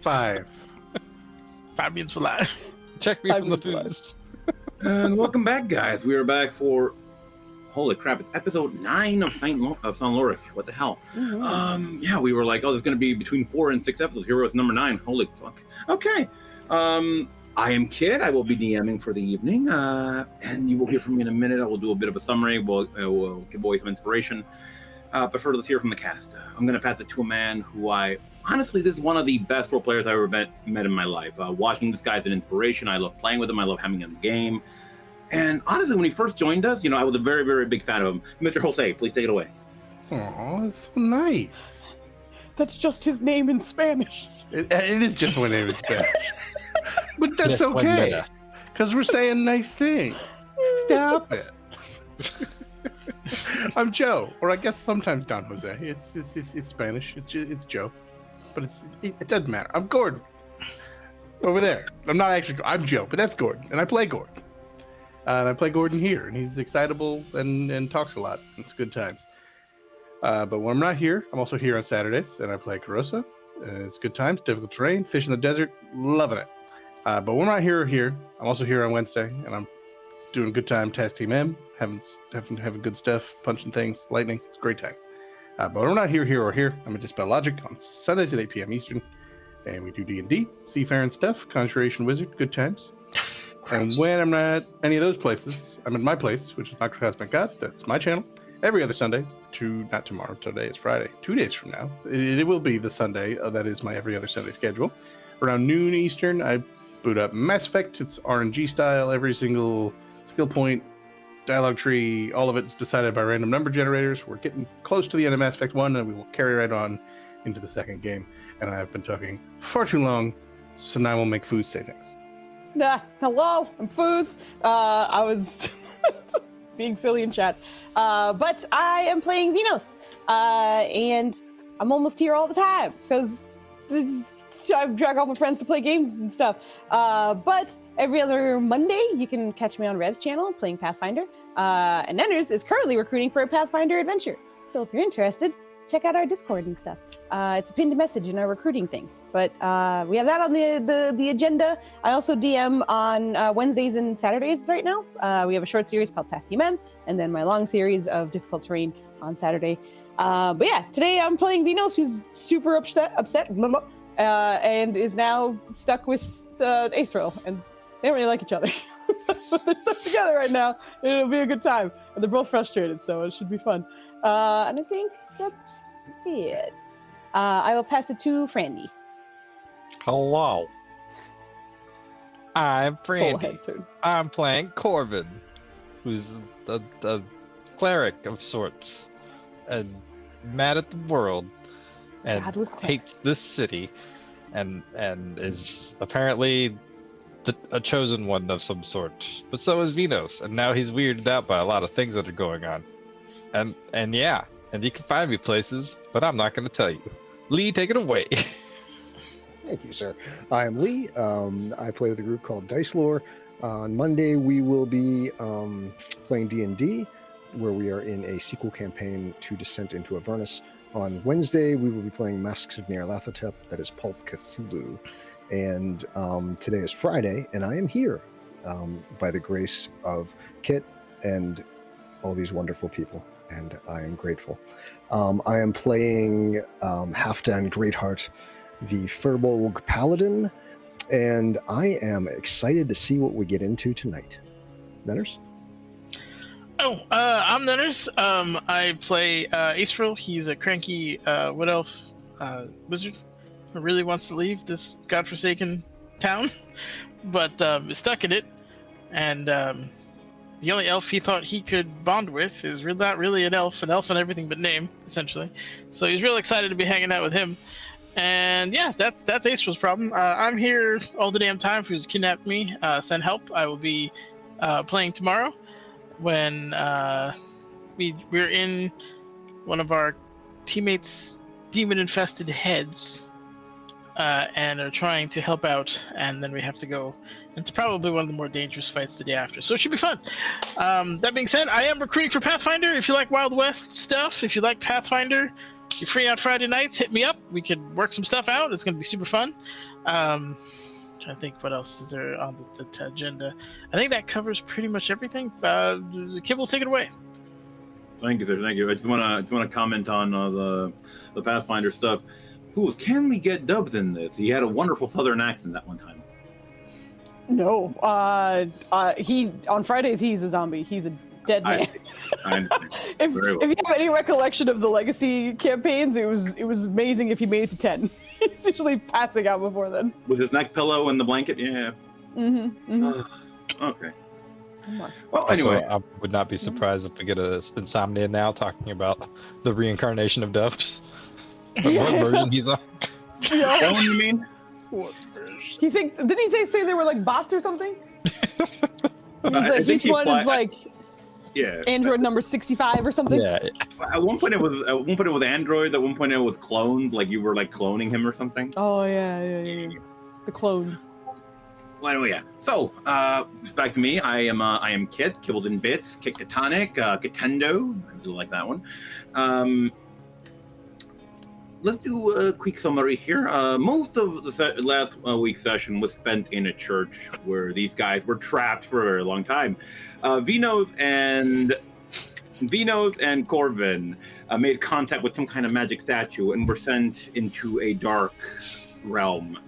5. Fabian's for life. Check me from the Foos. And welcome back, guys. We are back for, holy crap, it's episode 9 of San Lourich. What the hell? Mm-hmm. Yeah, we were like, oh, there's going to be between 4 and 6 episodes. Here was number 9. Holy fuck. Okay. I am Kid. I will be DMing for the evening, and you will hear from me in a minute. I will do a bit of a summary. We'll give away some inspiration. But first, let's hear from the cast. I'm going to pass it to a man who honestly, this is one of the best role players I've ever met in my life. Watching this guy is an inspiration. I love playing with him. I love having him in the game. And honestly, when he first joined us, I was a very, very big fan of him. Mr. Jose, please take it away. Aw, that's so nice. That's just his name in Spanish. It is just my name in Spanish. But that's okay, because we're saying nice things. Stop it. I'm Joe, or I guess sometimes Don Jose. It's Spanish. It's Joe, but it doesn't matter. I'm Gordon over there. I'm Joe, but that's Gordon, and I play Gordon. And I play Gordon here, and he's excitable and talks a lot. It's good times. But when I'm not here, I'm also here on Saturdays, and I play Carosa. And it's good times, difficult terrain, fish in the desert, loving it. But when I'm not here, I'm also here on Wednesday, and I'm doing good time, Task Team M, having good stuff, punching things, lightning. It's a great time. But when I'm not here, I'm at Dispel Logic on Sundays at 8 p.m. Eastern, and we do D&D, Seafaring stuff, Conjuration Wizard, good times. And when I'm not any of those places, I'm at my place, which is Microcosmic God. That's my channel. Every other Sunday, not tomorrow, today is Friday, 2 days from now. It will be the Sunday, that is my every other Sunday schedule. Around noon Eastern, I boot up Mass Effect. It's RNG style. Every single skill point, dialogue tree, all of it's decided by random number generators. We're getting close to the end of Mass Effect 1, and we will carry right on into the second game. And I've been talking far too long, so now we'll make Foos say things. Hello, I'm Foos. I was being silly in chat. But I am playing Venos. And I'm almost here all the time because I drag all my friends to play games and stuff. But every other Monday, you can catch me on Rev's channel playing Pathfinder. And Nenners is currently recruiting for a Pathfinder adventure. So if you're interested, check out our Discord and stuff. It's a pinned message in our recruiting thing. But we have that on the agenda. I also DM on Wednesdays and Saturdays right now. We have a short series called Task Men, and then my long series of Difficult Terrain on Saturday. But yeah, today I'm playing Vinos, who's super upset, and is now stuck with Aceril, and they don't really like each other. But they're stuck together right now, and it'll be a good time. And they're both frustrated, so it should be fun. And I think that's it. I will pass it to Frandy. Hello. I'm Full Frandy. head turn. I'm playing Corvin, who's a cleric of sorts, and mad at the world, and Godless cleric. hates this city, and is apparently a chosen one of some sort. But so is Vinos, and now he's weirded out by a lot of things that are going on. And yeah, and you can find me places, but I'm not going to tell you. Lee, take it away. Thank you, sir. I am Lee. I play with a group called Dice Lore. On Monday, we will be playing D&D, where we are in a sequel campaign to Descent into Avernus. On Wednesday, we will be playing Masks of Nyarlathotep, that is Pulp Cthulhu. And today is Friday, and I am here by the grace of Kit and all these wonderful people, and I am grateful. I am playing Halfdan Greatheart, the Firbolg Paladin, and I am excited to see what we get into tonight. Nenners? I'm Nenners. I play Aceril. He's a cranky wood elf wizard who really wants to leave this godforsaken town, but is stuck in it. And the only elf he thought he could bond with is not really an elf on everything but name, essentially. So he's real excited to be hanging out with him. And yeah, that's Aceril's problem. I'm here all the damn time. Who's kidnapped me? Send help. I will be playing tomorrow when we're in one of our teammates' demon-infested heads and are trying to help out, and then we have to go into probably one of the more dangerous fights the day after. So it should be fun. That being said, I am recruiting for Pathfinder. If you like Wild West stuff, if you like Pathfinder, you're free on Friday nights, hit me up. We could work some stuff out. It's going to be super fun. Trying to think what else is there on the agenda. I think that covers pretty much everything. Kib will take it away. Thank you, sir. Thank you. I just want to comment on the Pathfinder stuff. Fools, can we get Dubs in this? He had a wonderful Southern accent that one time. No, he on Fridays he's a zombie. He's a dead man. I understand. if Very well. you have any recollection of the legacy campaigns, it was amazing if he made it to 10. He's usually passing out before then. With his neck pillow and the blanket, yeah. Okay. Well, anyway, I would not be surprised if we get a insomnia now talking about the reincarnation of Dubs. What version he's on? Yeah. that one you mean? What version? Didn't he say they were like bots or something? He's I like, think each one is like Yeah. Android number 65 or something. Yeah. At one point it was Android. At one point it was cloned, like you were like cloning him or something. Oh yeah. The clones. Well, anyway, yeah. So, back to me. I am Kit, Kibbled in Bits, Kickatonic, Kitendo. I do like that one. Let's do a quick summary here. Most of the last week's session was spent in a church where these guys were trapped for a very long time. Vinos and Corvin made contact with some kind of magic statue and were sent into a dark realm.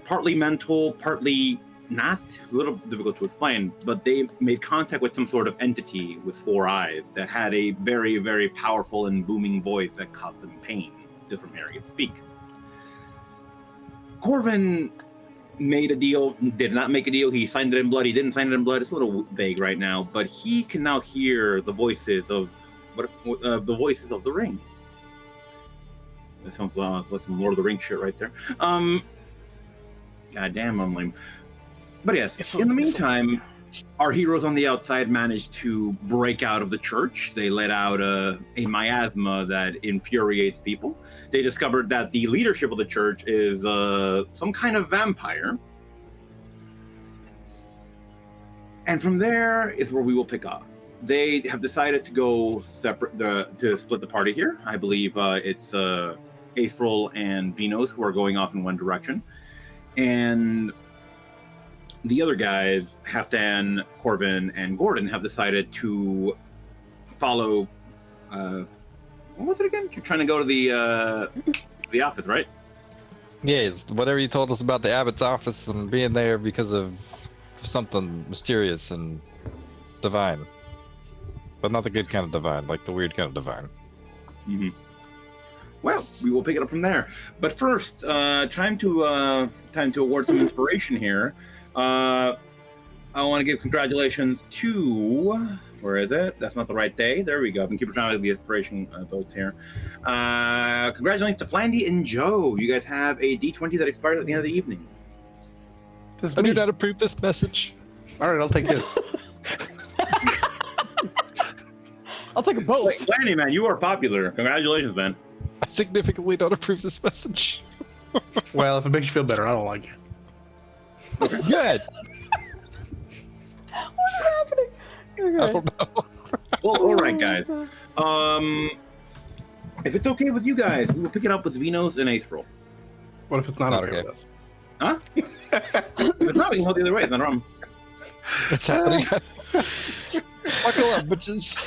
Partly mental, partly not. It's a little difficult to explain, but they made contact with some sort of entity with 4 eyes that had a very, very powerful and booming voice that caused them pain, just from hearing it speak. Corvin made a deal, did not make a deal. He signed it in blood. He didn't sign it in blood. It's a little vague right now, but he can now hear the voices of the ring. That sounds like some Lord of the Rings shit right there. God damn, I'm lame. But yes, in the meantime, our heroes on the outside managed to break out of the church. They let out a miasma that infuriates people. They discovered that the leadership of the church is some kind of vampire. And from there is where we will pick up. they have decided to go separate, to split the party here. I believe it's April and Vinos who are going off in one direction, and the other guys, Halfdan, Corvin, and Gordon, have decided to follow. What was it again? You're trying to go to the office, right? Yes, whatever you told us about the Abbot's office and being there because of something mysterious and divine. But not the good kind of divine, like the weird kind of divine. Mm-hmm. Well, we will pick it up from there. But first, time to award some inspiration here. I want to give congratulations to... Where is it? That's not the right day. There we go. I've been keeping track of the inspiration votes here. Congratulations to Flandy and Joe. You guys have a D20 that expires at the end of the evening. This is I me. do not approve this message. All right, I'll take this. I'll take a both. Flandy, man, you are popular. Congratulations, man. I significantly don't approve this message. Well, if it makes you feel better, I don't like it. Good. What is happening? Okay. I don't know. Well, all right, guys. If it's okay with you guys, we will pick it up with Vinos and April. What if it's not Not okay okay. with us? Huh? If it's not, we can go the other way. It's not wrong. What's happening? Buckle up, bitches.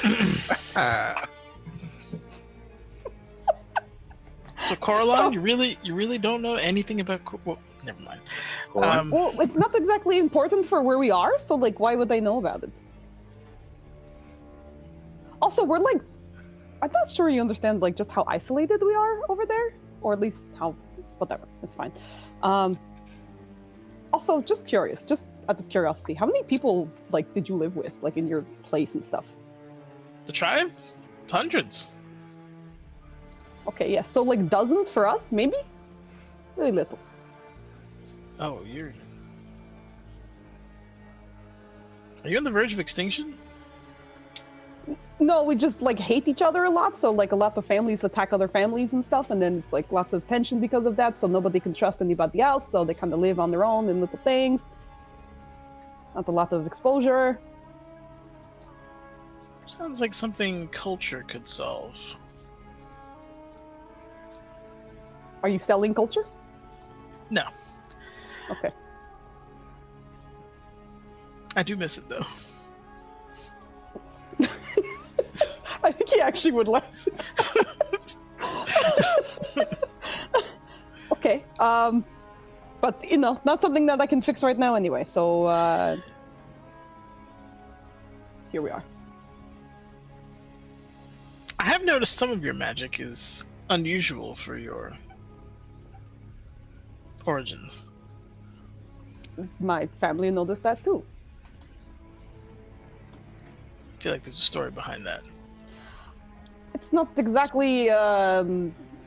So Coraline, you really don't know anything about. Well, never mind. Well, it's not exactly important for where we are, so like, why would they know about it? Also, we're like, I'm not sure you understand like just how isolated we are over there, or at least how, whatever, it's fine. Also, just curious, just out of curiosity, how many people like did you live with, like in your place and stuff? The tribe, hundreds. Okay, yeah, so like dozens for us, maybe? Really little. Oh, Are you on the verge of extinction? No, we just like hate each other a lot, so like a lot of families attack other families and stuff, and then like lots of tension because of that, so nobody can trust anybody else, so they kind of live on their own in little things. Not a lot of exposure. Sounds like something culture could solve. Are you selling culture? No, Okay. I do miss it though. I think he actually would laugh. Okay. But you know, not something that I can fix right now anyway. So here we are. I have noticed some of your magic is unusual for your origins. My family noticed that too. I feel like there's a story behind that. It's not exactly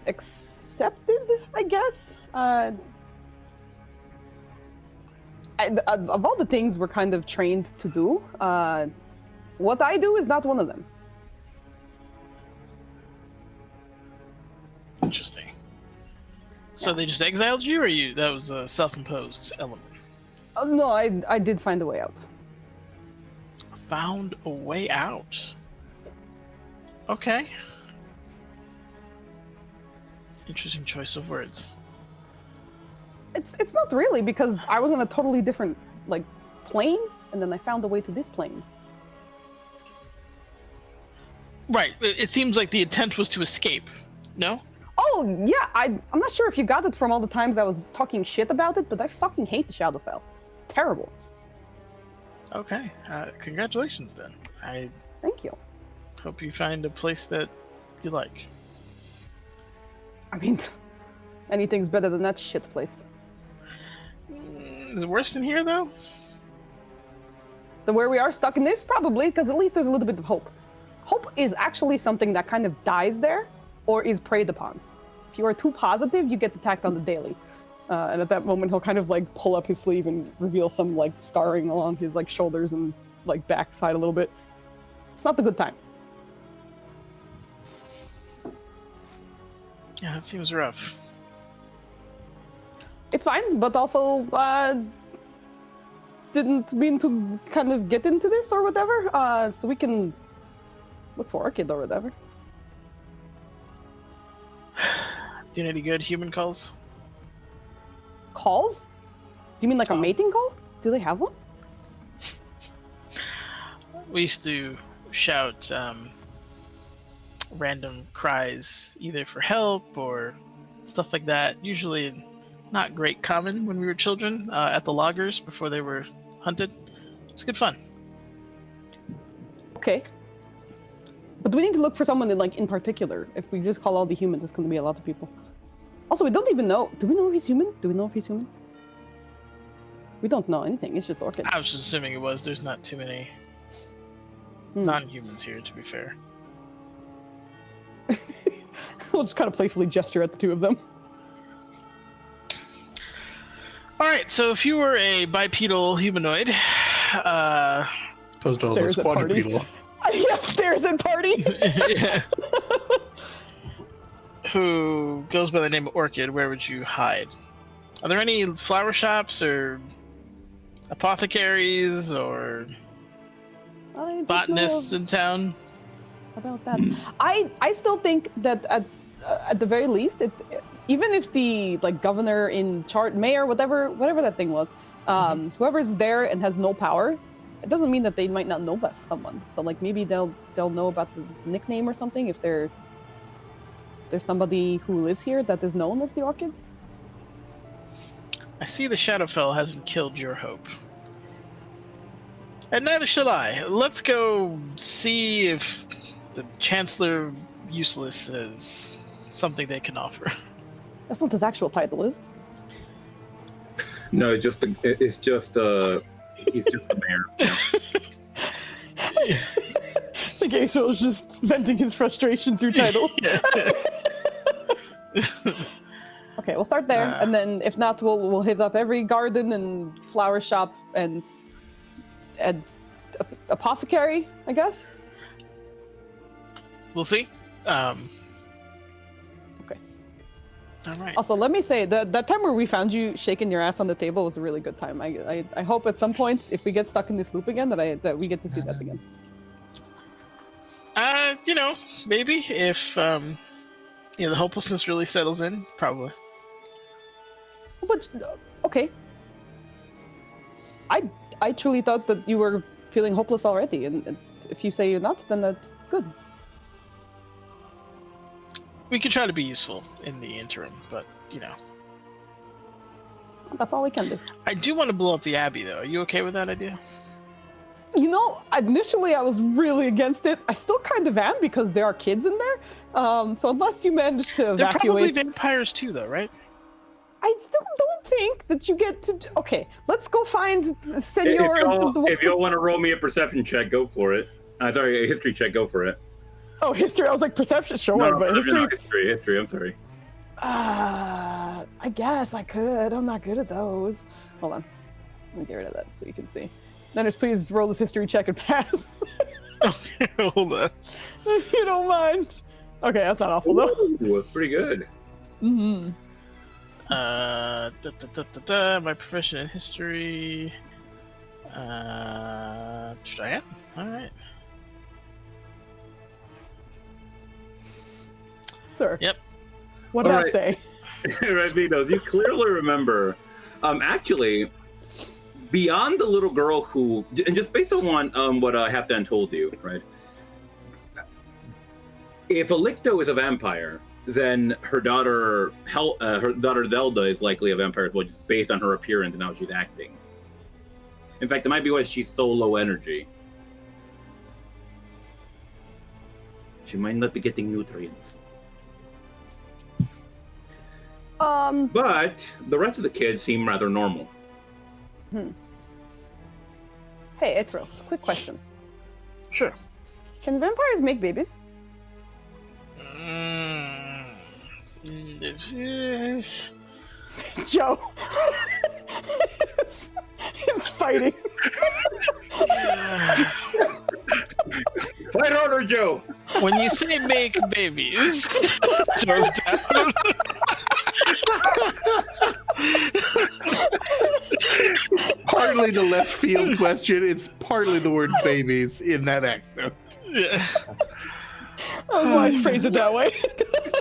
accepted, I guess. Of all the things we're kind of trained to do, what I do is not one of them. Interesting. So they just exiled you, or that was a self-imposed element? No, I did find a way out. Found a way out. Okay. Interesting choice of words. It's not really, because I was on a totally different like plane, and then I found a way to this plane. Right. It seems like the intent was to escape. No? Oh yeah, I'm not sure if you got it from all the times I was talking shit about it, but I fucking hate the Shadowfell. It's terrible. Okay. Congratulations then. I Thank you. hope you find a place that you like. I mean, anything's better than that shit place. Is it worse than here though? Where we are stuck in this, probably, because at least there's a little bit of hope. Hope is actually something that kind of dies there, or is preyed upon. If you are too positive, you get attacked on the daily. And at that moment, he'll kind of like pull up his sleeve and reveal some like scarring along his like shoulders and like backside a little bit. It's not the good time. Yeah, that seems rough. It's fine, but also didn't mean to kind of get into this or whatever. So we can look for Orchid or whatever. Do you know any good human calls? Calls? Do you mean like a mating call? Do they have one? We used to shout random cries, either for help or stuff like that. Usually not great common when we were children at the loggers before they were hunted. It was good fun. Okay. But we need to look for someone in particular. If we just call all the humans, it's going to be a lot of people. Also, we don't even know. Do we know if he's human? Do we know if he's human? We don't know anything. It's just Orchid. I was just assuming it was. There's not too many non-humans here, to be fair. We'll just kind of playfully gesture at the two of them. All right, so if you were a bipedal humanoid, Opposed to all Stares those at party. quadrupedal. Yeah, stares at party. yeah. Who goes by the name of Orchid, where would you hide? Are there any flower shops or apothecaries or I don't know botanists in town? about that. I still think that at the very least, even if the governor in charge, mayor, whatever that thing was, whoever's there and has no power, it doesn't mean that they might not know about someone. So maybe they'll know about the nickname or something if there's somebody who lives here that is known as the Orchid. I see the Shadowfell hasn't killed your hope. And neither shall I. Let's go see if the Chancellor of Useless is something they can offer. That's what his actual title is. No, he's just the mayor. I think Aso was just venting his frustration through titles. Okay, we'll start there, and then if not, we'll hit up every garden and flower shop and apothecary, I guess. We'll see. Okay. All right. Also, let me say that time where we found you shaking your ass on the table was a really good time. I hope at some point, if we get stuck in this loop again, that we get to see that again. Maybe if the hopelessness really settles in, probably. But okay, I truly thought that you were feeling hopeless already, and if you say you're not, then that's good. We could try to be useful in the interim, but That's all we can do. I do want to blow up the Abbey, though. Are you okay with that idea? Initially I was really against it. I still kind of am because there are kids in there. So unless you manage to They're probably evacuate, vampires too, though, right? I still don't think that you get to. Okay, let's go find Senor. If y'all want to roll me a perception check, go for it. Sorry, a history check, go for it. Oh, history. I was like perception, sure, No, but history. History. I'm sorry. I guess I could. I'm not good at those. Hold on. Let me get rid of that so you can see. Nanners, please roll this history check and pass. Okay, hold on. If you don't mind. Okay, that's not awful though. Ooh, that's pretty good. Mm-hmm. My profession in history. I am. All right. Sir. Yep. What did All I right. say? Right, Vito, you clearly remember. Actually, beyond the little girl who, and just based on what Halfdan told you, right? If Elicto is a vampire, then her daughter Zelda is likely a vampire as well, just based on her appearance and how she's acting. In fact, it might be why she's so low energy. She might not be getting nutrients. But the rest of the kids seem rather normal. Hey, it's real. Quick question. Sure. Can vampires make babies? Joe. He's fighting. Fight harder, Joe! When you say make babies, Joe's down. partly the left field question. It's partly the word babies in that accent. Yeah. That was why I phrased it that way.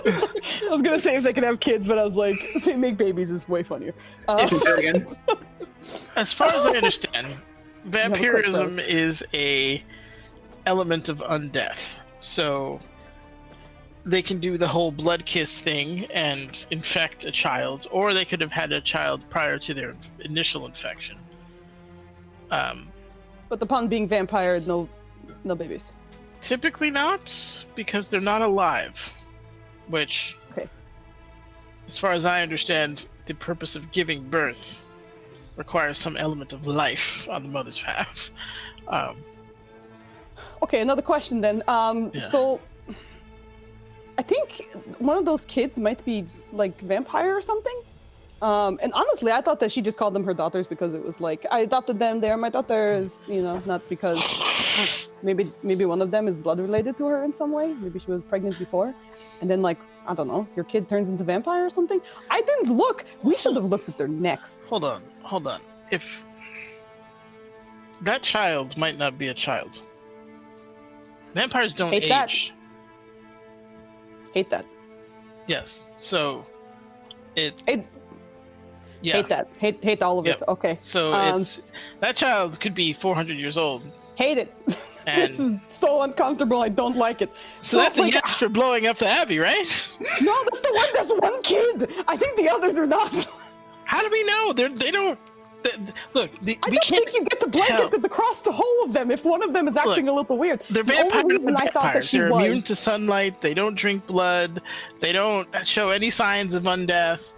I was gonna say if they could have kids, but I was like, say make babies is way funnier. Say it again. As far as I understand, have a quick vampirism is a element of undeath. So they can do the whole blood kiss thing and infect a child, or they could have had a child prior to their initial infection. But upon being vampire, no babies. Typically not, because they're not alive. Which, Okay. as far as I understand, the purpose of giving birth requires some element of life on the mother's behalf. Okay, another question then. So I think one of those kids might be like vampire or something. And honestly, I thought that she just called them her daughters because it was like, I adopted them, they're my daughters, not because maybe one of them is blood related to her in some way. Maybe she was pregnant before. And then like, I don't know, your kid turns into vampire or something. I didn't look. We should have looked at their necks. Hold on. If that child might not be a child. Vampires don't Hate that. age. Hate that. Yes. So it Hate yeah. Hate that. Hate all of Yep. it. Okay. So it's that child could be 400 years old. Hate it. And This is so uncomfortable. I don't like it. so that's a like, yes for blowing up the Abbey, right? No, that's one kid. I think the others are not. How do we know? They don't. Look, I we don't can't. think you get the tell. blanket across the whole of them if one of them is acting a little weird. They're The only vampires. reason I thought that Vampires. she They're was. immune to sunlight. They don't drink blood. They don't show any signs of undeath.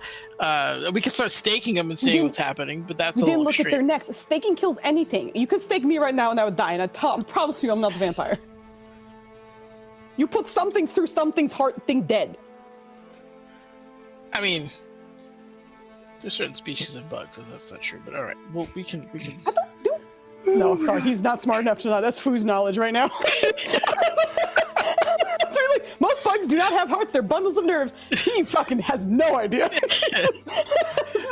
We can start staking them and seeing what's happening, but that's We a didn't little look at their extreme. necks. Staking kills anything. You could stake me right now and I would die, and I promise you I'm not a vampire. You put something through something's heart, thing dead. I mean, there's certain species of bugs, and that's not true. But all right, well, we can. I don't do. No, sorry, he's not smart enough to know. That's Foo's knowledge right now. It's really, most bugs do not have hearts. They're bundles of nerves. He fucking has no idea. There's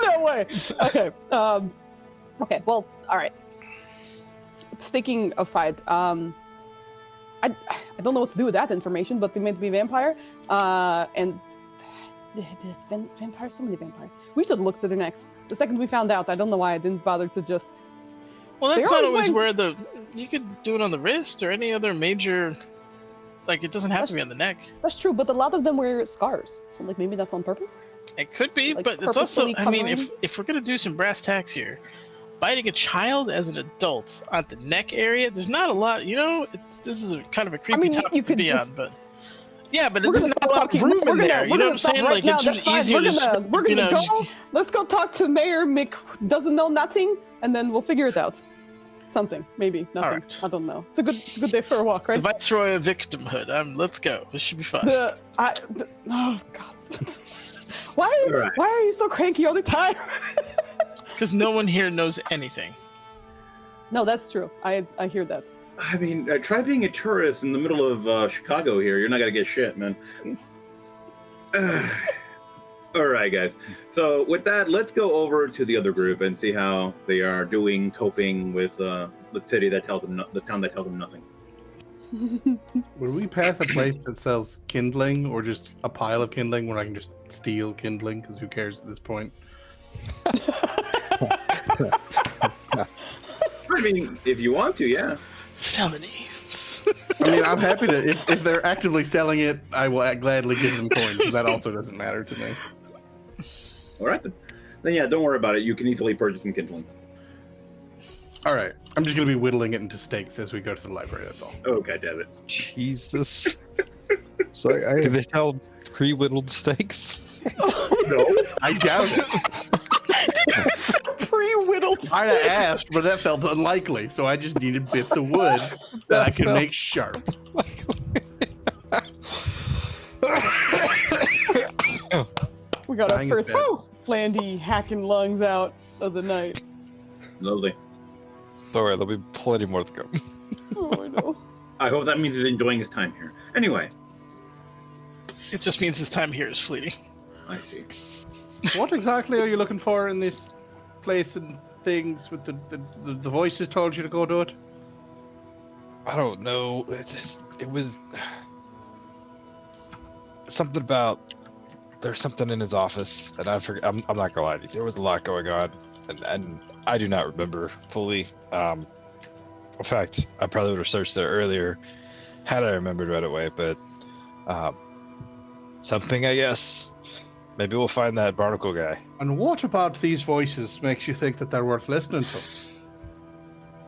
no way. Okay. Okay. Well, all right. Staking aside, I don't know what to do with that information, but they may be vampire. And there's vampires, so many vampires. We should have looked at their necks. The second we found out, I don't know why I didn't bother to just. Well, that's They're not always always wearing- where you could do it on the wrist or any other major. Like, it doesn't have to be on the neck. That's true, but a lot of them wear scars, so like maybe that's on purpose. It could be, Like, but it's also. purposefully I mean, covering? if we're gonna do some brass tacks here, biting a child as an adult on the neck area, there's not a lot. This is a kind of a creepy mean, topic you to could be just- on, but. Yeah, but We're there's gonna not a lot of room in there. You know what I'm saying? Like, now. it's That's just fine. easier We're to. gonna just, go. Let's go talk to Mayor Mick. Doesn't know nothing, and then we'll figure it out. Something, maybe nothing. Alright. I don't know. It's a good day for a walk, The right? Viceroy of victimhood. Let's go. This should be fun. Oh God. Why? Alright. Why are you so cranky all the time? Because no one here knows anything. No, that's true. I hear that. I mean, try being a tourist in the middle of Chicago here. You're not gonna get shit, man. All right, guys. So with that, let's go over to the other group and see how they are doing, coping with the city that tells them, the town that tells them nothing. Would we pass a place that sells kindling or just a pile of kindling where I can just steal kindling? Because who cares at this point? I mean, if you want to, yeah. Felonies. I mean, I'm happy to. If they're actively selling it, I will gladly give them coins. 'Cause that also doesn't matter to me. All right, then. Then yeah, don't worry about it. You can easily purchase some kindling. All right, I'm just gonna be whittling it into steaks as we go to the library. That's all. Oh, god damn it. Jesus. So I Do they sell pre-whittled steaks? No. I doubt it. Pre-whittled I'd have stick. asked, but that felt unlikely. So I just needed bits of wood that I could make sharp. We got our Dying is first bad. Flandy hacking lungs out of the night. Lovely. Don't worry, there'll be plenty more to come. Oh no. I hope that means he's enjoying his time here. Anyway, It just means his time here is fleeting. I see. What exactly are you looking for in this place in things with the voices told you to go do it? I don't know. It was something about there's something in his office, and I forget. I'm not gonna lie to you. There was a lot going on, and I do not remember fully. In fact, I probably would have searched there earlier had I remembered right away. But something, I guess. Maybe we'll find that barnacle guy. And what about these voices makes you think that they're worth listening to?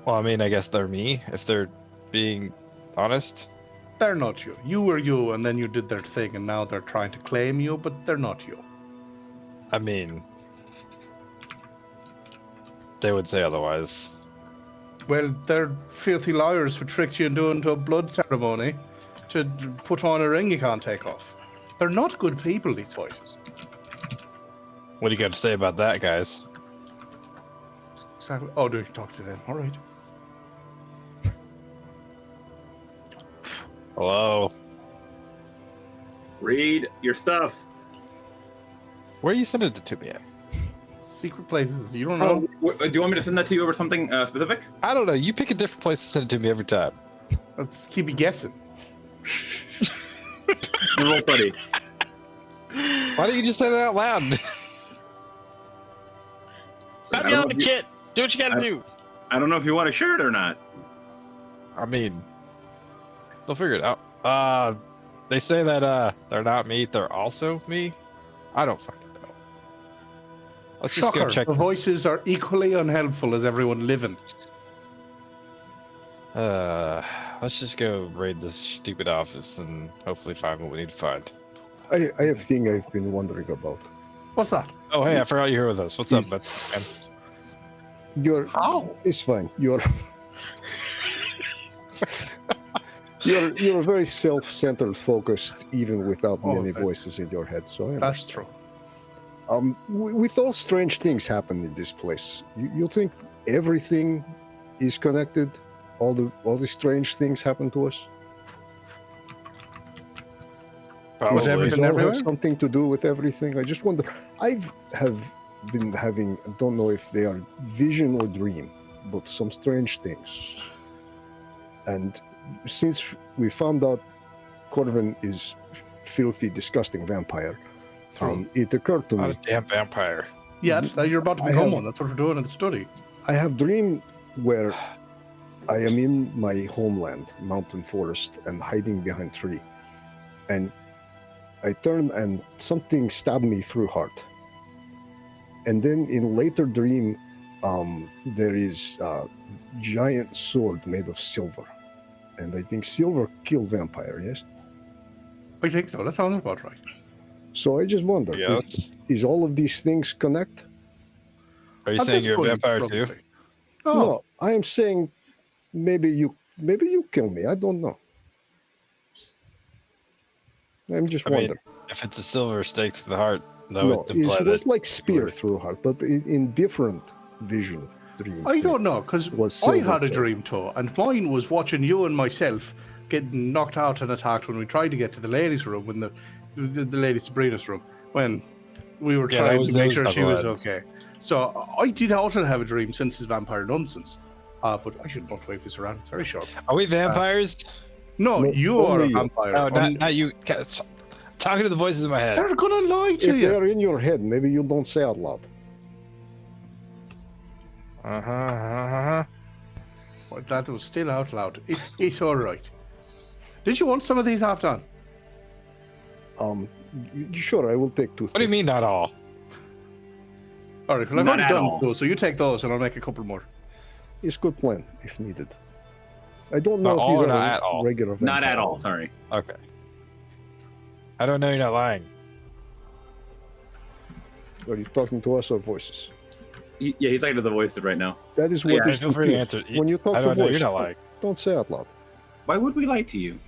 Well, I mean, I guess they're me if they're being honest. They're not you. You were you, and then you did their thing, and now they're trying to claim you, but they're not you. I mean, they would say otherwise. Well, they're filthy liars who tricked you into a blood ceremony to put on a ring you can't take off. They're not good people, these voices. What do you got to say about that, guys? Exactly. Oh, do you talk to them? All right. Hello? Read your stuff. Where are you sending it to me at? Secret places. You don't know. Do you want me to send that to you over something specific? I don't know. You pick a different place to send it to me every time. Let's keep you guessing. Roll buddy. Why don't you just say that out loud? Stop yelling at Kit. Do what you gotta do. I don't know if you want to share it or not. I mean, they'll figure it out. They say that they're not me, they're also me. I don't fucking know. Let's just Shocker. go check. The voices are equally unhelpful as everyone living. Let's just go raid this stupid office and hopefully find what we need to find. I have a thing I've been wondering about. What's that? Oh, hey, I forgot you're here with us. What's up, man? How? It's fine. You're very self-centered, focused, even without many voices in your head. So That's true. with all strange things happen in this place, you think everything is connected? All the strange things happen to us? Probably. Is everything Does all everywhere? have something to do with everything? I just wonder. I have been having, I don't know if they are vision or dream, but some strange things. And since we found out Corvin is filthy, disgusting vampire, it occurred to Not me. a damn vampire. Yeah, you're about to I become have- one. That's what we're doing in the study. I have dreamed where I am in my homeland, mountain forest, and hiding behind tree. And I turn and something stabbed me through heart. And then in later dream, there is a giant sword made of silver. And I think silver killed vampire, yes? I think so. That sounds about right. So I just wonder, Yes. is all of these things connect? Are you At saying this you're a point, vampire too? probably. Oh, No, I am saying maybe you kill me. I don't know. I'm just I mean, wondering. if it's a silver stake to the heart, that No, would imply it that. was like spear Lord. through heart, but in different vision dreams. I don't know, because was I silver had a too. dream too, and mine was watching you and myself getting knocked out and attacked when we tried to get to the ladies' room, when the lady Sabrina's room, when we were Yeah, that trying was to make those sure she was knuckleheads. okay. So I did also have a dream since his vampire nonsense, but I should not wave this around. It's very sharp. Are we vampires? No, No, you are a only you. vampire. No, not you. Talking to the voices in my head. They're gonna lie to If they you. are in your head, maybe you don't say out loud. Well, that was still out loud. It's all right. Did you want some of these half done? Sure, I will take two. What do you mean, not all? All right, well, I've Not already at done all. those, so you take those, and I'll make a couple more. It's good plan if needed. I don't know Not if all these or are not at all? regular. Not at vampire. all. Sorry. Okay. I don't know you're not lying. Are you talking to us or voices? Yeah, he's talking to the voices right now. That is Yeah, what is Feel free to confused. answer. When you talk I to don't know voices, you're not lying. don't say out loud. Why would we lie to you?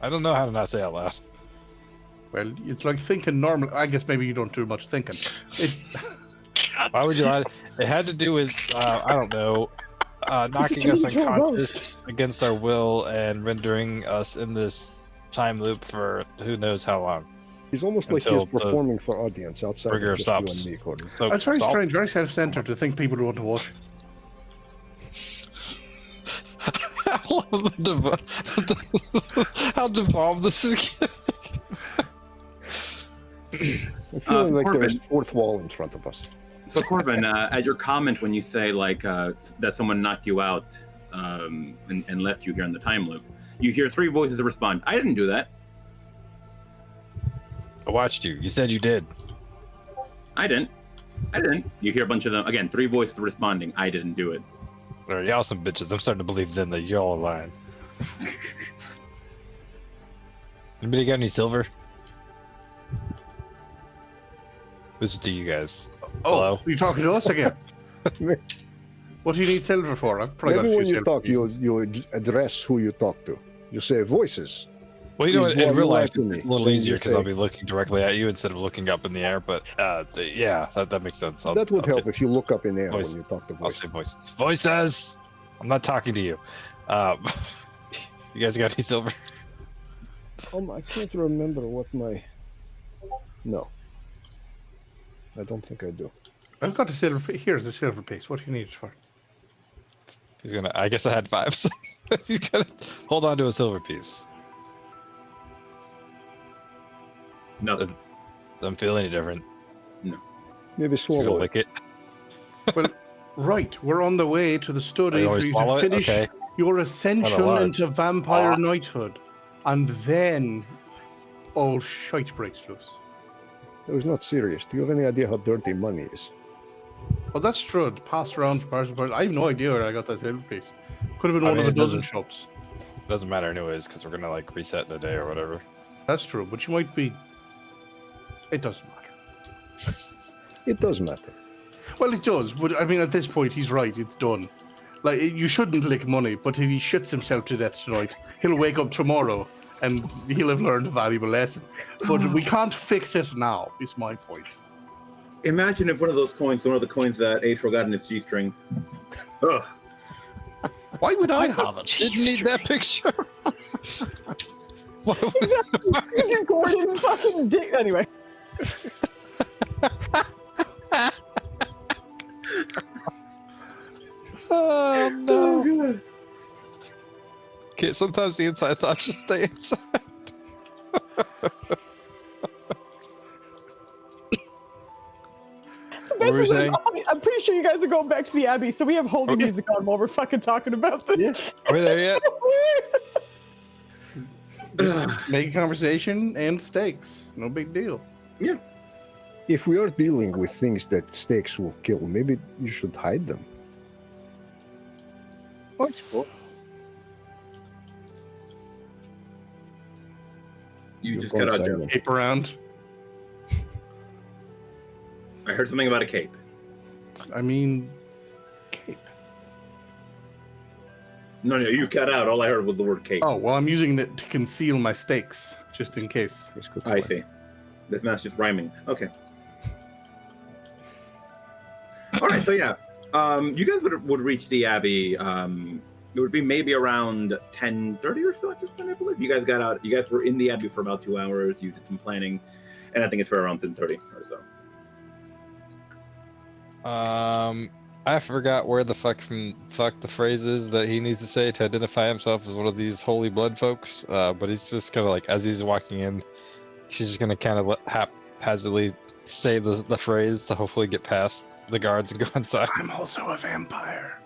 I don't know how to not say out loud. Well, it's like thinking normal. I guess maybe you don't do much thinking. It's, Why would you lie? It had to do with I don't know, knocking us turning into a unconscious against our will and rendering us in this time loop for who knows how long. He's almost like Until he's performing for audience outside burger of just you stops. and me, Cody. So That's very stop. strange, very self-centered to think people would want to watch. How devolved this is getting. I'm feeling like Corbin. there's a fourth wall in front of us. So Corbin, at your comment when you say like that someone knocked you out and left you here in the time loop, you hear 3 voices respond. I didn't do that. I watched you. You said you did. I didn't. You hear a bunch of them again. 3 voices responding. I didn't do it. All right, y'all some bitches. I'm starting to believe then that y'all are lying. Anybody got any silver? This is to you guys. Oh, Hello? you talking to us again? What do you need silver for? I've probably got a Maybe few when you silver talk, pieces. you address who you talk to. You say voices. Well, you know, Is in what real you life, like to me. it's a little Then easier you because say- I'll be looking directly at you instead of looking up in the air. But yeah, that makes sense. That would help if you look up in the air voices. when you talk to I'll voices. say voices. Voices! I'm not talking to you. You guys got any silver? I can't remember what my. No. I don't think I do. I've got a silver. Here's the silver piece. What do you need it for? He's gonna. I guess I had 5. So he's gonna hold on to a silver piece. Nothing. Doesn't feel any different. Maybe Just gonna swallow it. lick it. Well, right. We're on the way to the Oh, study you for always you swallow to it? finish Okay. your ascension large. into vampire Ah. knighthood, and then all shite breaks loose. It was not serious. Do you have any idea how dirty money is? Well, that's true. It passed around from person to person. I have no idea where I got that silver piece. Could have been I one mean, of it a dozen doesn't- shops. It doesn't matter anyways because we're gonna like reset in a day or whatever. That's true, but you might be. It doesn't matter. It does matter. Well, it does, but I mean, at this point, he's right. It's done. Like, you shouldn't lick money, but if he shits himself to death tonight, he'll wake up tomorrow and he'll have learned a valuable lesson. But we can't fix it now, is my point. Imagine if one of those coins, one of the coins that Aetro got in his G-string. Ugh. Why would I have it? Didn't need that picture. What was- Exactly. Gordon fucking dick. Anyway. Oh no! Okay, sometimes the inside thoughts just stay inside. The What were you best is saying? I'm pretty sure you guys are going back to the Abbey, so we have holding Okay. music on while we're fucking talking about this. Yeah. Are we there yet? Just make conversation and stakes. No big deal. If we are dealing with things that stakes will kill, maybe you should hide them. You You're just going got out there. silent. Cape around. I heard something about a cape. I mean, cape. No, you cut out. All I heard was the word cape. Oh, well, I'm using it to conceal my stakes, just in case. It's good I point. see. This man's just rhyming. Okay. All right. So yeah, you guys would reach the Abbey. It would be maybe around 10:30 or so at this point, I believe. You guys got out. You guys were in the Abbey for about 2 hours. You did some planning, and I think it's for around 10:30 or so. I forgot where the fuck the phrase is that he needs to say to identify himself as one of these holy blood folks. But he's just kind of like, as he's walking in, she's just gonna kind of haphazardly say the phrase to hopefully get past the guards and go inside. I'm also a vampire.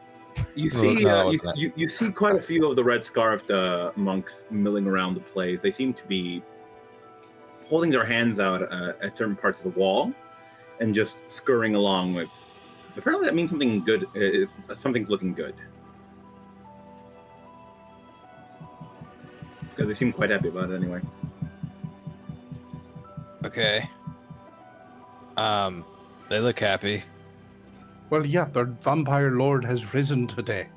You No, see, no, it's not. you see quite a few of the red scarfed monks milling around the place. They seem to be holding their hands out at certain parts of the wall and just scurrying along with. Apparently, that means something good. Something's looking good because they seem quite happy about it anyway. Okay. They look happy. Well, yeah, their vampire lord has risen today.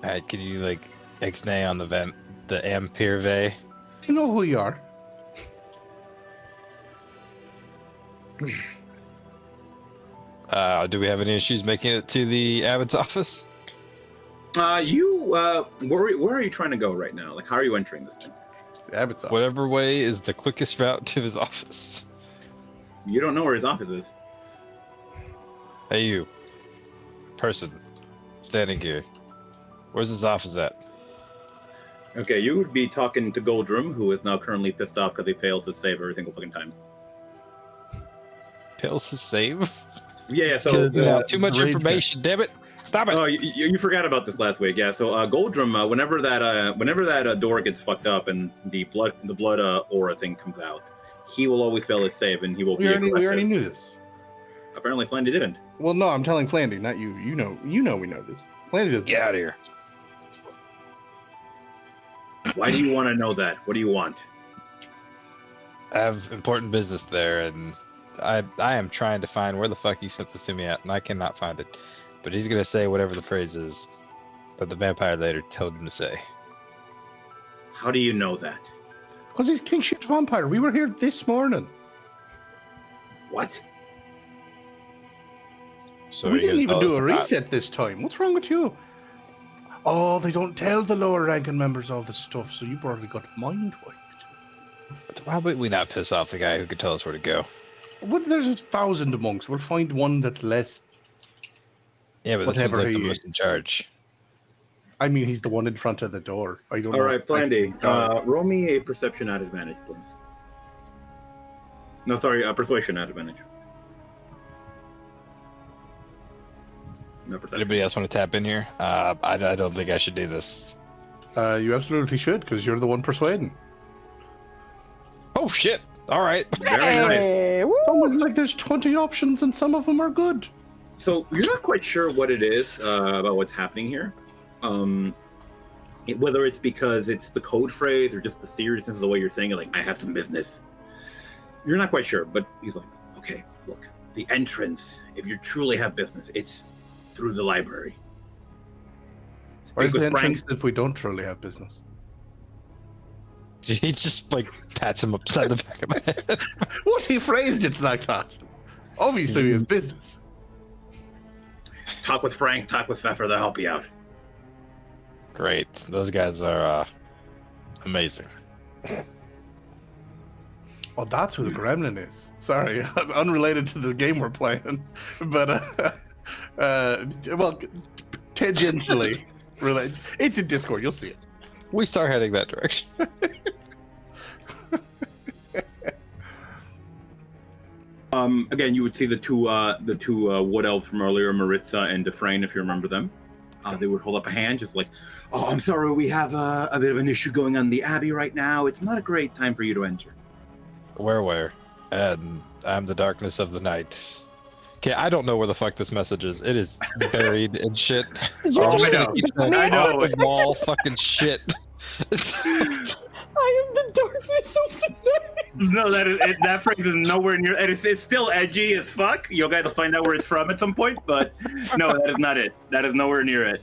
Alright, could you like ixnay on the Ampirve? You know who you are. Do we have any issues making it to the abbot's office? Where are you trying to go right now? Like, how are you entering this thing? Abbott's office. Whatever way is the quickest route to his office. You don't know where his office is. Hey, you. Person. Standing here. Where's his office at? Okay, you would be talking to Goldrum, who is now currently pissed off because he fails his save every single fucking time. Fails to save? Yeah, so... too much information, damn it! Stop it! Oh, you forgot about this last week. Yeah, so Goldrum, whenever that door gets fucked up and the blood aura thing comes out, he will always fail his save and he will be aggressive. We already knew this. Apparently, Flandy didn't. Well, no, I'm telling Flandy, not you. You know we know this. Flandy doesn't. Get out of here. Why do you want to know that? What do you want? I have important business there, and I am trying to find where the fuck he sent this to me at, and I cannot find it. But he's gonna say whatever the phrase is that the vampire later told him to say. How do you know that? Because he's King Shit's vampire. We were here this morning. What? So We are you didn't gonna even tell do us a about- reset this time. What's wrong with you? Oh, they don't tell the lower ranking members all this stuff, so you probably got mind wiped. Why would we not piss off the guy who could tell us where to go? Well, there's 1,000 monks. We'll find one that's less. Yeah, but this one's Whatever like the he- most in charge. I mean, he's the one in front of the door. I don't know. All right, Flandy, roll me a perception at advantage, please. No, sorry, persuasion at advantage. No perception. Anybody else want to tap in here? I don't think I should do this. You absolutely should, because you're the one persuading. Oh shit! All right. Very nice. Hey, woo! Someone's like, there's 20 options, and some of them are good. So you're not quite sure what it is about what's happening here. Whether it's because it's the code phrase or just the seriousness of the way you're saying it, like, I have some business. You're not quite sure, but he's like, okay, look, the entrance, if you truly have business, it's through the library. Where's Speak the with Frank. entrance if we don't truly have business? He just like pats him upside the back of the head. What? He phrased it like that. Obviously, we have business. Talk with Frank, talk with Pfeffer, they'll help you out. Great. Those guys are amazing. Oh, that's who the gremlin is. Sorry, unrelated to the game we're playing, but well, tangentially related. It's in Discord. You'll see it. We start heading that direction. Again, you would see the two wood elves from earlier, Maritza and Dufresne, if you remember them. They would hold up a hand, just like, "Oh, I'm sorry, we have a bit of an issue going on in the Abbey right now. It's not a great time for you to enter." Where? And I'm the darkness of the night. Okay, I don't know where the fuck this message is. It is buried in shit. Oh, I know. I know. Off the wall fucking shit. I am the darkness of the night. No, that phrase is nowhere near. It's still edgy as fuck. You guys will find out where it's from at some point, but no, that is not it. That is nowhere near it.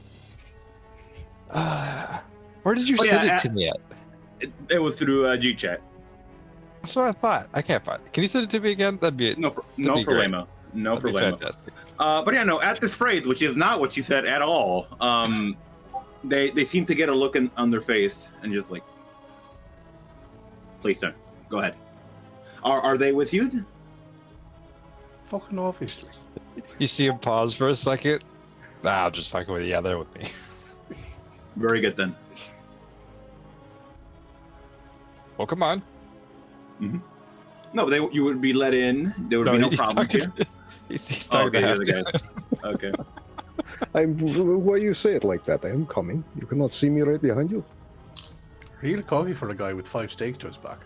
Where did you send it to me at? It was through G-Chat. That's what I thought. I can't find it. Can you send it to me again? That'd be it. No be great. problemo. No That'd be problemo. fantastic. But yeah, no, at this phrase, which is not what you said at all, they seem to get a look on their face and just like, please don't. Go ahead. Are they with you? Fucking obviously. You see him pause for a second? Nah, I'll just fucking with you. Yeah, they're with me. Very good then. Well, come on. No, you would be let in. There would be no he's problems talking here. to- he's talking to Okay, half you're the guy. Okay. Why you say it like that? I am coming. You cannot see me right behind you. Real coffee for a guy with 5 steaks to his back.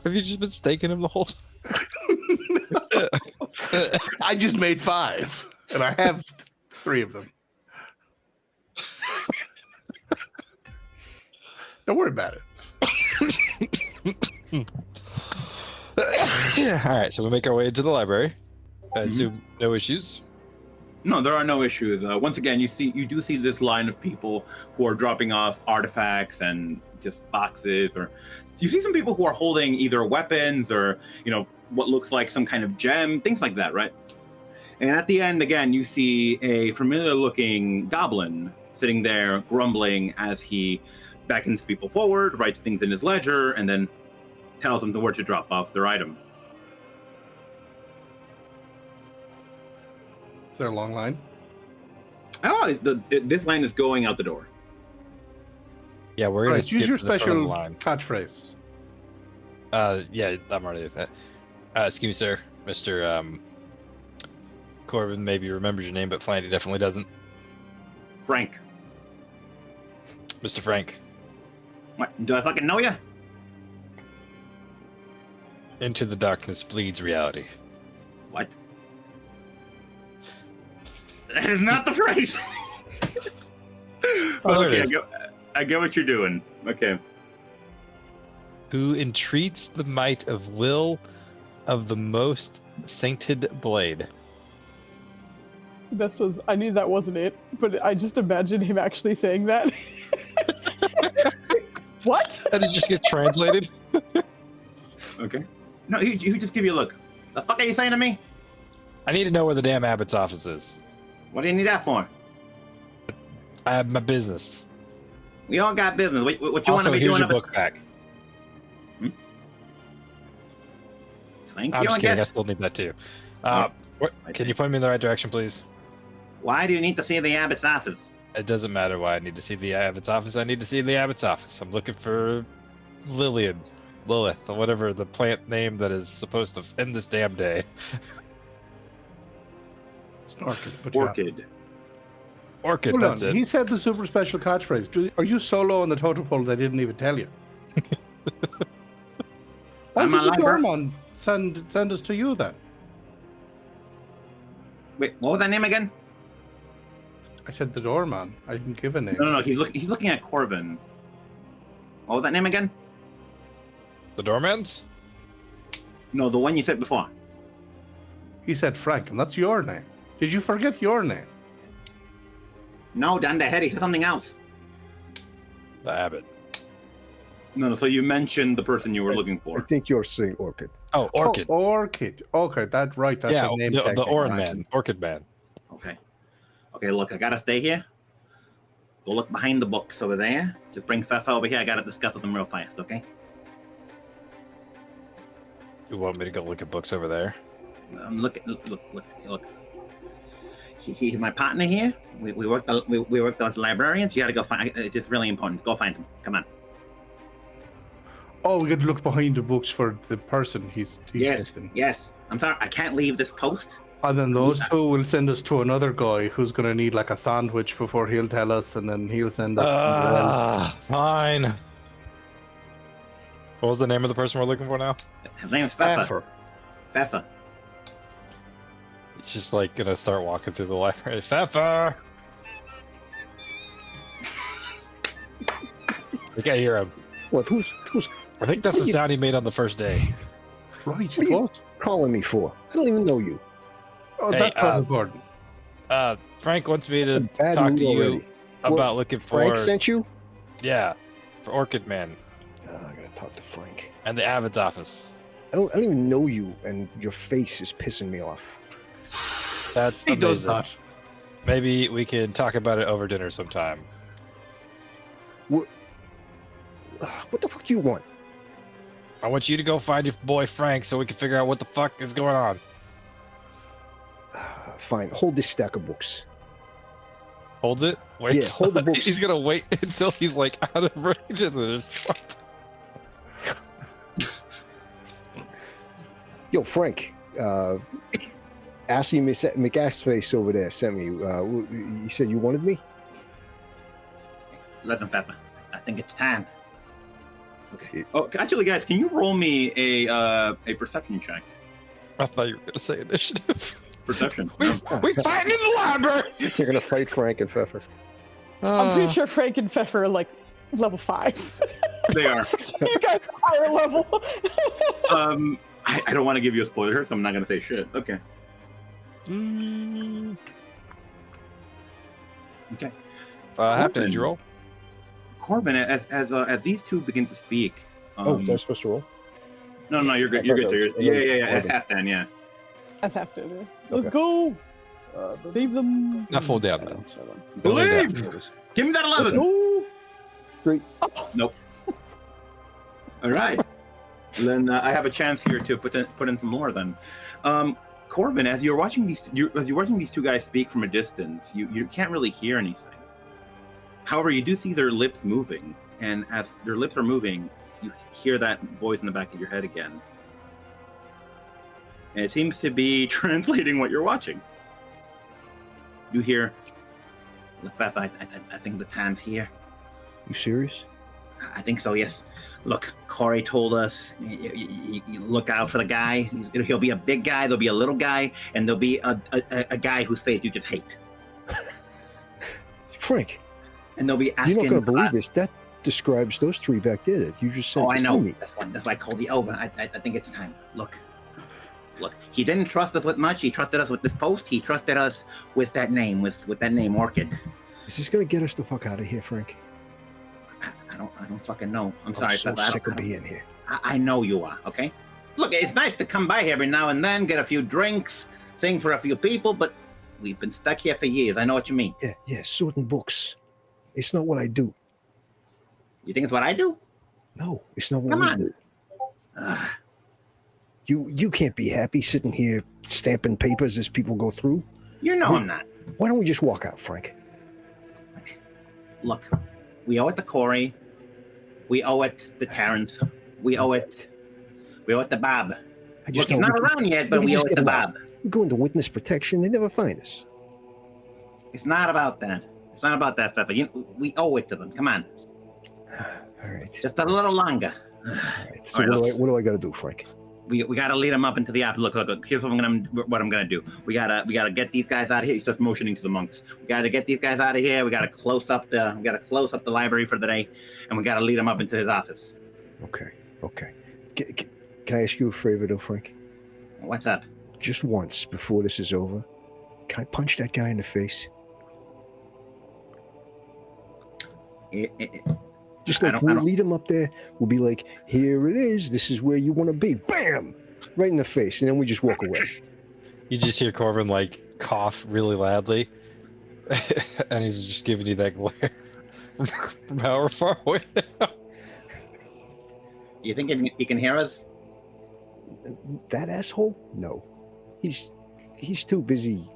Have you just been staking him the whole time? I just made 5, and I have 3 of them. Don't worry about it. All right, so we make our way into the library. I assume no issues. No, there are no issues. Once again, you do see this line of people who are dropping off artifacts and just boxes, or you see some people who are holding either weapons or what looks like some kind of gem, things like that, right? And at the end, again, you see a familiar-looking goblin sitting there grumbling as he beckons people forward, writes things in his ledger, and then tells them where to drop off their item. Is there a long line? Oh, this line is going out the door. Yeah, we're All gonna right, skip use your to the front of the special line. catchphrase. Yeah, I'm already at that. Excuse me, sir. Mr. Corbin maybe remembers your name, but Flandy definitely doesn't. Frank. Mr. Frank. What? Do I fucking know you? Into the darkness bleeds reality. What? That is not the phrase. But there it okay, is. I get what you're doing. Okay. Who entreats the might of will of the most sainted blade. The best was, I knew that wasn't it, but I just imagined him actually saying that. What? Did it just get translated? Okay. No, he just give you a look. The fuck are you saying to me? I need to know where the damn abbot's office is. What do you need that for? I have my business. We all got business. What you want Also, to be here's doing? your book back. Thank I'm you. just I kidding. I guess. still need that too. Oh. Can you point me in the right direction, please? Why do you need to see the abbot's office? It doesn't matter why I need to see the abbot's office. I need to see the abbot's office. I'm looking for Lilith, or whatever the plant name that is supposed to end this damn day. It's an orchid. But yeah. Orchid. Orchid, Hold that's on. it. He said the super special catchphrase. Are you so low on the totem pole they didn't even tell you? Why I'm did a the librarian. doorman send us to you then? Wait, what was that name again? I said the doorman. I didn't give a name. No. He's looking at Corbin. What was that name again? The doorman's? No, the one you said before. He said Frank, and that's your name. Did you forget your name? No, down the head. He said something else. The abbot. No. So you mentioned the person you were looking I for. think you're saying orchid. Oh, Orchid. Oh, orchid. Okay, that's right. That's yeah, a name. the technique, Orin right? man. Orchid man. Okay. Okay, look, I gotta stay here. Go look behind the books over there. Just bring Fefa over here. I gotta discuss with him real fast, okay? You want me to go look at books over there? Look. He's my partner here. We work as librarians. You gotta go find. It's just really important. Go find him. Come on. Oh, we got to look behind the books for the person he's Yes. missing. Yes. I'm sorry. I can't leave this post. And then those two will send us to another guy who's going to need like a sandwich before he'll tell us, and then he'll send us somewhere else. Fine. What was the name of the person we're looking for now? His name's Fefa. Pfeffer. Fefa. It's just like gonna start walking through the library. Pfeffer! I think I hear him. What? Who's I think that's the sound he made on the first day. Right, What it are you- was. calling me for? I don't even know you. Oh, Hey, that's not important. Frank wants me to I'm bad talk mood to you already. about looking for Frank sent you? yeah, for Orchid Man Oh, I gotta talk to Frank. and the Avid's office. I don't even know you, and your face is pissing me off. That's He does amazing. that. Maybe we can talk about it over dinner sometime. What the fuck you want? I want you to go find your boy Frank so we can figure out what the fuck is going on. Fine, hold this stack of books. Holds it? Wait. Yeah, hold the books. He's gonna wait until he's like out of range and then just drop. Yo, Frank, Assy McAssface over there sent me. You said you wanted me? Listen, Fefa. I think it's time. Okay. Oh, actually, guys, can you roll me a perception check? I thought you were gonna say initiative. Perception. we fight in the library. You're gonna fight Frank and Pfeffer. I'm pretty sure Frank and Pfeffer are like level 5. They are. So you guys are higher level. I don't want to give you a spoiler, so I'm not gonna say shit. Okay. Okay. Half did you roll? Corbin, as these two begin to speak. Oh, was I supposed to roll? No, you're good. I You're thought good. that was- Yeah. It's okay. half then. Yeah. That's half to do. Let's Okay. go. Save them. Not full down, though. Believe! There it is. Give me that 11. Oh, 3. Nope. All right. Then I have a chance here to put in some more. Then, Corbin, as you're watching these two guys speak from a distance, you can't really hear anything. However, you do see their lips moving, and as their lips are moving, you hear that voice in the back of your head again, and it seems to be translating what you're watching. You hear, "Look, Beth, I think the time's here." You serious? I think so, yes. Look, Corey told us, you look out for the guy. He'll be a big guy, there'll be a little guy, and there'll be a guy whose face you just hate. Frank, And they'll be you're asking... not going to believe this. That describes those 3 back there that you just sent Oh, I to know. me. That's why I called you over. I think it's time. Look, he didn't trust us with much. He trusted us with this post. He trusted us with that name, with that name, Orchid. Is this going to get us the fuck out of here, Frank? I don't fucking know. I'm I'm sorry. so Seth, sick of being here. I know you are, okay? Look, it's nice to come by here every now and then, get a few drinks, sing for a few people, but we've been stuck here for years. I know what you mean. Yeah, sorting books. It's not what I do. You think it's what I do? No, it's not what Come we on. do. You can't be happy sitting here stamping papers as people go through. You know I'm not. Why don't we just walk out, Frank? Look, we owe it to Corey. We owe it to Terrence. We owe it to Bob. I Look, just he's know not we can- around yet, we but can we just owe it get to lost. Bob. We go into witness protection. They never find us. It's not about that. It's not about that, Pepper. We owe it to them. Come on. All right. Just a little longer. All right. So All right, what do I got to do, Frank? We got to lead them up into the app. Look. Here's what I'm gonna do. We gotta get these guys out of here. He starts motioning to the monks. We gotta get these guys out of here. We gotta close up the library for the day, and we gotta lead them up into his office. Okay. Can I ask you a favor, though, Frank? What's up? Just once before this is over, can I punch that guy in the face? Just I like don't- we'll lead him up there. We'll be like, here it is. This is where you want to be. Bam! Right in the face. And then we just walk away. You just hear Corbin like cough really loudly, and he's just giving you that glare from however far away. You think he can hear us? That asshole? No. He's too busy.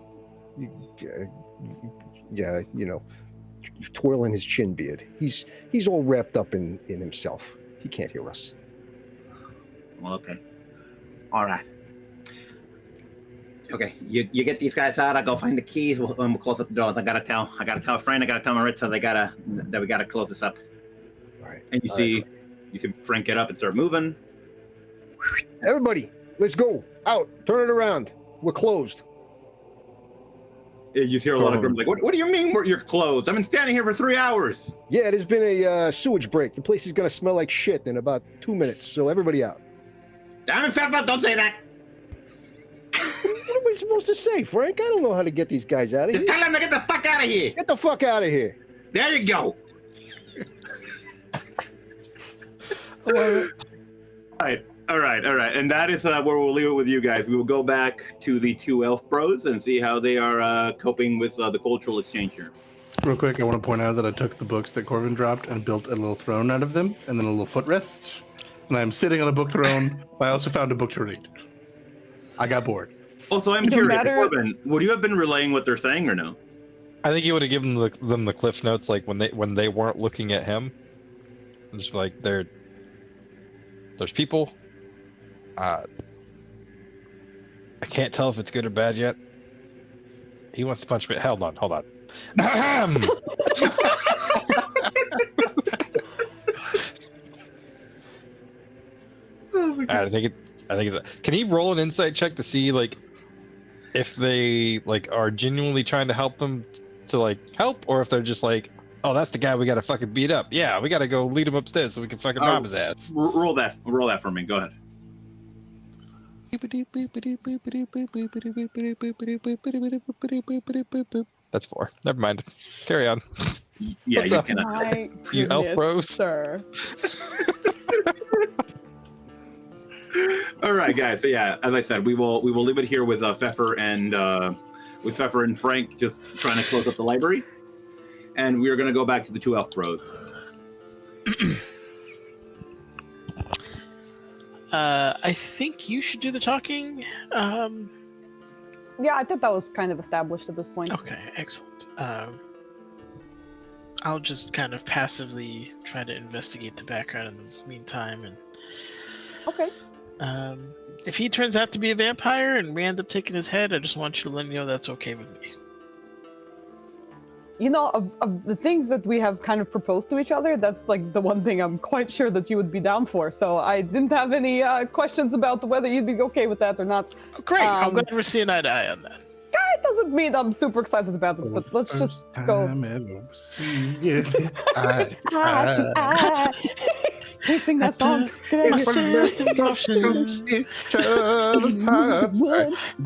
Yeah, twirling his chin beard. He's all wrapped up in himself. He can't hear us. Well, okay. All right. Okay, you get these guys out. I go find the keys. We'll close up the doors. I gotta tell Frank. I gotta tell Maritza. That we gotta close this up. All right. And you see Frank get up and start moving. Everybody, let's go. Out. Turn it around. We're closed. You hear a lot of grumbles like, what do you mean you're closed? I've been standing here for 3 hours. Yeah, there's been a sewage break. The place is going to smell like shit in about 2 minutes. So everybody out. Damn it, Pepper, don't say that. What am I supposed to say, Frank? I don't know how to get these guys out of here. Just tell them to get the fuck out of here. Get the fuck out of here. There you go. All right. And that is where we'll leave it with you guys. We will go back to the 2 elf bros and see how they are coping with the cultural exchange here. Real quick, I want to point out that I took the books that Corbin dropped and built a little throne out of them, and then a little footrest. And I'm sitting on a book throne. I also found a book to read. I got bored. Also, I'm It don't curious, matter. Corbin, would you have been relaying what they're saying or no? I think he would have given them the cliff notes like when they weren't looking at him. Just like there's people. I can't tell if it's good or bad yet. He wants to punch me. Hold on. Ahem. I think it's. Can he roll an insight check to see like if they like are genuinely trying to help them to like help, or if they're just like, oh, that's the guy we gotta fucking beat up. Yeah, we gotta go lead him upstairs so we can fucking rob his ass. Roll that for me. Go ahead. That's 4. Never mind. Carry on. Yeah, What's you up? cannot. My You elf goodness, bros. sir. All right, guys. So yeah, as I said, we will leave it here with Pfeffer and with Pfeffer and Frank just trying to close up the library. And we are going to go back to the two elf bros. I think you should do the talking. Yeah, I thought that was kind of established at this point. Okay, excellent. I'll just kind of passively try to investigate the background in the meantime, and Okay. if he turns out to be a vampire and we end up taking his head, I just want you to let me know that's okay with me. You know, of the things that we have kind of proposed to each other, that's like the one thing I'm quite sure that you would be down for. So I didn't have any questions about whether you'd be okay with that or not. Oh, great! I'm glad we're seeing eye to eye on that. It doesn't mean I'm super excited about it, but let's just go. Eye to eye. Can't sing that song. Get out of here.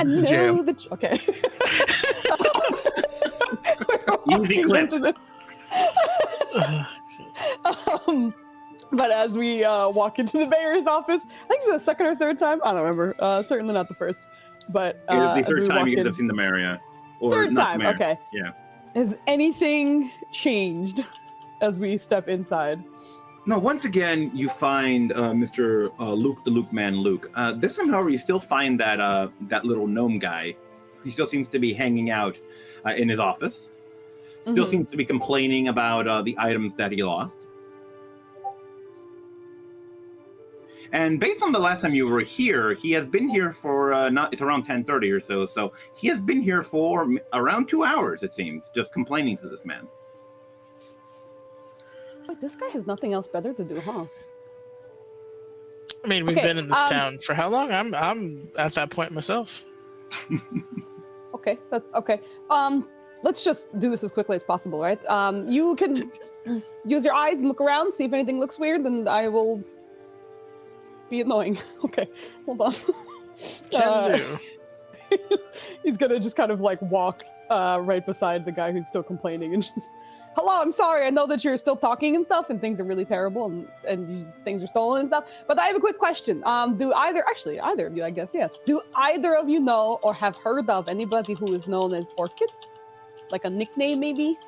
I know Jam. that. Okay. Easy clip. But as we walk into the mayor's office, I think it's the second or third time. I don't remember. Certainly not the first. But It is as the we third time walk you in, have seen the mayor, yeah. Or third not time. the mayor. Okay. Yeah. Has anything changed as we step inside? No, once again, you find Mr. Luke, the Luke man, Luke. This time, however, you still find that little gnome guy. He still seems to be hanging out in his office. Still seems to be complaining about the items that he lost. And based on the last time you were here, he has been here for it's around 10:30 or so. So he has been here for around 2 hours, it seems, just complaining to this man. Wait, this guy has nothing else better to do, huh? I mean, we've Okay, been in this town for how long? I'm at that point myself. Okay, that's okay. Let's just do this as quickly as possible, right? You can use your eyes and look around, see if anything looks weird, and I will be annoying. Okay, hold on. Can do. He's gonna just kind of like walk right beside the guy who's still complaining and just, hello, I'm sorry. I know that you're still talking and stuff, and things are really terrible, and things are stolen and stuff. But I have a quick question. Do either of you, I guess, yes. Do either of you know or have heard of anybody who is known as Orchid? Like a nickname, maybe?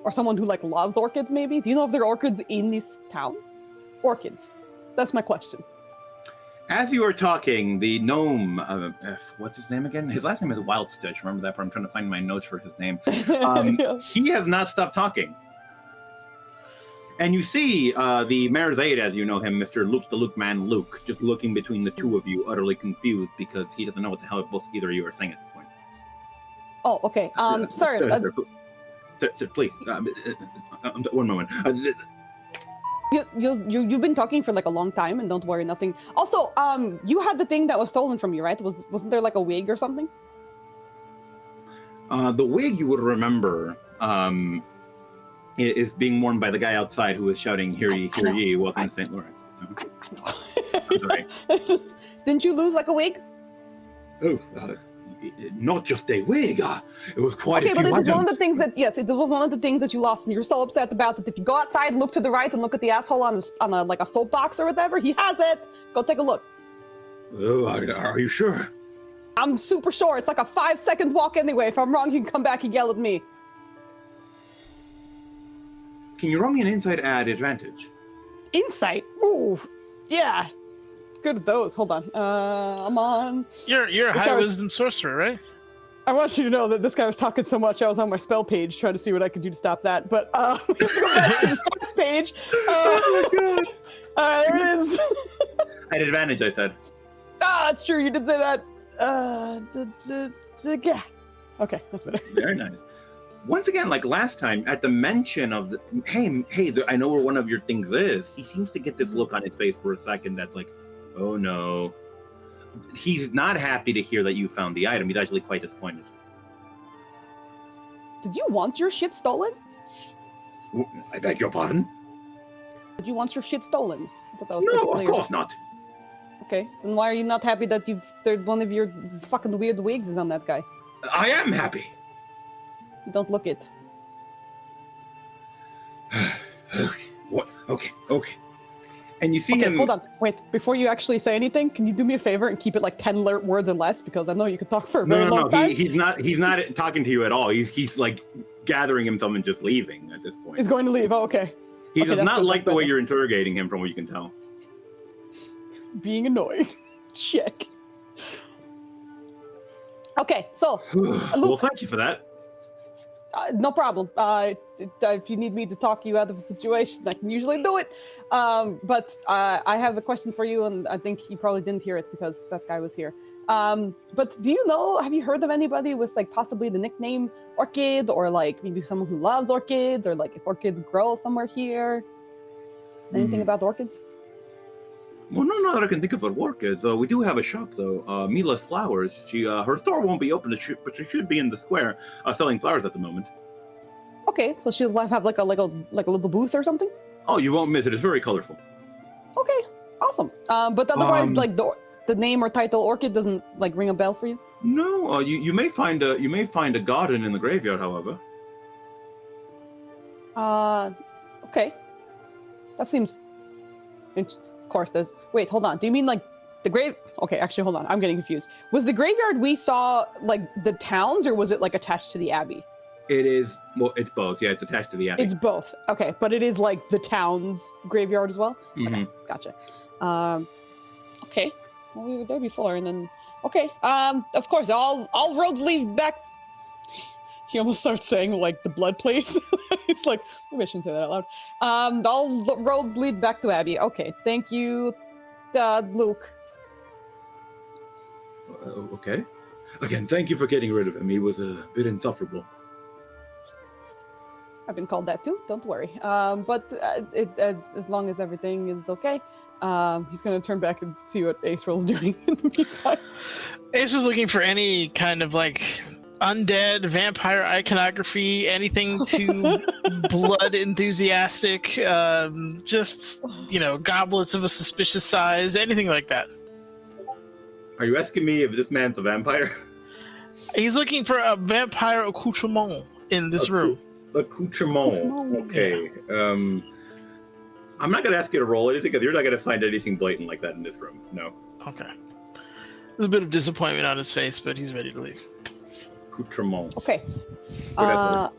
Or someone who like loves orchids, maybe? Do you know if there are orchids in this town? Orchids. That's my question. As you are talking, the gnome, what's his name again? His last name is Wildstitch. Remember that? But I'm trying to find my notes for his name. Yeah. He has not stopped talking. And you see the mayor's aide, as you know him, Mr. Luke, the Luke man, Luke, just looking between the two of you, utterly confused because he doesn't know what the hell both either of you are saying at this point. Oh, okay. Sorry. Sir, please. One moment. You've been talking for like a long time, and don't worry, nothing. Also, you had the thing that was stolen from you, right? Wasn't there like a wig or something? The wig you would remember is being worn by the guy outside who is shouting, "Hear ye, hear ye! Welcome to St. Lourich." I know. I'm sorry. Didn't you lose like a wig? Oh, not just a wig. It was quite a few Okay, but it was one of items. the things that, yes, it was one of the things that you lost, and you're so upset about it. If you go outside, look to the right, and look at the asshole on a like a soapbox or whatever, he has it. Go take a look. Oh, are you sure? I'm super sure. It's like a 5-second walk anyway. If I'm wrong, you can come back and yell at me. Can you roll me an insight at advantage? Insight? Ooh, yeah. Good at those. Hold on. I'm on. You're a This high guy was- wisdom sorcerer, right? I want you to know that this guy was talking so much, I was on my spell page trying to see what I could do to stop that. But we have to go back to the stats page. Oh my god. There it is. At advantage, I said. That's true. You did say that. Yeah. Okay, that's better. Very nice. Once again, like last time, at the mention of the hey, I know where one of your things is. He seems to get this look on his face for a second. That's like, oh no. He's not happy to hear that you found the item. He's actually quite disappointed. Did you want your shit stolen? I beg your pardon? Did you want your shit stolen? I thought that was No, pretty of clear. course not. Okay, then why are you not happy that one of your fucking weird wigs is on that guy? I am happy. You don't look it. Okay. What? Okay. And you see Okay, him. hold on. Wait, before you actually say anything, can you do me a favor and keep it like 10 words or less? Because I know you can talk for a very long time. He's not talking to you at all. He's like gathering himself and just leaving at this point. He's going to leave. Oh, okay. He Okay, does that's not good, like that's the way better. you're interrogating him, from what you can tell. Being annoying. Check. Okay, so Well, thank you for that. no problem. If you need me to talk you out of a situation, I can usually do it. But I have a question for you, and I think you probably didn't hear it because that guy was here. But do you know, have you heard of anybody with like possibly the nickname Orchid, or like maybe someone who loves orchids, or like if orchids grow somewhere here? Anything about orchids? Well, no, not that I can think of at orchids. We do have a shop though, Mila's Flowers. She her store won't be open, but she should be in the square selling flowers at the moment. Okay, so she'll have like a little booth or something. Oh, you won't miss it. It's very colorful. Okay, awesome. But otherwise, like the name or title Orchid doesn't like ring a bell for you. No, you may find a garden in the graveyard, however. Okay, that seems. Of course, there's. Wait, hold on. Do you mean like the grave? Okay, actually, hold on. I'm getting confused. Was the graveyard we saw like the towns, or was it like attached to the abbey? It is. Well, it's both. Yeah, it's attached to the abbey. It's both. Okay, but it is like the town's graveyard as well. Mhm. Okay, gotcha. Okay. Well, we were there before, and then okay. Of course, all roads lead back. He almost starts saying like the blood place. It's like maybe I shouldn't say that out loud. All roads lead back to Abbey. Okay, thank you, Luke. Okay. Again, thank you for getting rid of him. He was a bit insufferable. I've been called that too. Don't worry. But as long as everything is okay, he's gonna turn back and see what Aceril's doing in the meantime. Ace was looking for any kind of like undead vampire iconography, anything too blood enthusiastic, just goblets of a suspicious size, anything like that. Are you asking me if this man's a vampire? He's looking for a vampire accoutrement in this room. Accoutrement. Okay. I'm not gonna ask you to roll anything because you're not gonna find anything blatant like that in this room. No. Okay. There's a bit of disappointment on his face, but he's ready to leave. Accoutrement. Okay. Whatever.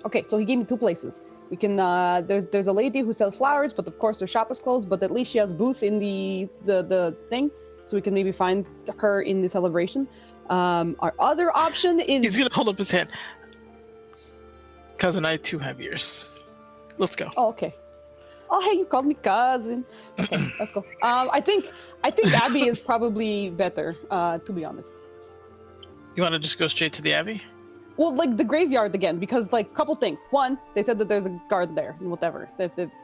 Okay, so he gave me two places. We can there's a lady who sells flowers, but of course her shop is closed, but at least she has a booth in the thing, so we can maybe find her in the celebration. Our other option is He's gonna hold up his hand. Cousin, I too have ears. Let's go. Oh, okay. Oh, hey, you called me cousin. Okay, let's go. I think Abbey is probably better, to be honest. You want to just go straight to the Abbey? Well, like the graveyard again, because like a couple things. One, they said that there's a guard there and whatever.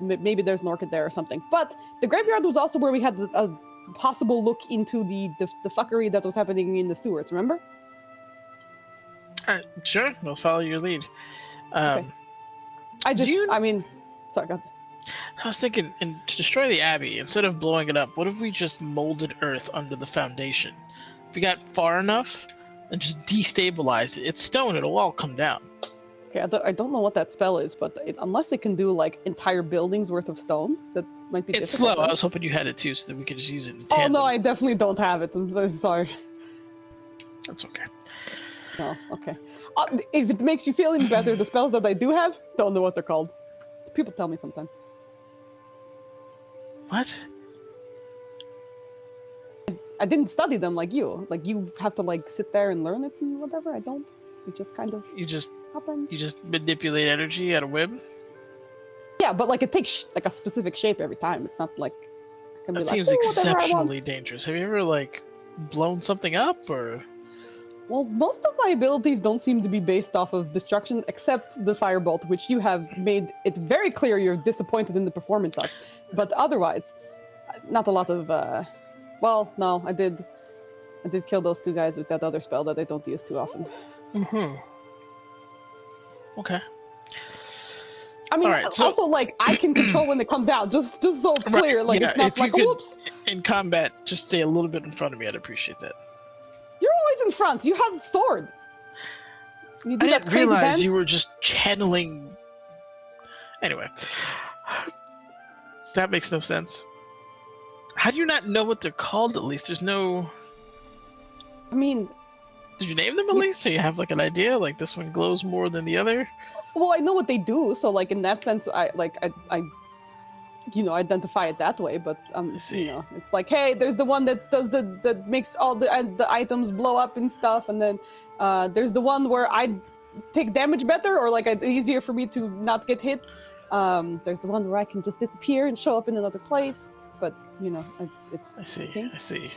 Maybe there's an orchid there or something. But the graveyard was also where we had a possible look into the fuckery that was happening in the stewards. Remember? Sure, we'll follow your lead. Okay. Sorry, go ahead. I was thinking, to destroy the Abbey, instead of blowing it up, what if we just molded earth under the foundation? If we got far enough and just destabilize it, it's stone, it'll all come down. Okay, I don't know what that spell is, but unless it can do like entire buildings worth of stone, that might be It's difficult, slow. right? I was hoping you had it too, so that we could just use it in Oh tandem. no, I definitely don't have it. I'm sorry. That's okay. No, okay. If it makes you feel any better, the spells that I do have, don't know what they're called. People tell me sometimes. What? I didn't study them like you. Like you have to like sit there and learn it and whatever. I don't. It just kind of You just happens. manipulate energy at a whim? Yeah, but like it takes like a specific shape every time. It's not like I can be That like, seems "Oh, whatever I want." exceptionally dangerous. Have you ever like blown something up or? Well, most of my abilities don't seem to be based off of destruction, except the firebolt, which you have made it very clear you're disappointed in the performance of. But otherwise, not a lot of. Well, no, I did kill those two guys with that other spell that I don't use too often. Mm-hmm. Okay. I mean, All right, so- also like I can control when it comes out, just so it's Right, clear. Like yeah, it's not if you like could- whoops. In combat, just stay a little bit in front of me. I'd appreciate that. You're always in front. You have sword. You do I that didn't crazy realize dance. you were just channeling Anyway, that makes no sense. How do you not know what they're called? At least there's no. I mean, Did you name them at least, so you have like an idea? Like this one glows more than the other. well, I know what they do, so like in that sense, I identify it that way. But I see. it's like, hey, there's the one that does that makes all the items blow up and stuff, and then there's the one where I take damage better, or like it's easier for me to not get hit. There's the one where I can just disappear and show up in another place. But it's. I see. Okay. I see.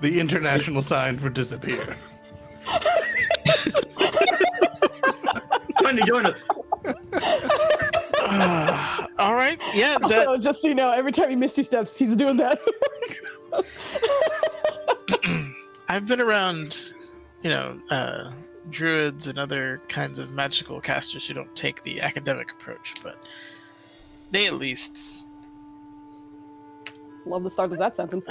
The international sign for disappear. Come to join us. All right. Yeah. Also, just so you know, every time he misty steps, he's doing that. I've been around, druids and other kinds of magical casters who don't take the academic approach, but they at least. Love the start of that sentence.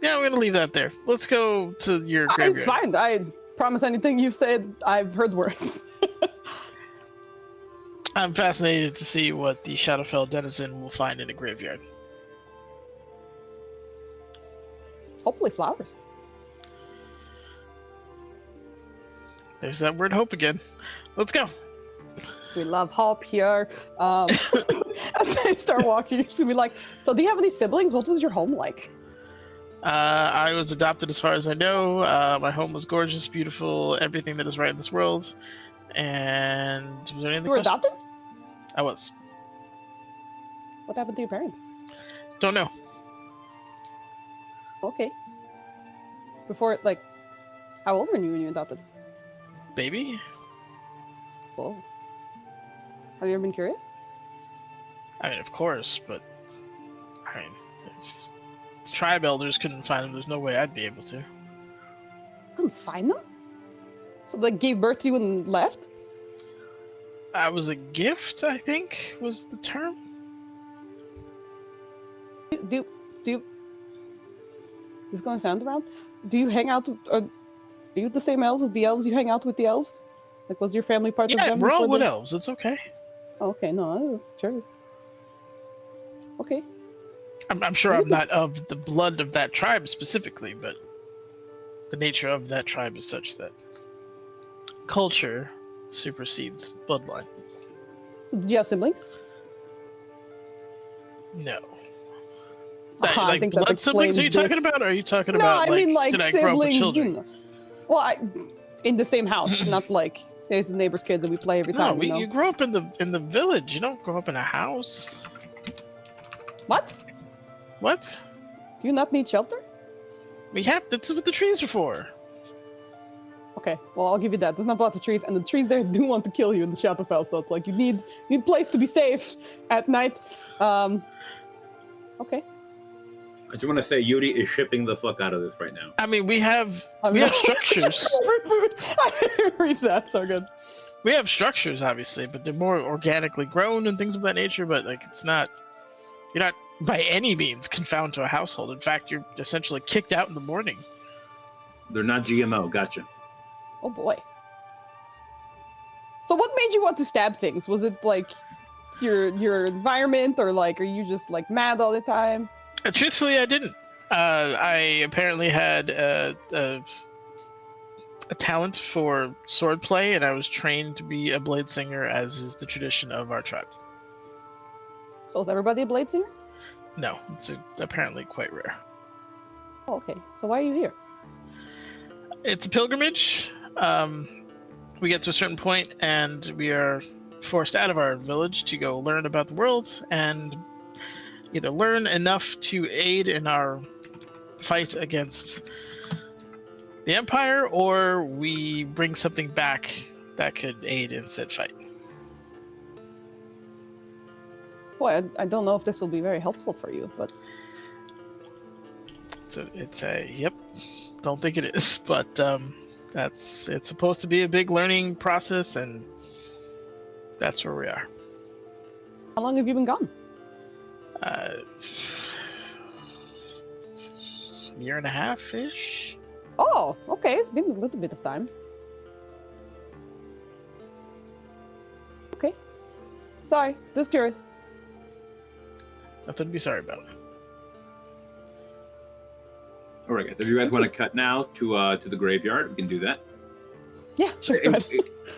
Yeah, I'm gonna leave that there. Let's go to your graveyard. It's fine. I promise anything you've said, I've heard worse. I'm fascinated to see what the Shadowfell denizen will find in a graveyard. Hopefully flowers. There's that word hope again. Let's go. We love hope here. As they start walking, you're just gonna be like, so do you have any siblings? What was your home like? I was adopted as far as I know. My home was gorgeous, beautiful, everything that is right in this world. And was there any other You were questions? adopted? I was. What happened to your parents? Don't know. Okay. Before, like, how old were you when you adopted? Baby? Whoa. Have you ever been curious? I mean, of course, but I mean, if the tribe elders couldn't find them, there's no way I'd be able to. Couldn't find them? So they gave birth to you and left? I was a gift, I think, was the term. Do this is gonna sound around? Do you hang out? Are you the same elves as the elves? You hang out with the elves? Like, was your family part of Yeah, them? we're all before wood they- elves. It's okay. Oh, okay, no, I was curious. Okay. I'm sure Maybe I'm not this- of the blood of that tribe specifically, but the nature of that tribe is such that culture supersedes bloodline. So did you have siblings? No. I Like think that blood siblings? Are you explains talking this. about? Or are you talking No, about? I mean like did I grow up with siblings. children? Well, in the same house, not like there's the neighbor's kids and we play every No, time. you grow up in the village. You don't grow up in a house. What? What? Do you not need shelter? We have. That's what the trees are for. Okay, well I'll give you that. There's not lots of trees, and the trees there do want to kill you in the Shadowfell, so it's like you need place to be safe at night. Okay. I just want to say Yuri is shipping the fuck out of this right now. I mean, we have I'm we have not- structures. I didn't read that. So good. We have structures, obviously, but they're more organically grown and things of that nature. But like, it's not. You're not by any means confined to a household. In fact, you're essentially kicked out in the morning. They're not GMO. Gotcha. Oh boy. So what made you want to stab things? Was it like your environment, or like are you just like mad all the time? Truthfully, I didn't. I apparently had a talent for swordplay, and I was trained to be a blade singer, as is the tradition of our tribe. So is everybody a blade singer? No, it's apparently quite rare. Oh, okay. So why are you here? It's a pilgrimage. We get to a certain point, and we are forced out of our village to go learn about the world and either learn enough to aid in our fight against the Empire, or we bring something back that could aid in said fight. Boy, I don't know if this will be very helpful for you, but It's a yep. Don't think it is, but it's supposed to be a big learning process, and that's where we are. how long have you been gone? Year and a half ish. Oh, okay. It's been a little bit of time. Okay. Sorry, just curious. Nothing to be sorry about. All right, guys. If you guys want to cut now to the graveyard, we can do that. Yeah, sure. Go ahead.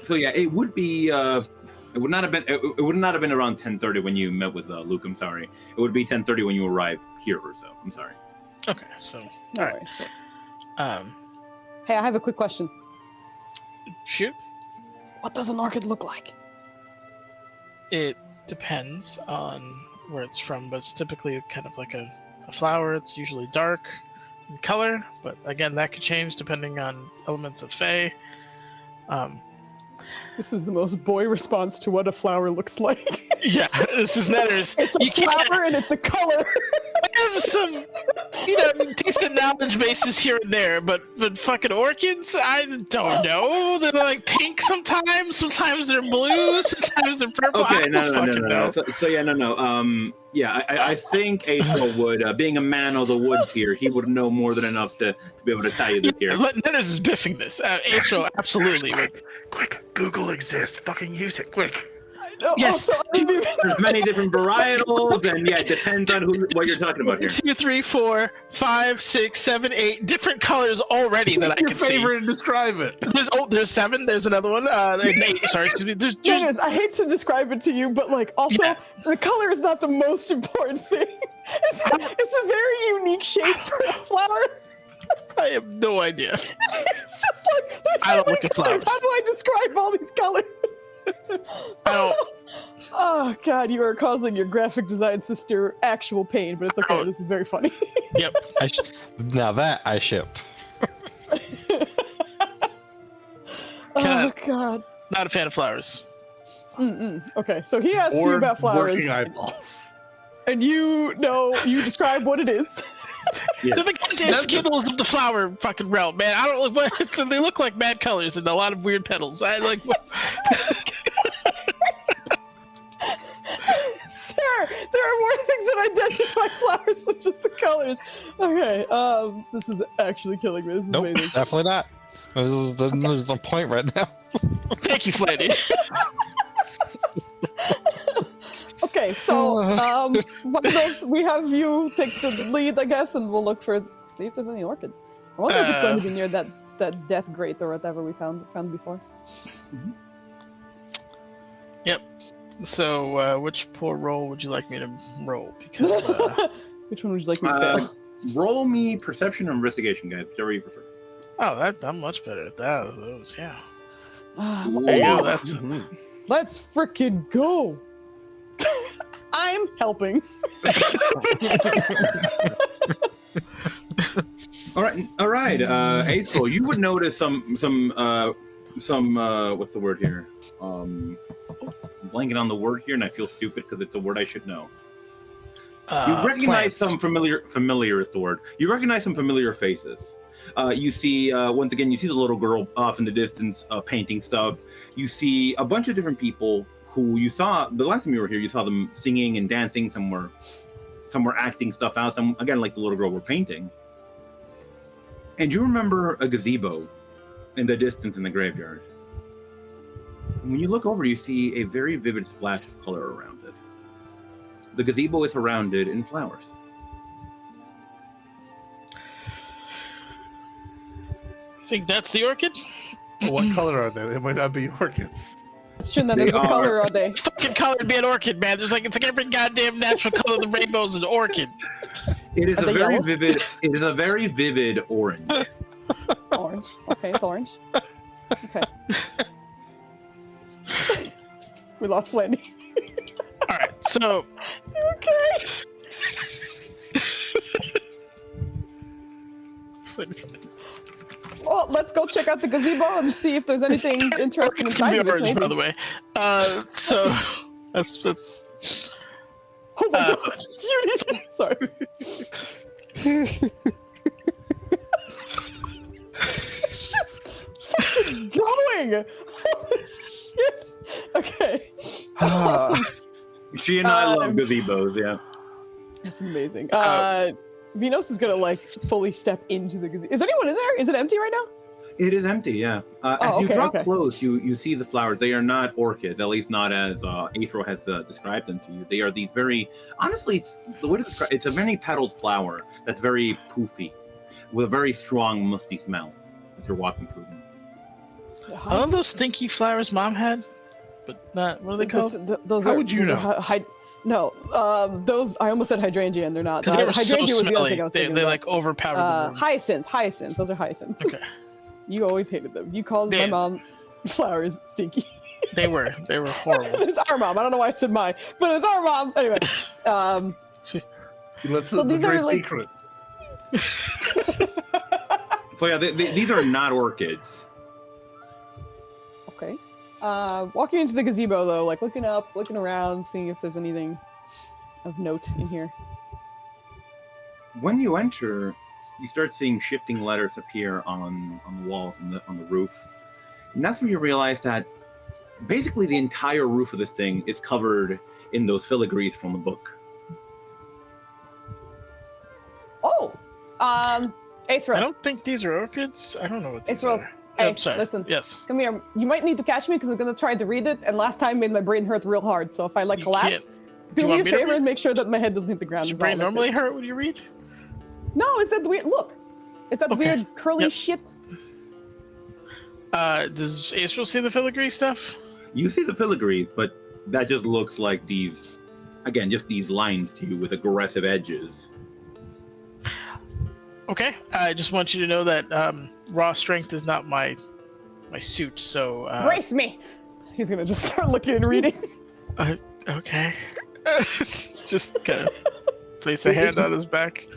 So yeah, it would be. It would not have been. It would not have been around 10:30 when you met with Luke. I'm sorry. It would be 10:30 when you arrived here or so. I'm sorry. Okay, so No all right. worries. Um, Hey, I have a quick question. shoot. What does an orchid look like? It depends on where it's from, but it's typically kind of like a flower. It's usually dark in color, but again, that could change depending on elements of Fae. This is the most boy response to what a flower looks like. Yeah, this is Netters. It's a flower and it's a color. I have some, decent knowledge bases here and there, but fucking orchids, I don't know. They're like pink sometimes. Sometimes they're blue. Sometimes they're purple. Okay, I don't fucking know. So yeah, no. Yeah, I think April would, being a man of the woods here, he would know more than enough to be able to tell you this here. Netters is biffing this. Astro absolutely would. Quick, Google exists. Fucking use it, quick. Yes. Also, There's many different varietals, and yeah, it depends on what you're talking about here. 2, 3, 4, 5, 6, 7, 8 different colors already that I Your can see. favorite and describe it. There's 7. There's another one. 8. Sorry, excuse me. There's Dennis, I hate to describe it to you, but like also Yeah. the color is not the most important thing. It's a very unique shape for a flower. I have no idea. It's just like there's I so don't many look at colors. flowers. How do I describe all these colors? I don't. Oh God, you are causing your graphic design sister actual pain, but it's okay. Oh. This is very funny. Yep. Now that I ship. Oh God. Not a fan of flowers. Okay, so he asks you about flowers, Working eyeballs. and you describe what it is. Yeah. They're the goddamn Skittles of the flower fucking realm, man. I don't look. They look like mad colors and a lot of weird petals. I like. Sir, there are more things that identify flowers than just the colors. Okay, this is actually killing me. This is Nope, amazing. definitely not. There's no point right now. Thank you, Flanny. Okay, so why don't we have you take the lead, I guess, and we'll see if there's any orchids. I wonder if it's going to be near that death grate or whatever we found before. Yep. So, which poor roll would you like me to roll? Because Which one would you like me to fail? Roll me perception or investigation, guys, whichever you prefer. I'm much better at that. Those, yeah. There you go. That's Let's frickin' go! I'm helping. All right. April, you would notice some what's the word here? I'm blanking on the word here, and I feel stupid because it's a word I should know. You recognize plants. some familiar is the word. You recognize some familiar faces. You see, once again, you see the little girl off in the distance painting stuff. You see a bunch of different people who you saw the last time you were here. You saw them singing and dancing. Some were acting stuff out. Some, again, like the little girl, were painting. And you remember a gazebo in the distance in the graveyard. And when you look over, you see a very vivid splash of color around it. The gazebo is surrounded in flowers. I think that's the orchid. What color are they? They might not be orchids. Shouldn't that what color are they? Fucking color to be an orchid, man. It's like every goddamn natural color of the rainbow is an orchid. It is Are a they very yellow? vivid. It is a very vivid orange. Orange. Okay, it's orange. Okay. We lost Flanny. All right, so Okay. Well, let's go check out the gazebo and see if there's anything interesting orchid's gonna inside be of it. orange, by maybe. the way. So that's. Oh my god, you did. Sorry. It's just fucking going. Holy shit. Okay. She and I love gazebos. Yeah. That's amazing. Venus is gonna like fully step into the gazebo. Is anyone in there? Is it empty right now? It is empty, yeah. As you okay, draw okay. close, you see the flowers. They are not orchids, at least not as April has described them to you. They are these very, honestly, the way to describe it's a many petaled flower that's very poofy, with a very strong musty smell as you're walking through them. All those stinky flowers Mom had, but not what are they called? Those How are, would you those know? Are no, those I almost said hydrangea, and they're not. Because they were so Hydrangea was the other smelly. thing I was They thinking about. like overpowered the room. Hyacinth. Those are hyacinths. Okay. You always hated them. You called my They- mom's flowers stinky. They were horrible. It's our mom. I don't know why I said mine, but it's our mom. Anyway, Let's So these the are, great like- secret. So yeah, these are not orchids. okay. Walking into the gazebo though, like looking up, looking around, seeing if there's anything of note in here. When you enter, you start seeing shifting letters appear on the walls and on the roof. And that's when you realize that basically the entire roof of this thing is covered in those filigrees from the book. Oh, Ace I Roll. don't think these are orchids. I don't know what these Ace Roll. are. Hey, I'm sorry. listen. Yes. Come here. You might need to catch me because I'm gonna try to read it, and last time made my brain hurt real hard. So if I like You collapse, Do do you me a want me to favor read? and make sure that my head doesn't hit the ground. Does your is all brain that's normally it. hurt when you read? No, it's that weird. Look, it's that Okay. weird curly Yep. shit. Does Astral see the filigree stuff? You see the filigrees, but that just looks like these, again, just these lines to you with aggressive edges. Okay. I just want you to know that raw strength is not my suit. So Brace me. He's gonna just start looking and reading. okay. Just kind of place a hand on his back.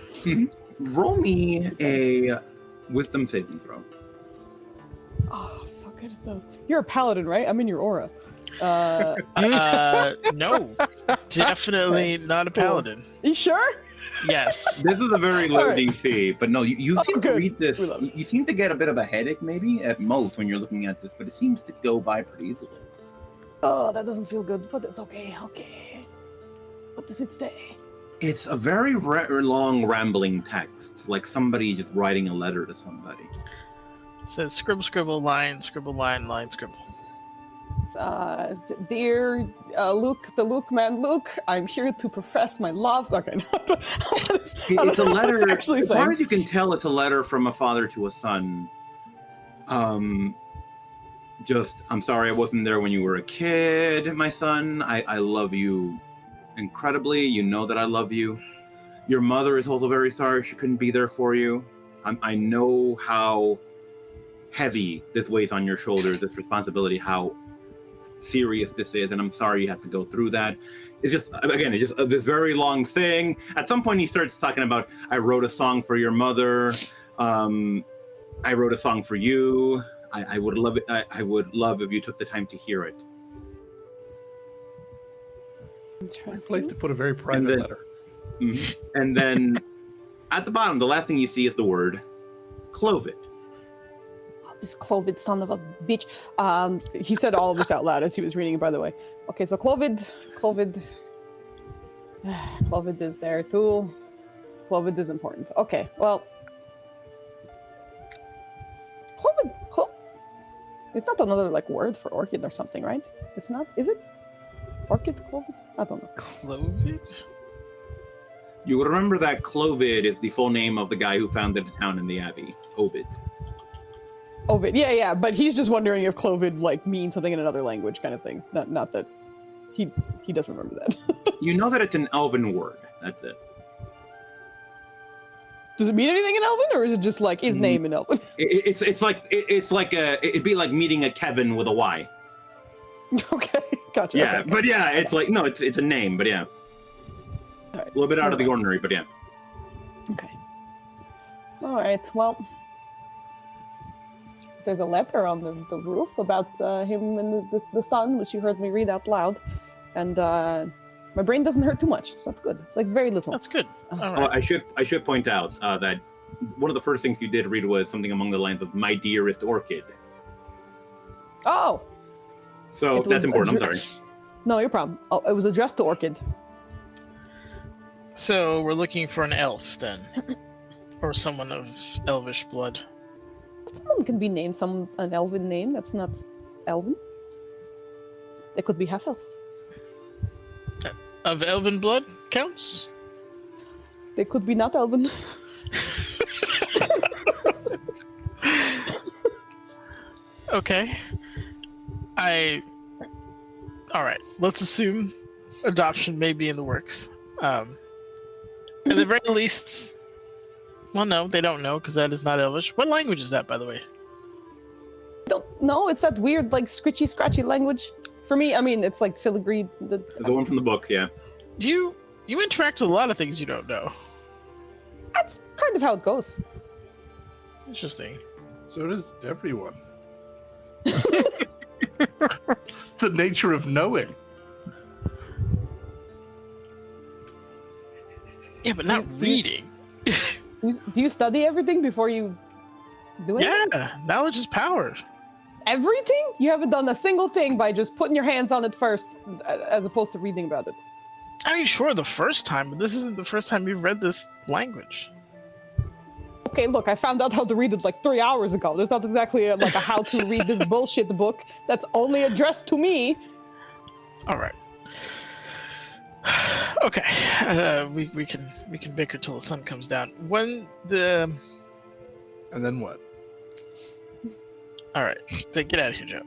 Roll me a wisdom saving throw. Oh, I'm so good at those. You're a paladin, right? I'm in your aura. No, definitely not a paladin. You sure? Yes. This is a very low All right. DC, but no, you Oh, seem to good. read this. We love it. You seem to get a bit of a headache, maybe at most, when you're looking at this, but it seems to go by pretty easily. Oh, that doesn't feel good, but it's okay. Okay. What does it say? It's a very long, rambling text, like somebody just writing a letter to somebody. It says scribble, scribble, line, line, scribble. Dear Luke, the Luke man, Luke, I'm here to profess my love. Okay, no, It's a letter. It's actually As far saying. as you can tell, it's a letter from a father to a son. I'm sorry I wasn't there when you were a kid, my son. I love you incredibly. You know that I love you. Your mother is also very sorry she couldn't be there for you. I know how heavy this weighs on your shoulders, this responsibility, how serious this is, and I'm sorry you have to go through that. It's just this very long saying. At some point he starts talking about, I wrote a song for your mother, I wrote a song for you. I would love it. I would love if you took the time to hear it. Nice place Interesting. to put a very private then- letter. And then at the bottom, the last thing you see is the word Clovid. Oh, this Clovid son of a bitch. He said all of this out loud as he was reading it, by the way. Okay, so Clovid is there too. Clovid is important. Okay, well, Clovid. It's not another like word for orchid or something, right? It's not. Is it? Orchid, Clovid? I don't know. Clovid? You would remember that Clovid is the full name of the guy who founded a town in the Abbey, Ovid. Ovid, yeah, but he's just wondering if Clovid like means something in another language, kind of thing. Not that he doesn't remember that. You know that it's an Elven word. That's it. Does it mean anything in Elven, or is it just like his name in Elven? It's like it'd be like meeting a Kevin with a Y. Okay, gotcha. Yeah, okay. but yeah, it's like no, it's a name, but yeah, All right. a little bit out of the ordinary, but yeah. Okay. All right. Well, there's a letter on the roof about him and the son, which you heard me read out loud, and my brain doesn't hurt too much, so that's good. It's like very little. That's good. All Oh, right. I should point out that one of the first things you did read was something along the lines of "My dearest orchid." Oh, So It that's was important. I'm addre- sorry. no, your problem. Oh, it was addressed to Orchid. So we're looking for an elf then, or someone of elvish blood. Someone can be named an elven name that's not elven. They could be half elf. Of elven blood counts? They could be not elven. Okay. Alright, let's assume adoption may be in the works. At the very least, well, no, they don't know because that is not Elvish. What language is that, by the way? Don't know. It's that weird, like, scritchy, scratchy language. For me, I mean, it's like filigree. The one from the book, yeah. You interact with a lot of things you don't know. That's kind of how it goes. Interesting. So does everyone. The nature of knowing. Yeah, but not reading. Do you study everything before you do it? Yeah, knowledge is power. Everything? You haven't done a single thing by just putting your hands on it first, as opposed to reading about it. I mean, sure, the first time, but this isn't the first time you've read this language. Okay, look, I found out how to read it like 3 hours ago. There's not exactly like a how to read this bullshit book that's only addressed to me. All right. Okay, we can bicker till the sun comes down. And then what? All right, then get out of here, Joe.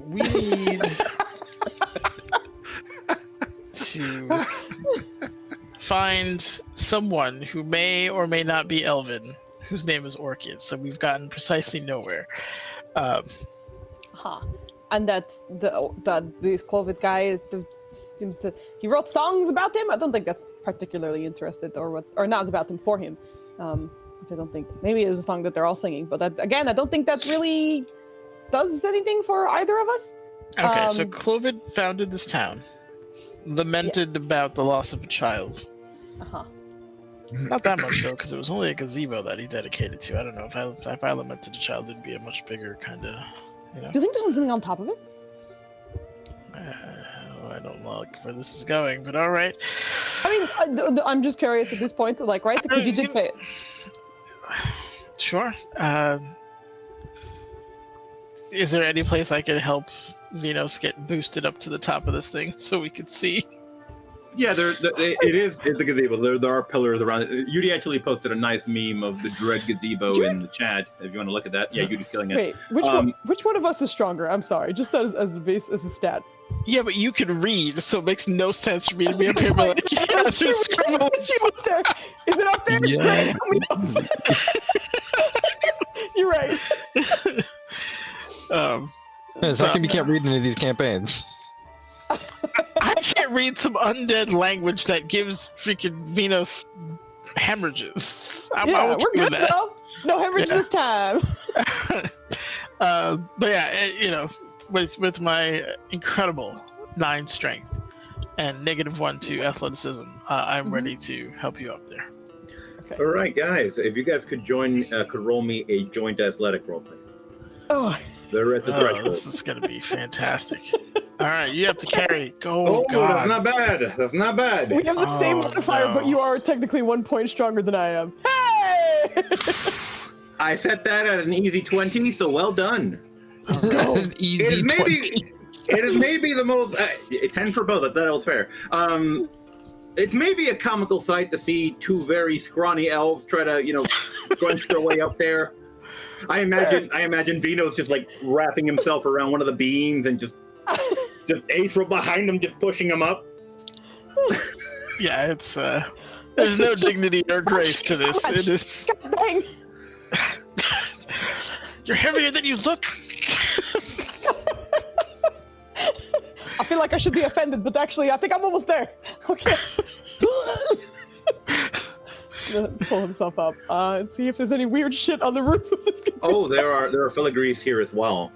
We need to find someone who may or may not be elven, whose name is Orchid. So we've gotten precisely nowhere. And that this Clovid guy seems to he wrote songs about him. I don't think that's particularly interested or not about him for him. Which I don't think. Maybe it was a song that they're all singing, but again, I don't think that really does anything for either of us. Okay, so Clovid founded this town, lamented about the loss of a child. Not that much though, because it was only a gazebo that he dedicated to. I don't know if I lamented a child, it'd be a much bigger kind of, you know. Do you think there's something on top of it? I don't know where this is going, but all right. I mean, I'm just curious at this point, like, right? Because you did say it. Sure. Is there any place I can help Venos get boosted up to the top of this thing so we could see? Yeah, it's a gazebo. There are pillars around it. Yudi actually posted a nice meme of the dread gazebo in the chat. If you want to look at that, yeah, Yudi's killing it. Wait, which one of us is stronger? I'm sorry, just as a stat. Yeah, but you can read, so it makes no sense for me to be up here. Like, Is it up there? Yeah. You're right. How come you can't read any of these campaigns? I can't read some undead language that gives freaking Venos hemorrhages. I'm okay we're with good that. though. No hemorrhage this time. But yeah, you know, with my incredible 9 strength and -1 to athleticism, I'm ready to help you up there. Okay. All right, guys. If you guys could roll me a joint athletic roll, please. Oh. There is a threshold. This is gonna be fantastic. All right, you have to carry. Oh, God. that's not bad. That's not bad. We have the same modifier, no. but you are technically 1 point stronger than I am. Hey! I set that at an easy 20, so well done. An easy 20. It is maybe the most 10 for both. That was fair. It's maybe a comical sight to see 2 very scrawny elves try to, crunch their way up there. I imagine Venos just like wrapping himself around one of the beams and just April behind him, just pushing him up. Yeah, it's there's no dignity or grace to this. It is. Dang. You're heavier than you look. I feel like I should be offended, but actually, I think I'm almost there. Okay. Pull himself up and see if there's any weird shit on the roof of this gazebo. Oh, there are filigrees here as well.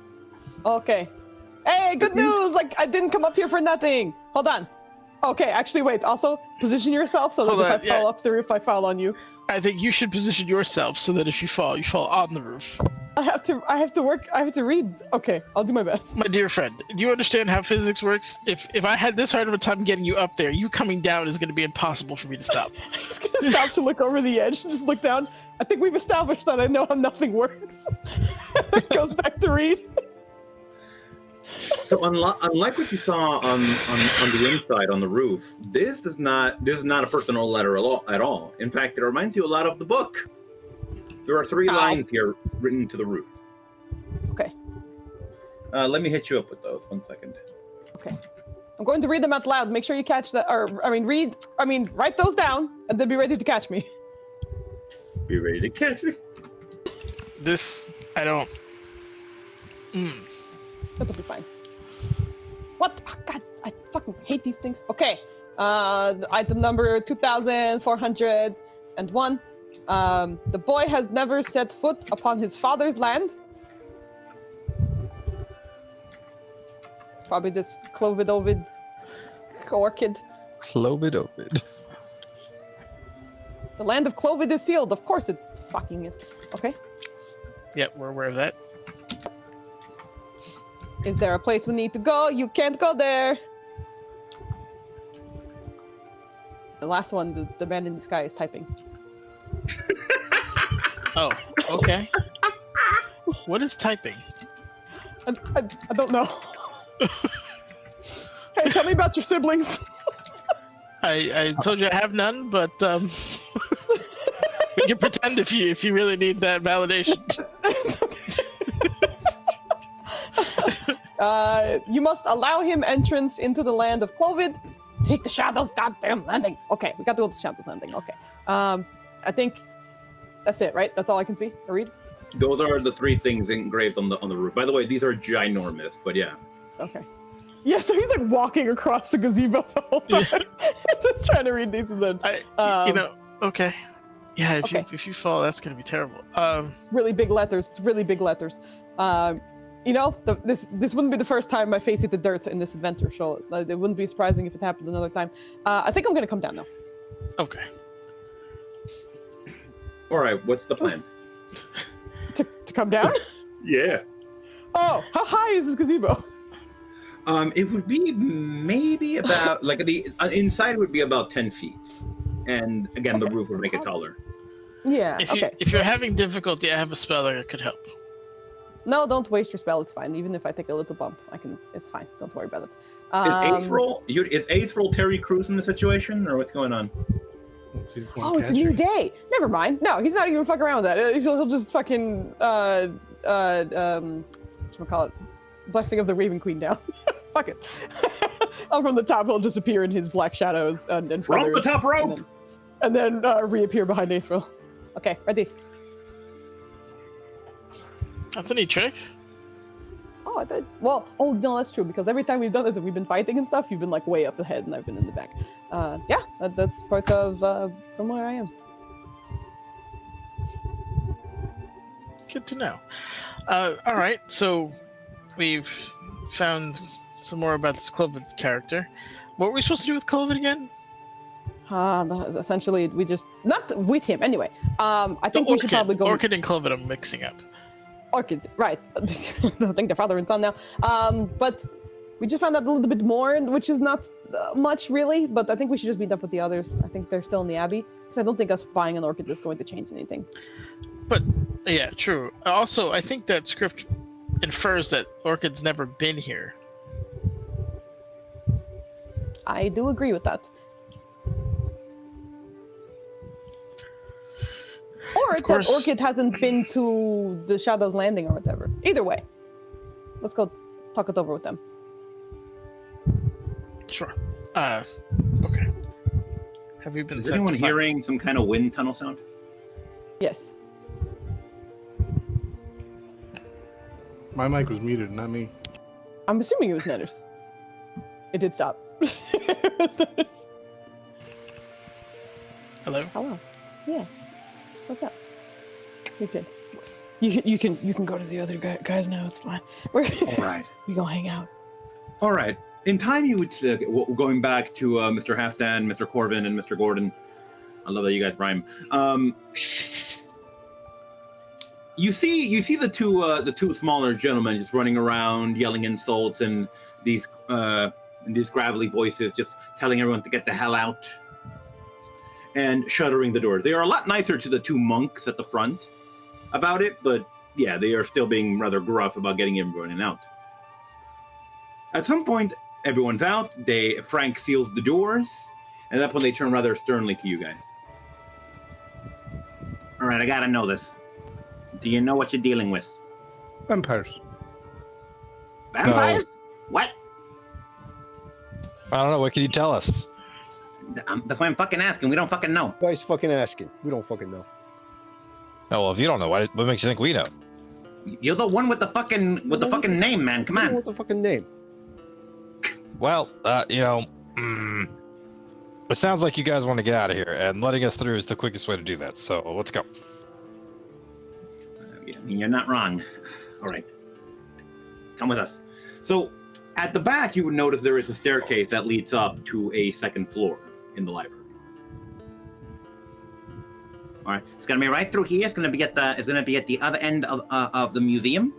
Okay. Hey, good news! Like, I didn't come up here for nothing. Hold on. Okay, actually, wait. Also, position yourself so that if I fall off the roof, I fall on you. I think you should position yourself so that if you fall on the roof. I have to read. Okay, I'll do my best. My dear friend, do you understand how physics works? If I had this hard of a time getting you up there, you coming down is going to be impossible for me to stop. I'm just gonna stop to look over the edge and just look down. I think we've established that I know how nothing works. It goes back to Reed. So unlike what you saw on the inside on the roof, this is not a personal letter at all. In fact, it reminds you a lot of the book. There are 3 lines here written to the roof. Okay. Let me hit you up with those. 1 second. Okay. I'm going to read them out loud. Make sure you catch that, write those down, and then be ready to catch me. Be ready to catch me. This, I don't... That'll be fine. What? Oh, God, I fucking hate these things. Okay. Item number 2401. The boy has never set foot upon his father's land. Probably this Clovid-Ovid orchid. Clovid-Ovid. The land of Clovid is sealed. Of course it fucking is. Okay. Yep, we're aware of that. Is there a place we need to go? You can't go there. The last one, the man in the sky is typing. Oh, okay. What is typing? I don't know. Hey, tell me about your siblings. I told you I have none, but we can pretend if you really need that validation. You must allow him entrance into the land of Clovid. Seek the Shadows' goddamn landing. Okay, we got to go to the Shadows' landing. Okay. I think that's it, right? That's all I can see or read? Those are the 3 things engraved on the roof. By the way, these are ginormous, but yeah. Okay. Yeah, so he's like walking across the gazebo the whole time. Just trying to read these and then okay. Yeah, Okay. if you fall, that's gonna be terrible. really big letters. It's really big letters. This wouldn't be the first time my face hit the dirt in this adventure, so it wouldn't be surprising if it happened another time. I think I'm gonna come down now. Okay. All right, what's the plan? To come down? Yeah. Oh, how high is this gazebo? It would be maybe about like the inside would be about 10 feet, and again the roof would make it taller. Yeah. Oh, If you're having difficulty, I have a spell that could help. No, don't waste your spell. It's fine. Even if I take a little bump, it's fine. Don't worry about it. Is Aethril Terry Crews in the situation, or what's going on? Oh, it's a new day. Never mind. No, he's not even fucking around with that. He'll just fucking whatchamacallit, Blessing of the Raven Queen down. Fuck it. Oh, from the top, he'll disappear in his black shadows and From feathers, the top rope. and then reappear behind Aethril. Okay, ready. That's a neat trick. Oh, oh no, that's true, because every time we've done it, we've been fighting and stuff, you've been like way up ahead and I've been in the back. Yeah, that's part of from where I am. Good to know. All right, so we've found some more about this Clovid character. What were we supposed to do with Clovid again? Essentially, we just not with him anyway. I think we should probably go. Orchid and Clovid, I'm mixing up. Orchid, right? I think they're father and son now. But we just found out a little bit more, which is not much really. But I think we should just meet up with the others. I think they're still in the Abbey, because I don't think us buying an orchid is going to change anything. But yeah, true. Also, I think that script infers that Orchid's never been here. I do agree with that. Or that Orchid hasn't been to the Shadow's Landing or whatever. Either way, let's go talk it over with them. Sure. Okay. Have you been? Is anyone hearing some kind of wind tunnel sound? Yes. My mic was muted, not me. I'm assuming it was Netters. It did stop. It was Netters. Hello. Hello. Yeah. What's up? You're good. You can go to the other guys now. It's fine. All right. We gonna hang out. All right. In time, you would going back to Mr. Halfdan, Mr. Corvin, and Mr. Gordon. I love that you guys rhyme. You see the two smaller gentlemen just running around, yelling insults and these gravelly voices, just telling everyone to get the hell out. and shuttering the doors. They are a lot nicer to the two monks at the front about it, but yeah, they are still being rather gruff about getting everyone in and out. At some point, everyone's out. Frank seals the doors, and at that point, they turn rather sternly to you guys. All right, I gotta know this. Do you know what you're dealing with? Vampires. Vampires? What? I don't know. What can you tell us? That's why I'm fucking asking. We don't fucking know. Guy's fucking asking. We don't fucking know. Oh, well, if you don't know, what makes you think we know? You're the one with the fucking name, man. Come on. What the fucking name? Well, it sounds like you guys want to get out of here, and letting us through is the quickest way to do that. So let's go. You're not wrong. All right. Come with us. So, at the back, you would notice there is a staircase that leads up to a second floor in the library. All right. It's gonna be right through here. It's gonna be at the other end of the museum.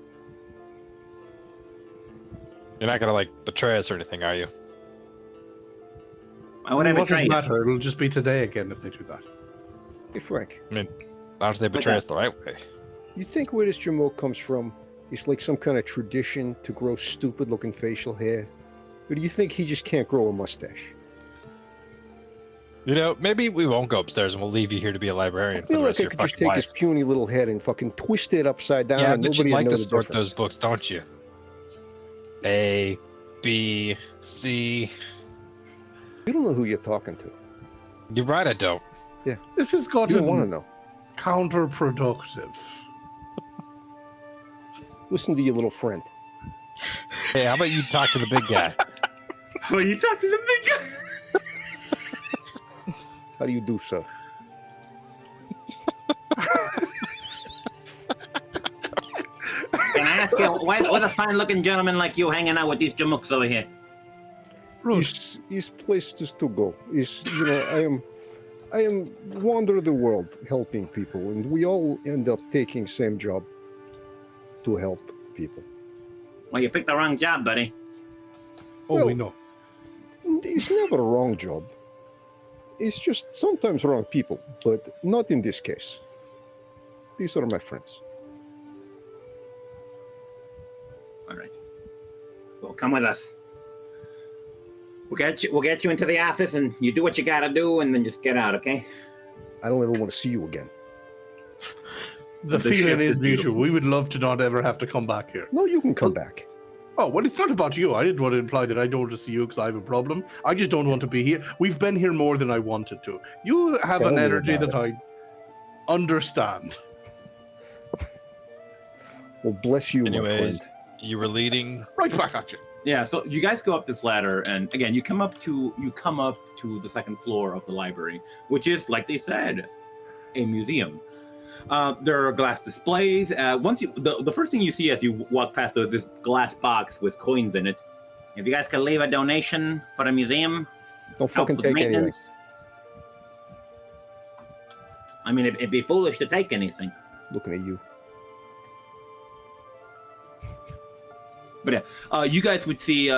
You're not gonna betray us or anything, are you? I would have It doesn't betrayed. matter. It'll just be today again if they do that. Hey, Frank. I mean, how do they betray us the right way? You think where this Jamoke comes from is like some kind of tradition to grow stupid-looking facial hair? Or do you think he just can't grow a mustache? You know, maybe we won't go upstairs and we'll leave you here to be a librarian I for the feel rest like I of could your just fucking take his life. puny little head and fucking twist it upside down Yeah, and but nobody you would like know to the sort difference. those books, don't you? A, B, C. You don't know who you're talking to. You're right, I don't. This has You don't want to gotten know. counterproductive. Listen to your little friend. Hey, how about you talk to the big guy? Well, you talk to the big guy. How do you do so? Can I ask you, why's a fine-looking gentleman like you hanging out with these jamooks over here? His places to go. I am wander the world helping people, and we all end up taking same job to help people. Well, you picked the wrong job, buddy. Oh, Well- we know. It's never a wrong job. It's just sometimes wrong people, but not in this case. These are my friends. All right. Well, come with us. We'll get you into the office, and you do what you gotta do, and then just get out, okay? I don't ever want to see you again. The The feeling shift is is mutual. beautiful. We would love to not ever have to come back here. No, you can come back. Oh, well, it's not about you. I didn't want to imply that I don't want to see you because I have a problem. I just don't want to be here. We've been here more than I wanted to. You have Tell an me energy about that it. I understand. Well, bless you, my Anyways, friend. you were leading. Right back at you. Yeah. So you guys go up this ladder, and again, you come up to the second floor of the library, which is, like they said, a museum. There are glass displays. The first thing you see as you walk past is this glass box with coins in it. If you guys could leave a donation for the museum, Don't help fucking with take anything. maintenance. I mean, it'd be foolish to take anything. Looking at you. But yeah, you guys would see,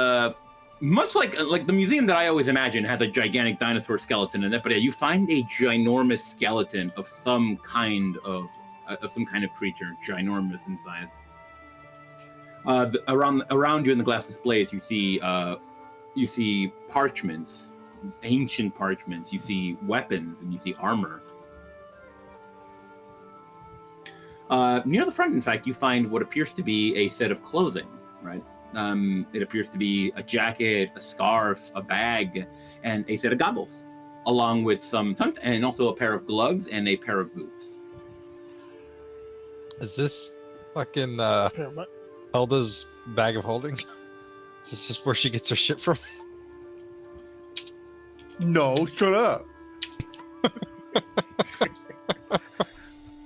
much like the museum that I always imagine has a gigantic dinosaur skeleton in it. But yeah, you find a ginormous skeleton of some kind of creature, ginormous in size. Around you in the glass displays, you see parchments, ancient parchments. You see weapons and you see armor. Near the front, in fact, you find what appears to be a set of clothing. Right. It appears to be a jacket, a scarf, a bag, and a set of goggles, along with and also a pair of gloves and a pair of boots. Is this fucking What? Hilda's bag of holding? Is this just where she gets her shit from? No, shut up.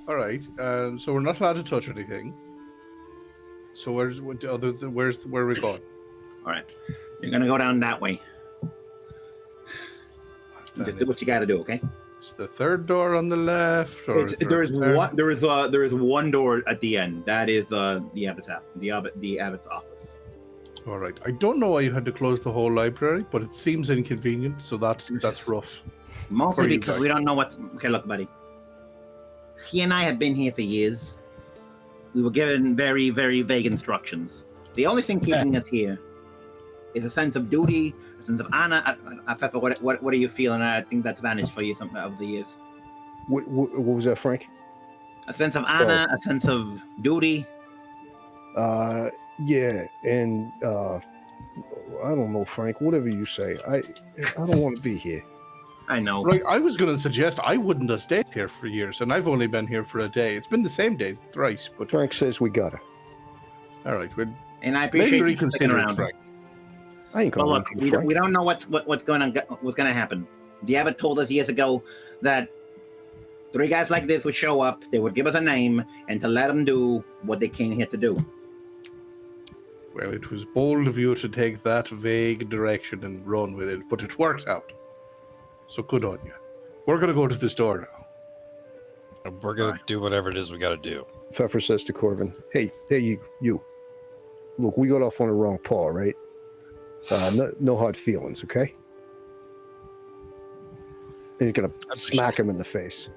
All right. So we're not allowed to touch anything. So where are we going? All right, you're gonna go down that way. Just do what you gotta do, okay? It's the third door on the left. Or There is one door at the end. That is the abbot's office. All right. I don't know why you had to close the whole library, but it seems inconvenient. So that's rough. Mostly For you because guys. we don't know what's... Okay, look, buddy. He and I have been here for years. We were given very, very vague instructions. The only thing keeping us here is a sense of duty, a sense of honor. Pfeffer, what are you feeling? I think that's vanished for you some over the years. What was that, Frank? A sense of honor, a sense of duty. Yeah, and I don't know, Frank. Whatever you say, I don't want to be here. I know. Right, I was going to suggest I wouldn't have stayed here for years, and I've only been here for a day. It's been the same day thrice, but Frank says we gotta. all right, we'll And I maybe appreciate you sticking reconsider it, around. Frank. I ain't But gonna look, leave you, Frank. we don't know what's going to happen. The Abbot told us years ago that 3 guys like this would show up, they would give us a name, and to let them do what they came here to do. Well, it was bold of you to take that vague direction and run with it, but it worked out. So good on you. We're going to go to the store now. And we're gonna do whatever it is we gotta do. Pfeffer says to Corvin, hey, you. Look, we got off on the wrong paw, right? No hard feelings, okay? And he's gonna smack him in the face.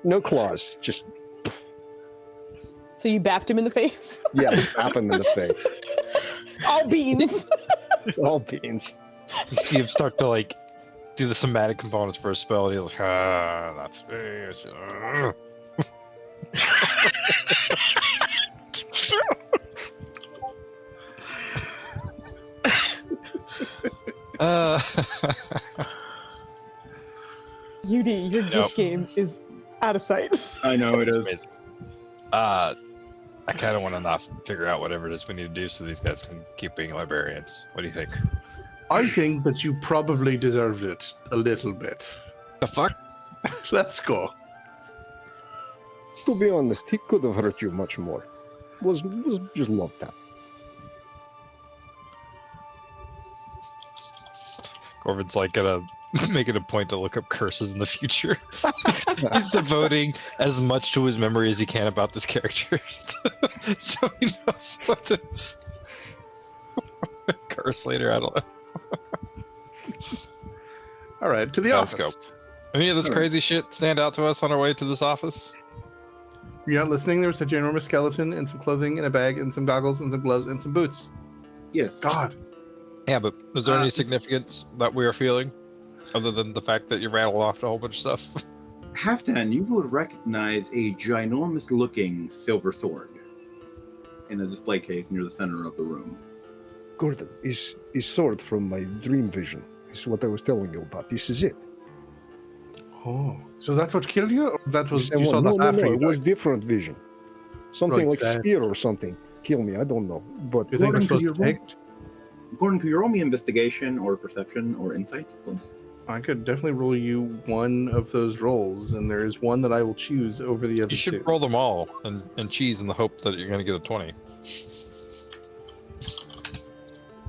No claws, just So you bapped him in the face? yeah, slap him in the face. All beans. All beans. You see him start to like do the somatic components for a spell, and he's like, that's me. UD, your dish game is out of sight. I know it is. Amazing. I kind of want to not figure out whatever it is we need to do so these guys can keep being librarians. What do you think? I think that you probably deserved it a little bit. The fuck? Let's go. To be honest, he could have hurt you much more. Was just love that. Corbin's like gonna make it a point to look up curses in the future. He's devoting as much to his memory as he can about this character, so he knows what to curse later. I don't know. All right, to the Let's office. go. Any of this crazy shit stand out to us on our way to this office? You're not listening? There was a ginormous skeleton and some clothing in a bag and some goggles and some gloves and some boots. Yes. God. Yeah, but is there any significance that we are feeling, other than the fact that you rattled off a whole bunch of stuff? Halfdan, you would recognize a ginormous-looking silver sword in a display case near the center of the room. Gordon, is sword from my dream vision. Is what I was telling you about. This is it. Oh, so that's what killed you? Or that was Said, you saw no, that after you it was died? different vision. Something Right, like sad. spear or something. Kill me, I don't know. But You think we're Gordon, supposed could to you take? Gordon, could you roll me investigation or perception or insight, please? I could definitely roll you one of those rolls, and there is one that I will choose over the other You should two. roll them all and cheese in the hope that you're going to get a 20.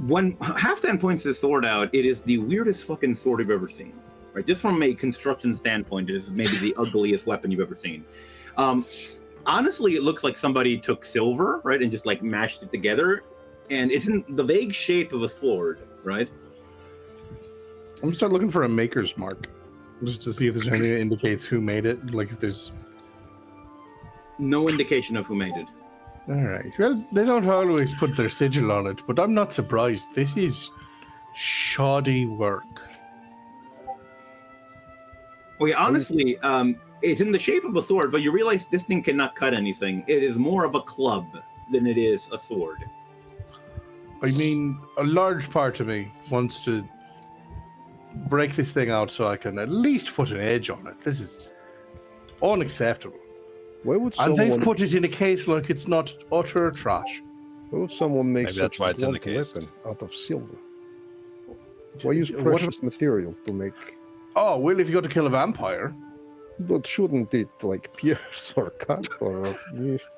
When Halfdan points this sword out, it is the weirdest fucking sword you've ever seen. Right, just from a construction standpoint, it is maybe the ugliest weapon you've ever seen. Honestly, it looks like somebody took silver, right, and just like mashed it together, and it's in the vague shape of a sword, right? I'm gonna start looking for a maker's mark, just to see if there's anything that indicates who made it. Like if there's. No indication of who made it. All right. Well, they don't always put their sigil on it, but I'm not surprised. This is shoddy work. Well, yeah, honestly, it's in the shape of a sword, but you realize this thing cannot cut anything. It is more of a club than it is a sword. I mean, a large part of me wants to break this thing out so I can at least put an edge on it. This is unacceptable. why would And they've someone put it in a case like it's not utter trash. why would someone make Maybe such that's why a it's in the blunt case. weapon out of silver? Why use What precious material to make? Oh, well, if you go to kill a vampire, But shouldn't it like pierce or cut or?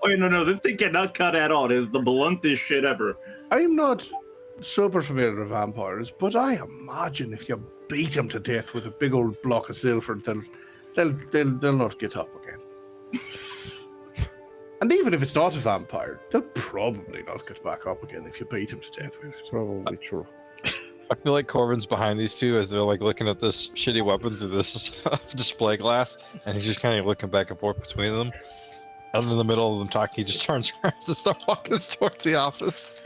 Oh, no, this thing cannot cut at all. It is the bluntest shit ever. I'm not super familiar with vampires, but I imagine if you beat them to death with a big old block of silver, they'll not get up again. And even if it's not a vampire, they'll probably not get back up again if you beat them to death with It's probably true. I feel like Corbin's behind these two as they're like looking at this shitty weapon through this display glass, and he's just kind of looking back and forth between them. And in the middle of them talking, he just turns around and starts walking towards the office.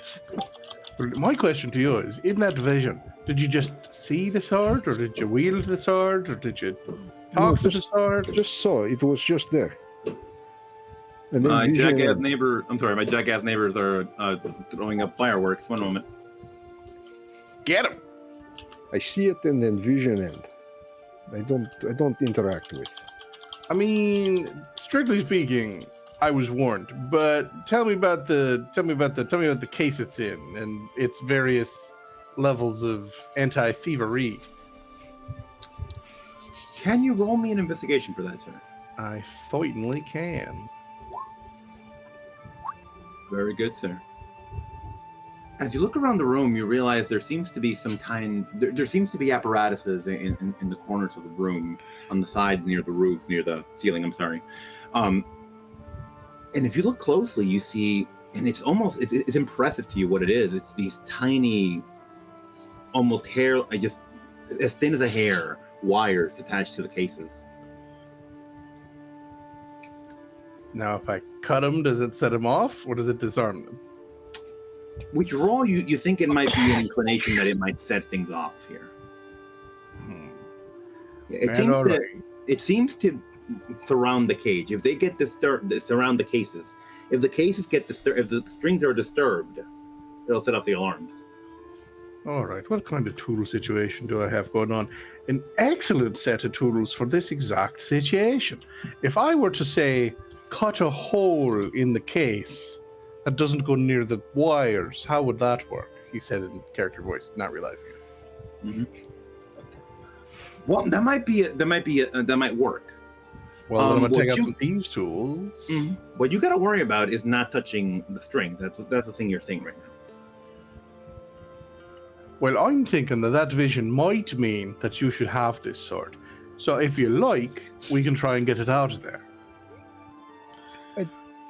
My question to you is, in that vision, did you just see the sword, or did you wield the sword, or did you talk to the sword? Just saw it was just there. And then My vision jackass end. neighbor. I'm sorry. My jackass neighbors are throwing up fireworks. One moment. Get him! I see it and then vision end. I don't interact with. I mean, strictly speaking, I was warned. But tell me about the case it's in and its various levels of anti-thievery. Can you roll me an investigation for that, sir? I certainly can. Very good, sir. As you look around the room, you realize there seems to be there seems to be apparatuses in the corners of the room, on the side near the roof, near the ceiling. I'm sorry. And if you look closely, you see, and it's impressive to you what it is. It's these tiny, almost hair, just as thin as a hair, wires attached to the cases. Now, if I cut them, does it set them off, or does it disarm them? Which roll you think it might be an inclination that it might set things off here? It seems to surround the cage. If they get disturbed, surround the cases. If the cases get disturbed, if the strings are disturbed, it'll set off the alarms. All right, what kind of tool situation do I have going on? An excellent set of tools for this exact situation. If I were to say, cut a hole in the case that doesn't go near the wires, how would that work? He said in character voice, not realizing it. Mm-hmm. Well, that might work. Well, then I'm gonna take out some thieves' tools. Mm-hmm. What you got to worry about is not touching the string. That's the thing you're seeing right now. Well, I'm thinking that vision might mean that you should have this sword. So if you like, we can try and get it out of there.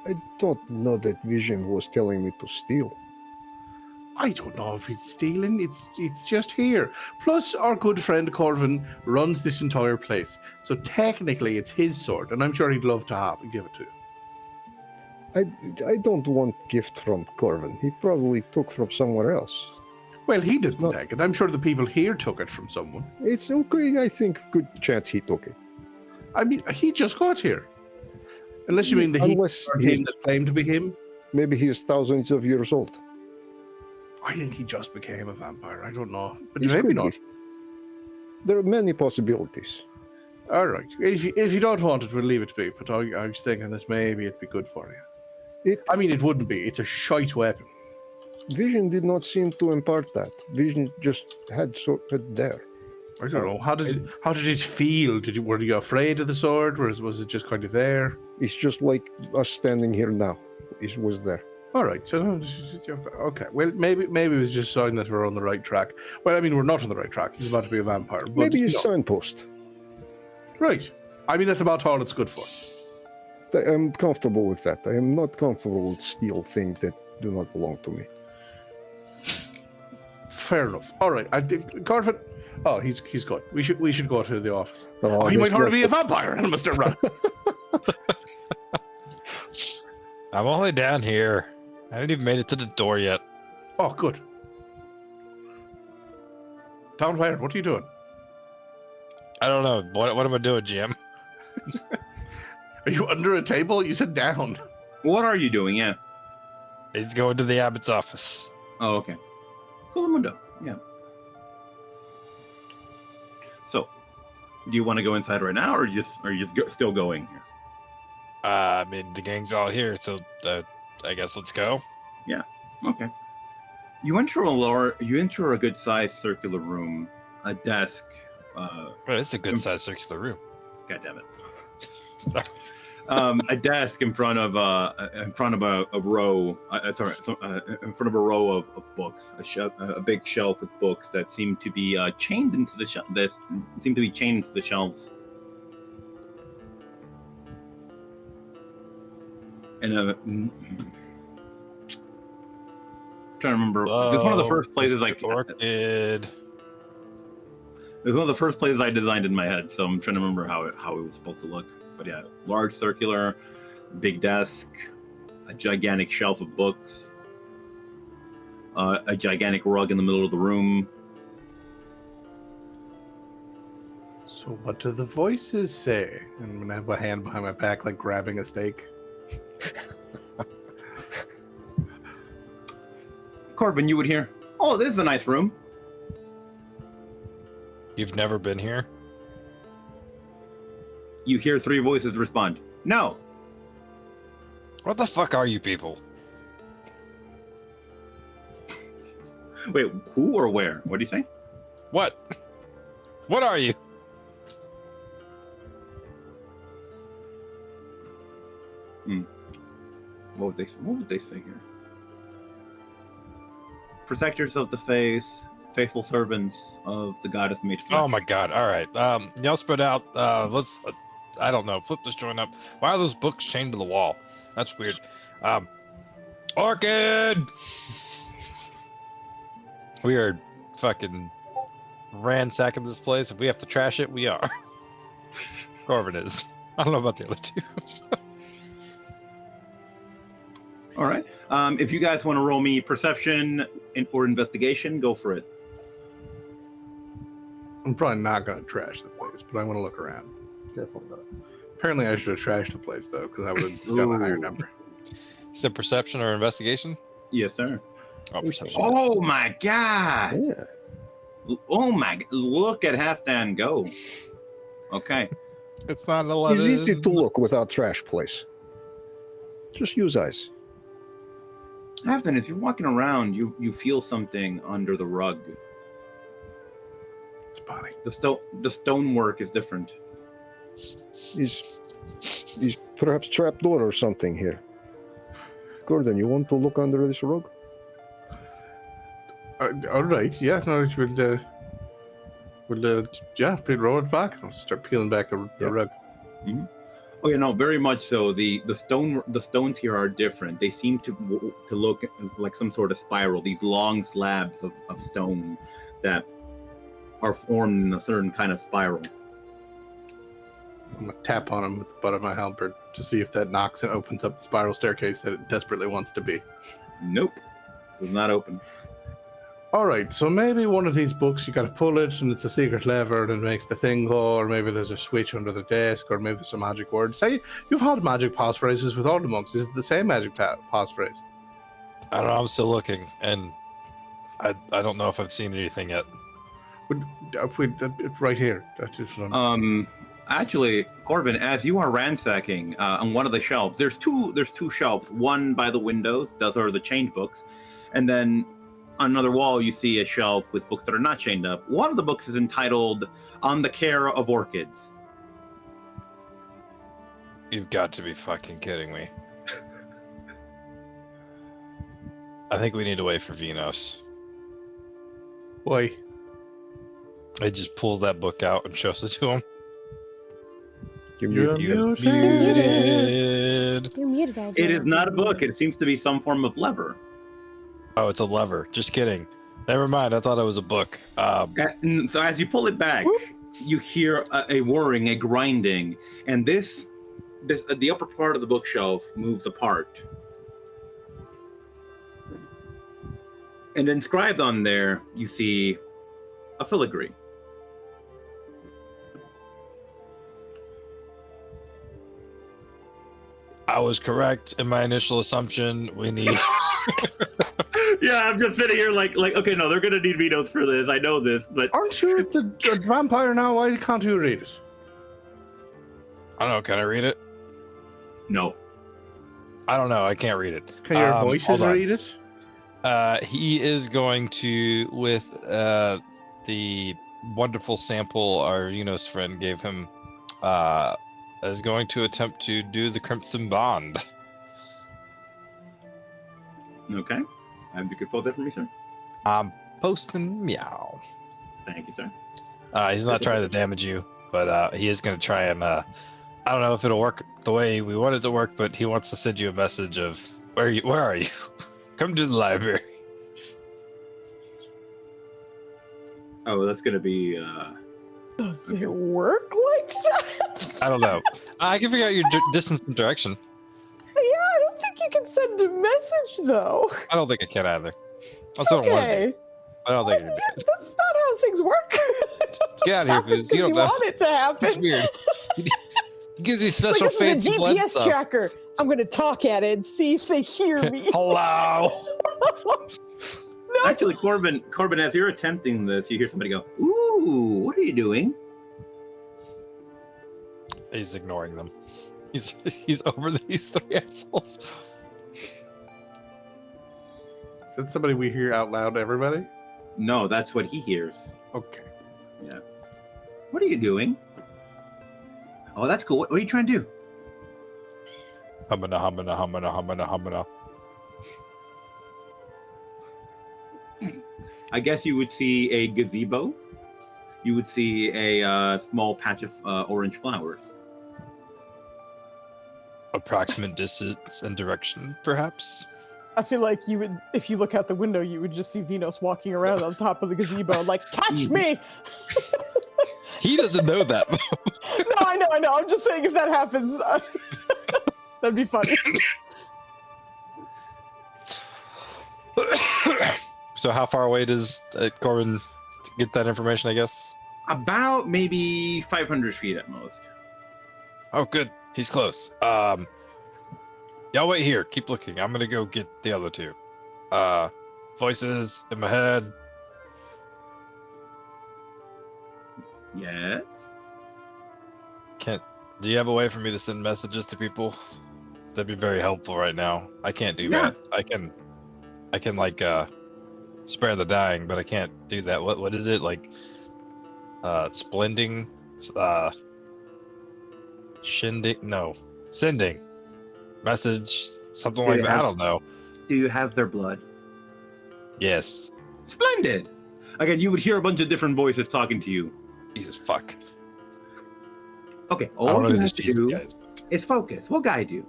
I don't know that vision was telling me to steal. I don't know if it's stealing. It's just here. Plus, our good friend Corvin runs this entire place. So technically, it's his sword, and I'm sure he'd love to have it. Give it to you. I don't want gift from Corvin. He probably took from somewhere else. Well, he didn't take it. I'm sure the people here took it from someone. It's okay. I think good chance he took it. I mean, he just got here. Unless you mean the him that claimed to be him. Maybe he is thousands of years old. I think he just became a vampire. I don't know. But This maybe could not. be. There are many possibilities. All right. If you don't want it, we'll leave it be. But I was thinking that maybe it'd be good for you. I mean, it wouldn't be. It's a shite weapon. Vision did not seem to impart that. Vision just had it there. I don't know. How did it feel? Were you afraid of the sword, or was it just kind of there? It's just like us standing here now. It was there. All right. So okay. Well, maybe it was just showing that we're on the right track. Well, I mean, we're not on the right track. He's about to be a vampire. But, maybe a signpost. Right. I mean, that's about all it's good for. I'm comfortable with that. I am not comfortable with steal things that do not belong to me. Fair enough. All right. I think Corvin. Oh, he's good. We should go to the office. Oh, he might already be a vampire, and must have run. I'm only down here. I haven't even made it to the door yet. Oh, good. Down where? What are you doing? I don't know. What am I doing, Jim? Are you under a table? You said down. What are you doing? Yeah. He's going to the abbot's office. Oh, okay. Cool window. Yeah. So, do you want to go inside right now, or are you just still going here? I mean, the gang's all here, so I guess let's go. Yeah. Okay. You enter a good-sized circular room, a desk. Well, it's a good-sized circular room. God damn it. Sorry. A desk in front of a row. In front of a row of books. A big shelf with books that seem to be chained into the shelves. And trying to remember. This is one of the first places Mr. Orchid. It's one of the first places I designed in my head, so I'm trying to remember how it was supposed to look. But yeah, large circular, big desk, a gigantic shelf of books, a gigantic rug in the middle of the room. So what do the voices say? And I'm gonna have my hand behind my back, like grabbing a steak. Corbin, you would hear, "Oh, this is a nice room." You've never been here? You hear 3 voices respond, "No." What the fuck are you people? Wait, who or where? What do you say? What? What are you? What would they say here? Protectors of the faith, faithful servants of the goddess made flesh. Oh my god, alright. Y'all spread out. Let's, I don't know, flip this joint up. Why are those books chained to the wall? That's weird. Orchid! We are fucking ransacking this place. If we have to trash it, we are. Corbin is. I don't know about the other two. All right. If you guys want to roll me perception or investigation, go for it. I'm probably not gonna trash the place, but I want to look around. Definitely not. Apparently, I should have trashed the place though, because I would have gotten a higher number. Is it perception or investigation? Yes, sir. Oh, perception. Oh my god! Yeah. Oh my! Look at Halfdan go. Okay. It's not 11. It's easy to look without trash place. Just use eyes. Halfdan, as you're walking around, you feel something under the rug. It's funny. The stonework is different. He's perhaps trapdoor or something here. Gordon, you want to look under this rug? All right. Yeah. No. We'll yeah. Roll it back. I'll start peeling back the rug. Mm-hmm. Oh yeah, no, very much so. The stones here are different. They seem to look like some sort of spiral. These long slabs of stone that are formed in a certain kind of spiral. I'm gonna tap on him with the butt of my halberd to see if that knocks and opens up the spiral staircase that it desperately wants to be. Nope, does not open. All right, so maybe one of these books you got to pull it, and it's a secret lever that makes the thing go, or maybe there's a switch under the desk, or maybe there's a magic word. Say you've had magic passphrases with all the monks. Is it the same magic passphrase? I don't know. I'm still looking, and I don't know if I've seen anything yet. Right here. That's just, Actually, Corvin, as you are ransacking on one of the shelves, there's two shelves. One by the windows, those are the chained books, and then on another wall you see a shelf with books that are not chained up. One of the books is entitled "On the Care of Orchids." You've got to be fucking kidding me. I think we need to wait for Venus. Why? It just pulls that book out and shows it to him. You're You're muted. Muted. You're muted, all It is not a book. It seems to be some form of lever. Oh, it's a lever. Just kidding. Never mind. I thought it was a book. And so as you pull it back, you hear a whirring, a grinding, and this the upper part of the bookshelf moves apart. And inscribed on there, you see a filigree. I was correct in my initial assumption. We need. Yeah, I'm just sitting here like, okay, no, they're gonna need vetoes for this. I know this, but Aren't you the vampire now? Why can't you read it? I don't know. Can I read it? no. I don't know. I can't read it. Can your hold voices on. read it? He is going to, with the wonderful sample our Venus friend gave him, is going to attempt to do the Crimson Bond. Okay. You could pull that for me, sir. I'm posting meow. Thank you, sir. He's not trying to damage you, but he is going to try and, I don't know if it'll work the way we want it to work, but he wants to send you a message of, where are you? Come to the library. Oh, that's gonna be. Does it work like that? I don't know. I can figure out your distance and direction. Yeah, I don't think you can send a message though. I don't think I can either. That's what I want to do. Okay. I don't think I can do Yeah, it. that's not how things work. Don't just Get out of here, happen Foos. You 'cause don't know. want it to happen. It's weird. He gives you It's like, special this is fancy a blood GPS stuff. tracker. I'm gonna talk at it and see if they hear me. Hello. No. Actually, Corbin, as you're attempting this, you hear somebody go, "Ooh, what are you doing?" He's ignoring them. He's over these three assholes. Is that somebody we hear out loud to everybody? No, that's what he hears. Okay. What are you doing? Oh, that's cool. What are you trying to do? Humana, humana, humana, humana, humana. I guess you would see a gazebo. You would see a small patch of orange flowers. Approximate distance and direction, perhaps. I feel like you would, if you look out the window, you would just see Venus walking around on top of the gazebo, like, catch me! He doesn't know that. No, I know. I'm just saying if that happens, that'd be funny. So how far away does Corbin get that information, I guess? About maybe 500 feet at most. Oh, good. He's close. Y'all wait here. Keep looking. I'm gonna go get the other two. Voices in my head. Yes. Do you have a way for me to send messages to people? That'd be very helpful right now. I can't do Yeah. that. I can like spare the dying, but I can't do that. What is it like? Splending, shindig? No, sending message, something like that. I don't know. Do you have their blood? Yes. Splendid. Again, you would hear a bunch of different voices talking to you. Jesus fuck. Okay, I don't all know you who have this to Jesus do guy is. is focus. We'll guide you.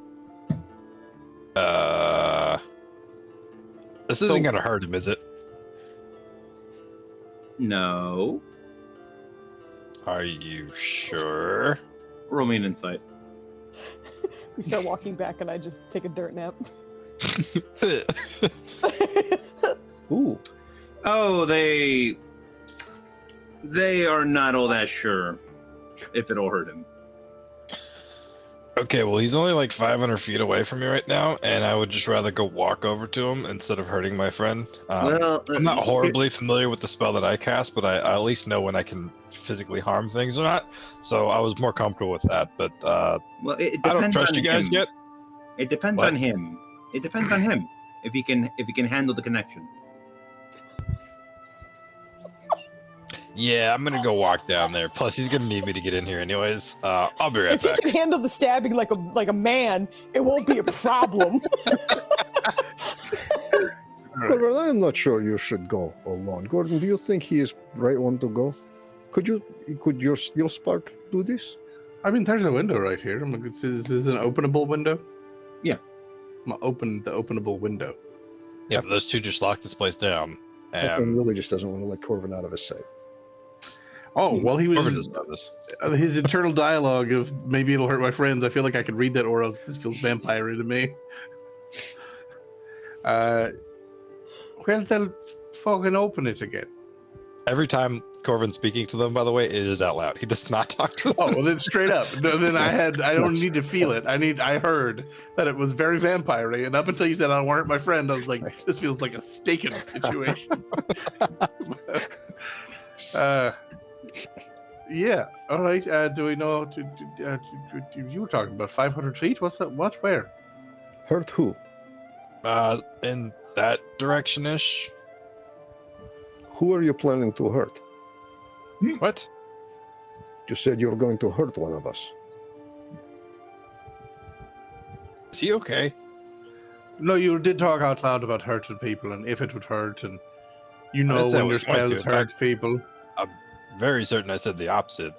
This isn't gonna hurt him, is it? No. Are you sure? Roll me an insight. We start walking back, and I just take a dirt nap. Ooh. Oh, they are not all that sure if it'll hurt him. Okay, well, he's only like 500 feet away from me right now, and I would just rather go walk over to him instead of hurting my friend. Well, I'm not horribly familiar with the spell that I cast, but I at least know when I can physically harm things or not. So I was more comfortable with that. But well, it I don't depends trust on you guys him. yet. It depends What? on him. It depends on him if he can handle the connection. Yeah, I'm gonna go walk down there. Plus, he's gonna need me to get in here anyways. I'll be right If he back. can handle the stabbing like a man, it won't be a problem. Well, I'm not sure you should go alone. Gordon, do you think he is right one to go? Could your steel spark do this? I mean, there's a window right here. I'm like, this is an openable window. Yeah. I'm gonna open the openable window. Yeah, but those two just locked this place down. Captain And really just doesn't want to let Corvin out of his sight. Oh, well, he Corbin was doesn't know this. his internal dialogue of maybe it'll hurt my friends. I feel like I could read that, or else this feels vampire to me. Well, they'll fucking open it again. Every time Corvin's speaking to them, by the way, it is out loud. He does not talk to them. Oh, well, then straight up. No, then I don't need to feel it. I heard that it was very vampire-y, and up until you said I don't want to hurt my friend, I was like, this feels like a staking situation. Yeah. All right. Do we know? You were talking about 500 feet. What's that? What? Where? Hurt who? In that direction-ish. Who are you planning to hurt? What? You said you were going to hurt one of us. Is he okay? No, you did talk out loud about hurting people and if it would hurt, and you know said I when your was going to spells hurt people. Very certain I said the opposite.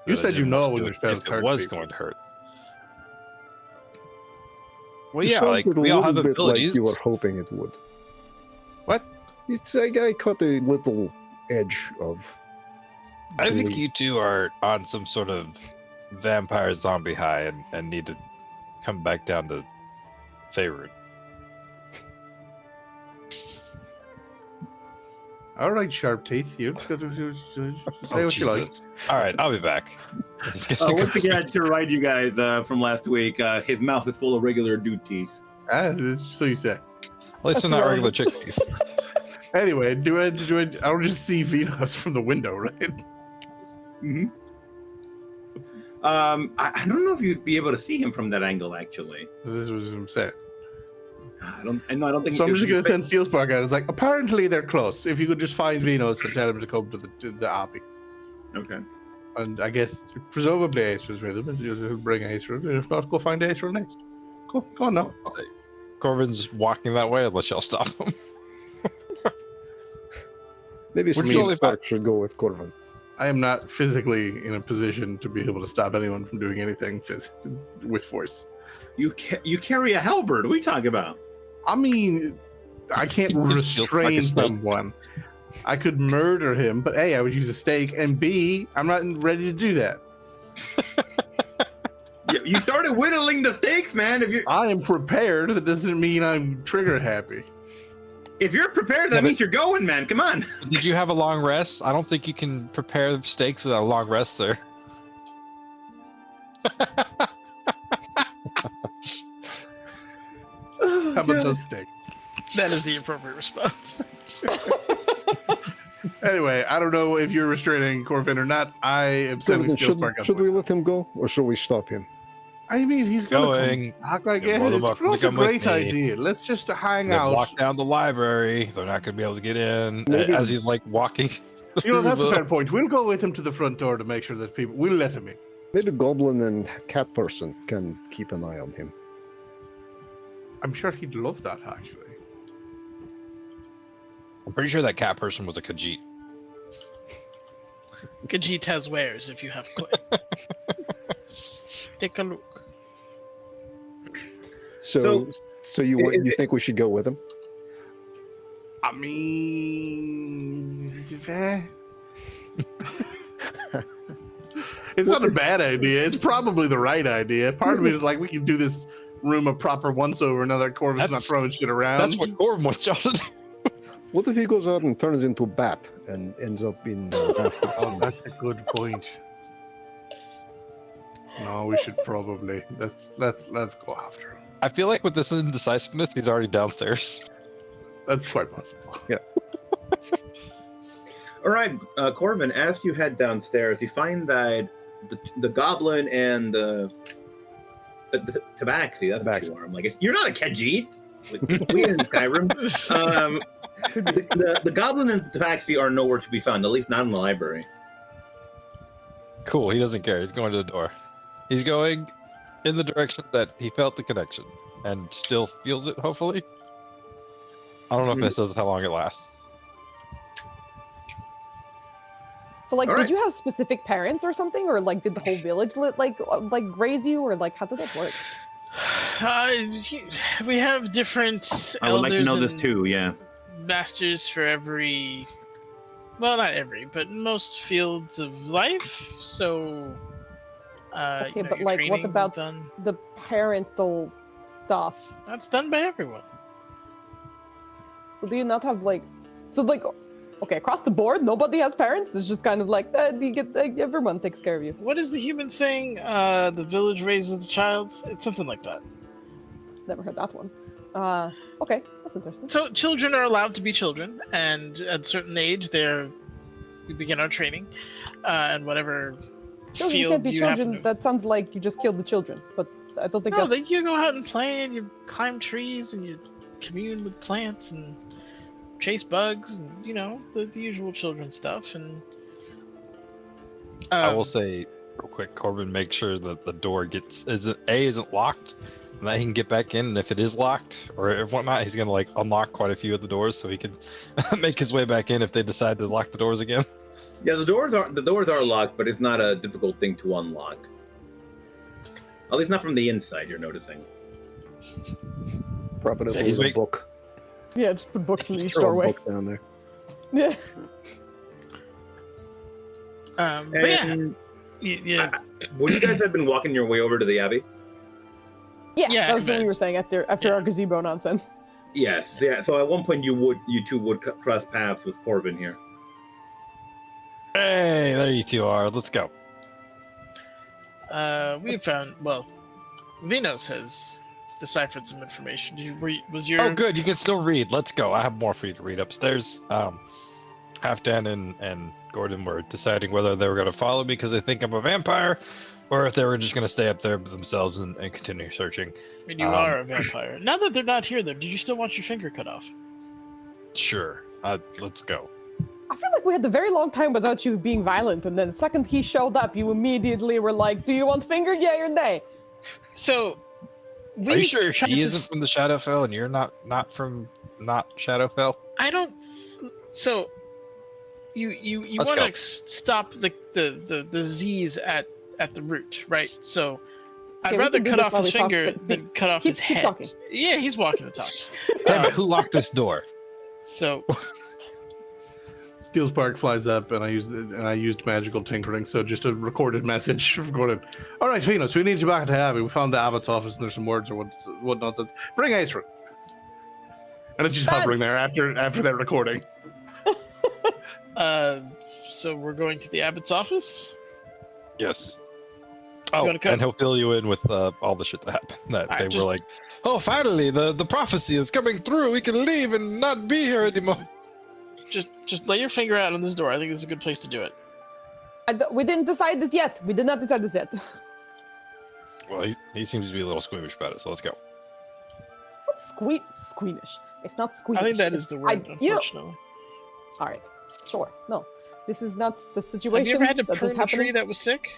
You but I said you didn't want know to when do your it spells if hurt it was people. going to hurt. Well, You yeah, like sounded we a all little have bit abilities. like you were hoping it would. What? It's like I caught a little edge of I think Delete. you two are on some sort of vampire zombie high and need to come back down to Faerun. All right, sharp teeth. You say what you like. All right, I'll be back. Just gonna Once go- again, to remind you guys from last week, his mouth is full of regular dude teeth. So you say. At least they're That's not regular relevant. chick teeth. Anyway, do I don't just see Venus from the window, right? Mm-hmm. I don't know if you'd be able to see him from that angle. Actually, This is what I'm saying. I don't think. So I'm it just would gonna be- send Steel Spark out. It's like apparently they're close. If you could just find Venus and tell him to come to the Abbey. Okay. And I guess presumably Ace was with him, and he'll bring Ace. And if not, go find Ace next. Go on now. Corbin's walking that way unless y'all stop him. Maybe some Which is only Spark should go with Corvin. I am not physically in a position to be able to stop anyone from doing anything with force. You carry a halberd. What are you talking about? I mean, I can't Steel Spark restrain is snake. someone. I could murder him, but A, I would use a stake, and B, I'm not ready to do that. You started whittling the stakes, man. I am prepared. That doesn't mean I'm trigger happy. If you're prepared, that means you're going, man. Come on. Did you have a long rest? I don't think you can prepare steaks without a long rest, sir. How about those stakes? That is the appropriate response. Anyway, I don't know if you're restraining Corvin or not. I am sending Corvin, Steel Spark should we let him go, or should we stop him? I mean, he's gonna Going. come back like You're it. more than It's welcome to not a come with great me. idea. Let's just hang They out. walk down the library. They're not going to be able to get in. Maybe- As he's like walking. You know, that's through a the- fair point. We'll go with him to the front door to make sure that people. We'll let him in. Maybe Goblin and Cat Person can keep an eye on him. I'm sure he'd love that, actually. I'm pretty sure that cat person was a Khajiit. Khajiit has wares if you have koi. Take a look. So you think we should go with him? I mean, it's not a bad idea. It's probably the right idea. Part of me is like, we can do this room a proper once over. Now that Corvin's not That's- throwing shit around. That's what Corbin wants y'all to do. What if he goes out and turns into a bat and ends up in Oh, that's a good point. No, we should probably let's go after him. I feel like with this indecisiveness, he's already downstairs. That's quite possible. All right, Corvin, as you head downstairs, you find that the goblin and the tabaxi, that's what you are. I'm like, you're not a Khajiit. We in Skyrim. The goblin and the tabaxi are nowhere to be found, at least not in the library. Cool, he doesn't care. He's going to the door. He's going in the direction that he felt the connection and still feels it, hopefully. I don't know if this says how long it lasts. So, like, All did right. you have specific parents or something, or like, did the whole village like raise you, or like, how did that work? We have different I would like to elders know this and too, yeah. masters for every, well, not every, but most fields of life. So, Okay, you know, but, your like, what training was about- done? The parental stuff. That's done by everyone. Do you not have like, so like, okay, across the board, nobody has parents. It's just kind of like you get everyone takes care of you. What is the human saying? The village raises the child. It's something like that. Never heard that one. Okay, that's interesting. So children are allowed to be children, and at a certain age, we begin our training, and whatever Children field can't be you children. happen to. That sounds like you just killed the children, but I don't think No, that's. you go out and play, and you climb trees, and you commune with plants, and chase bugs, and you know the usual children stuff. And I will say real quick, Corbin, make sure that the door isn't locked, and that he can get back in. And if it is locked or if whatnot, he's gonna like unlock quite a few of the doors so he can make his way back in if they decide to lock the doors again. Yeah, the doors are locked, but it's not a difficult thing to unlock. At least not from the inside, you're noticing. Prop it up Yeah, he's with a make- book. Yeah, just put books in each Throw a doorway. book down there. Yeah. But yeah, And yeah. would you guys have been walking your way over to the Abbey? Yeah, Yeah, that was what we man. were saying after Yeah. our gazebo nonsense. Yes. Yeah. So at one point you two would cross paths with Corbin here. Hey, there you two are. Let's go. We found, well, Venus has deciphered some information. Was your... Oh, good. You can still read. Let's go. I have more for you to read upstairs. Halfdan and Gordon were deciding whether they were going to follow me because they think I'm a vampire, or if they were just going to stay up there themselves and continue searching. I mean, you are a vampire. Now that they're not here, though, did you still want your finger cut off? Sure. Let's go. I feel like we had a very long time without you being violent, and then the second he showed up, you immediately were like, "Do you want finger? Yay or nay?" So, Are you sure tried he to isn't from the Shadowfell and you're not from Shadowfell? I don't. So, you Let's want go. to stop the disease at the root, right? So, I'd Okay, we rather can do cut this off while his we talk, finger but than cut off keep his head. talking. Yeah, he's walking the talk. Damn it, who locked this door? So, Steel Spark flies up, and I used magical tinkering, so just a recorded message from Gordon. All right, Venus, we need you back at Abbey. We found the abbot's office, and there's some words or what nonsense. Bring Aesrin. And it's just Bad. hovering there after that recording. so we're going to the abbot's office. Yes. Oh, wanna cut- and he'll fill you in with all the shit that happened. That Alright, they just- were like, oh, finally, the prophecy is coming through. We can leave and not be here anymore. Just lay your finger out on this door. I think this is a good place to do it. We didn't decide this yet. We did not decide this yet. Well, he seems to be a little squeamish about it, so let's go. It's not squeamish. It's not squeamish. I think that is the word, you know- unfortunately. All right, sure. No, this is not the Have situation. you ever had to that is prune a happening. tree that was sick?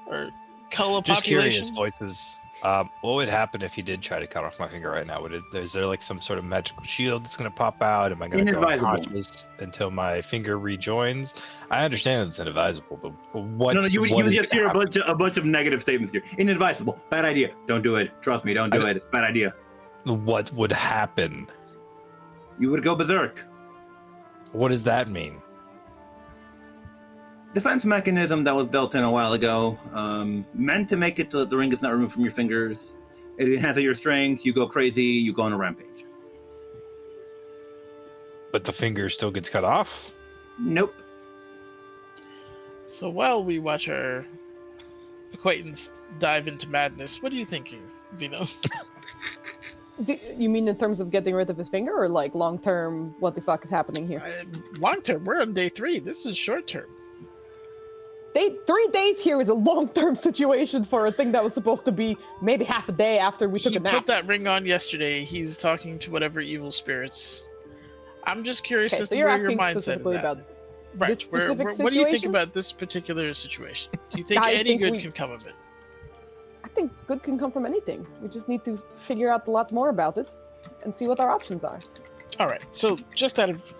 Or cull a Just curious, population? voices. What would happen if you did try to cut off my finger right now? Is there like some sort of magical shield that's going to pop out? Am I going to go Inadvisable. unconscious until my finger rejoins? I understand it's inadvisable, but what? No, you would what is just gonna hear happen? a bunch of negative statements here. Inadvisable. Bad idea. Don't do it. Trust me. Don't do it. It's a bad idea. What would happen? You would go berserk. What does that mean? Defense mechanism that was built in a while ago, meant to make it so that the ring is not removed from your fingers. It enhances your strength. You go crazy. You go on a rampage. But the finger still gets cut off? Nope. So while we watch our acquaintance dive into madness, what are you thinking, Venus? You mean in terms of getting rid of his finger, or like long term? What the fuck is happening here? Long term, we're on day 3. This is short term. 3 days here is a long term situation for a thing that was supposed to be maybe half a day after we took He a nap. put that ring on yesterday. He's talking to whatever evil spirits. I'm just curious Okay, as so to you're where your asking mindset is specifically at. about Right. this specific What do you think situation? about this particular situation? Do you think I any think good we- can come of it? I think good can come from anything. We just need to figure out a lot more about it and see what our options are. All right. So just out of,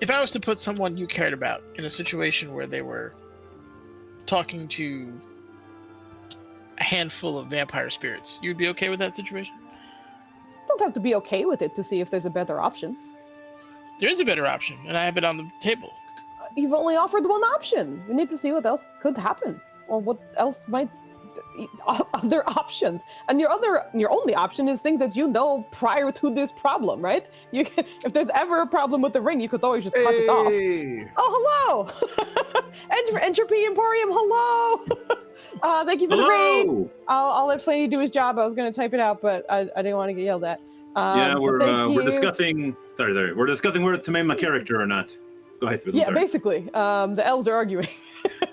if I was to put someone you cared about in a situation where they were talking to a handful of vampire spirits, you'd be okay with that situation? Don't have to be okay with it to see if there's a better option. There is a better option, and I have it on the table. You've only offered one option. We need to see what else could happen, or what else might other options. And your only option is things that you know prior to this problem, right? You can, if there's ever a problem with the ring, you could always just cut it off. Hey! Oh, hello! Entropy Emporium, hello! Thank you for the raid. Hello. I'll let Flaney do his job. I was going to type it out, but I didn't want to get yelled at. Yeah, but we're thank you. discussing. Sorry. We're discussing whether to name my character or not. Go ahead. Fiddle, Yeah, sorry. basically. The elves are arguing.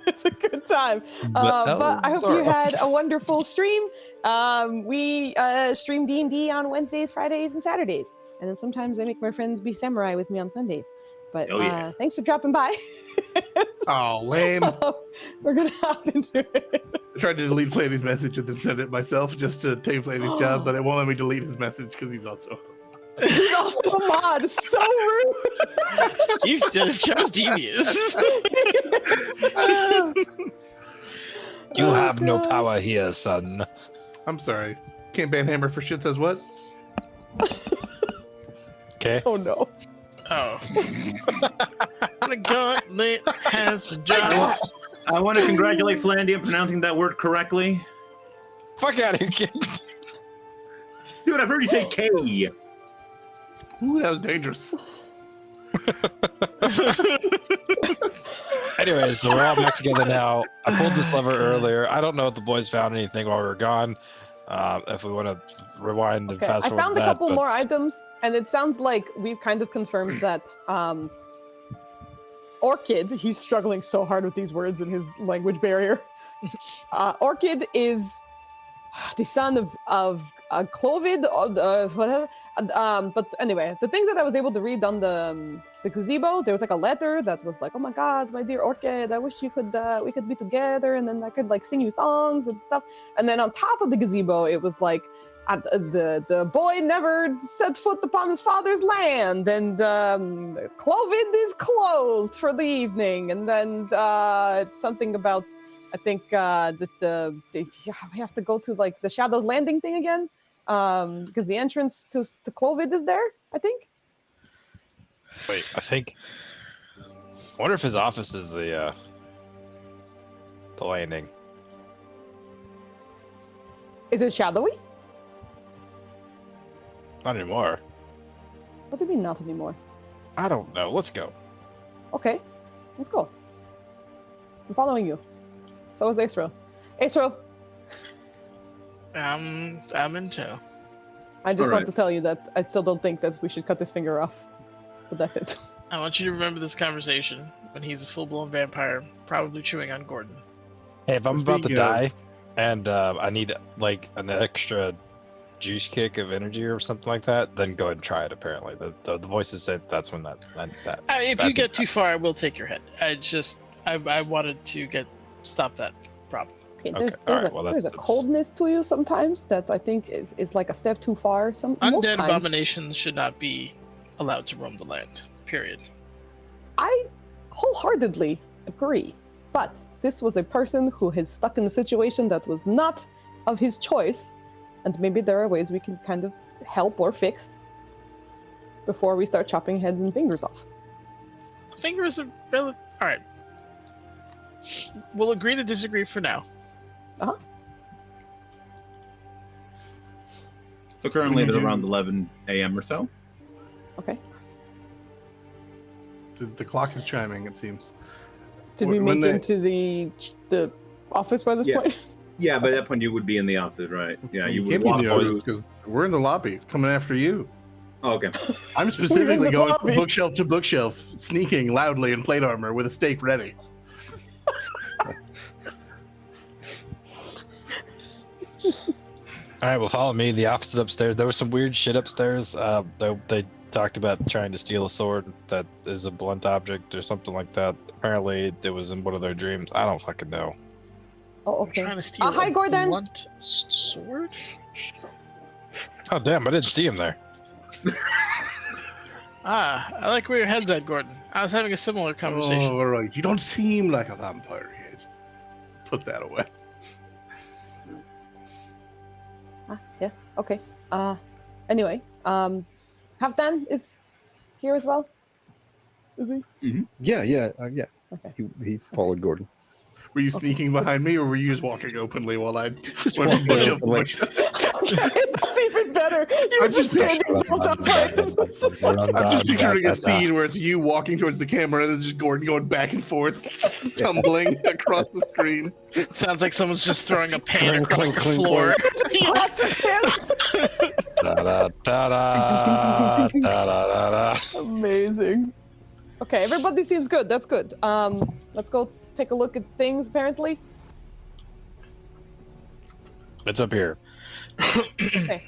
It's a good time. The But I hope elves are you had a wonderful stream. We stream D&D on Wednesdays, Fridays, and Saturdays. And then sometimes I make my friends be samurai with me on Sundays. But Oh, yeah. thanks for dropping by. Oh, lame. We're going to hop into it. I tried to delete Flaney's message and then send it myself just to take Flaney's job, but it won't let me delete his message because he's also. He's also a mod. So rude. He's just devious. You Oh, have no God. power here, son. I'm sorry. Can't ban Hammer for shit says what? Okay. Oh, no. Oh. The gauntlet has been dropped. I want to congratulate Flandy on pronouncing that word correctly. Fuck out of here, kid. Dude, I've heard you say K. Ooh, that was dangerous. Anyways, so we're all back together now. I pulled this lever earlier. I don't know if the boys found anything while we were gone. If we want to rewind and Okay, fast I forward found to a that, couple but- more items, and it sounds like we've kind of confirmed that Orchid, he's struggling so hard with these words and his language barrier. Orchid is the son of Clovid, whatever. But anyway, the things that I was able to read on the gazebo, there was like a letter that was like, "Oh my God, my dear Orchid, I wish we could be together, and then I could like sing you songs and stuff." And then on top of the gazebo, it was like, the boy never set foot upon his father's land, and Clovid is closed for the evening, and then something about, I think we have to go to like the Shadows Landing thing again, because the entrance to Clovid is there, I think. Wait, I wonder if his office is the landing. Is it shadowy? Not anymore. What do you mean not anymore? I don't know. Let's go. Okay, let's go. I'm following you. So is Asriel. Asriel, I'm in tow. I just All want right. to tell you that I still don't think that we should cut his finger off. But that's it. I want you to remember this conversation when he's a full-blown vampire, probably chewing on Gordon. Hey, if I'm about to Speaking die and I need like an extra juice kick of energy or something like that, then go ahead and try it. Apparently, the voices said that's when that. If you get too far, I will take your head. I wanted to stop that problem. Okay, Okay, alright, well, there's a that's- coldness to you sometimes that I think is like a step too far. Most Undead times, abominations should not be allowed to roam the land. Period. I wholeheartedly agree. But this was a person who is stuck in a situation that was not of his choice, and maybe there are ways we can kind of help or fix before we start chopping heads and fingers off. Fingers are all right. We'll agree to disagree for now. So currently it's around 11 a.m. or so. Okay. The clock is chiming, it seems. Did we When make they- it to the office by this Yeah. point? Yeah, by that point you would be in the office, right? Yeah, you would can't be walk in the office through. because we're in the lobby coming after you. Oh, okay. I'm specifically the going lobby. bookshelf to bookshelf, sneaking loudly in plate armor with a stake ready. All right, well, follow me. The office is upstairs. There was some weird shit upstairs. They talked about trying to steal a sword that is a blunt object or something like that. Apparently, it was in one of their dreams. I don't fucking know. Oh, I'm okay. trying to steal Hi, a Gordon. blunt sword. Oh, damn, I didn't see him there. I like where your head's at, Gordon. I was having a similar conversation. Oh, all right. You don't seem like a vampire yet. Put that away. Yeah. Okay. Anyway, Halfdan is here as well. Is he? Yeah. Okay. He followed Gordon. Were you sneaking behind me, or were you just walking openly while I went from walking bookshelf to openly. bookshelf? That's even better. You were just standing built upright. And was just like, I'm just picturing a scene where it's you walking towards the camera and it's just Gordon going back and forth, tumbling across the screen. Sounds like someone's just throwing a pan Clink, across clink, the clink, floor. claps his hands. Da-da-da-da, da-da-da-da. Amazing. Okay, everybody seems good. That's good. Let's go take a look at things. Apparently. It's up here. Okay.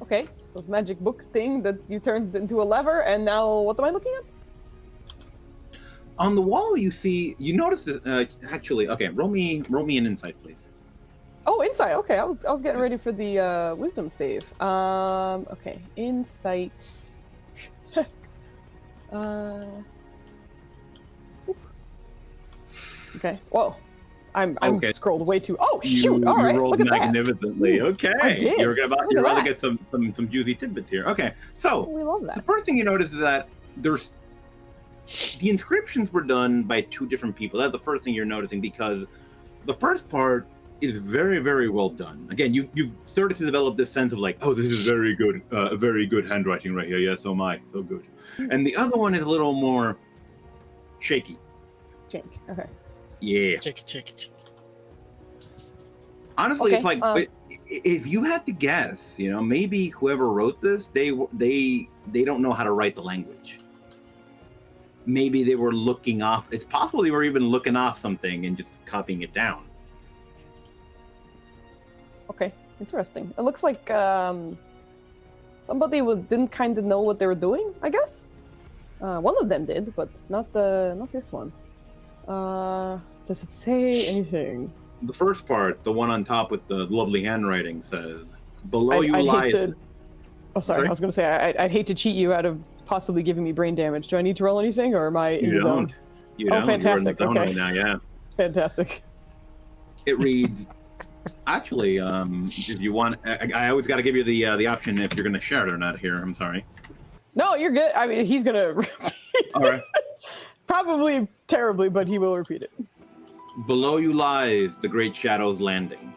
Okay. So it's magic book thing that you turned into a lever, and now what am I looking at? On the wall, you notice actually. Okay, roll me an insight, please. Oh, insight. Okay, I was getting ready for the wisdom save. Okay, insight. Oop. Okay. Whoa. I'm Okay. scrolled way too. Oh You, shoot! All you right, rolled look at that. magnificently. Okay. I did. You're Look about at to that. get some juicy tidbits here. Okay. So We love the that. first thing you notice is that there's the inscriptions were done by two different people. That's the first thing you're noticing, because the first part is very, very well done. Again, you've started to develop this sense of like, oh, this is very good handwriting right here. Yes, oh my, so good. And the other one is a little more shaky. Jake. Okay. Yeah. Check. Honestly, Okay, it's like if you had to guess, maybe whoever wrote this, they don't know how to write the language. Maybe they were looking off. It's possible they were even looking off something and just copying it down. Okay. Interesting. It looks like somebody didn't kind of know what they were doing. I guess. One of them did, but not this one. Does it say anything? The first part, the one on top with the lovely handwriting, says, "Below you I'd lies." hate to... Oh, sorry. I was going to say I'd hate to cheat you out of possibly giving me brain damage. Do I need to roll anything, or am I in You the zone? don't. You don't. Fantastic. You're in the zone Okay. right now, yeah. Fantastic. It reads. Actually, if you want, I always got to give you the option if you're going to share it or not. Here, I'm sorry. No, you're good. I mean, he's gonna repeat All right. probably terribly, but he will repeat it. Below you lies the great shadow's landing.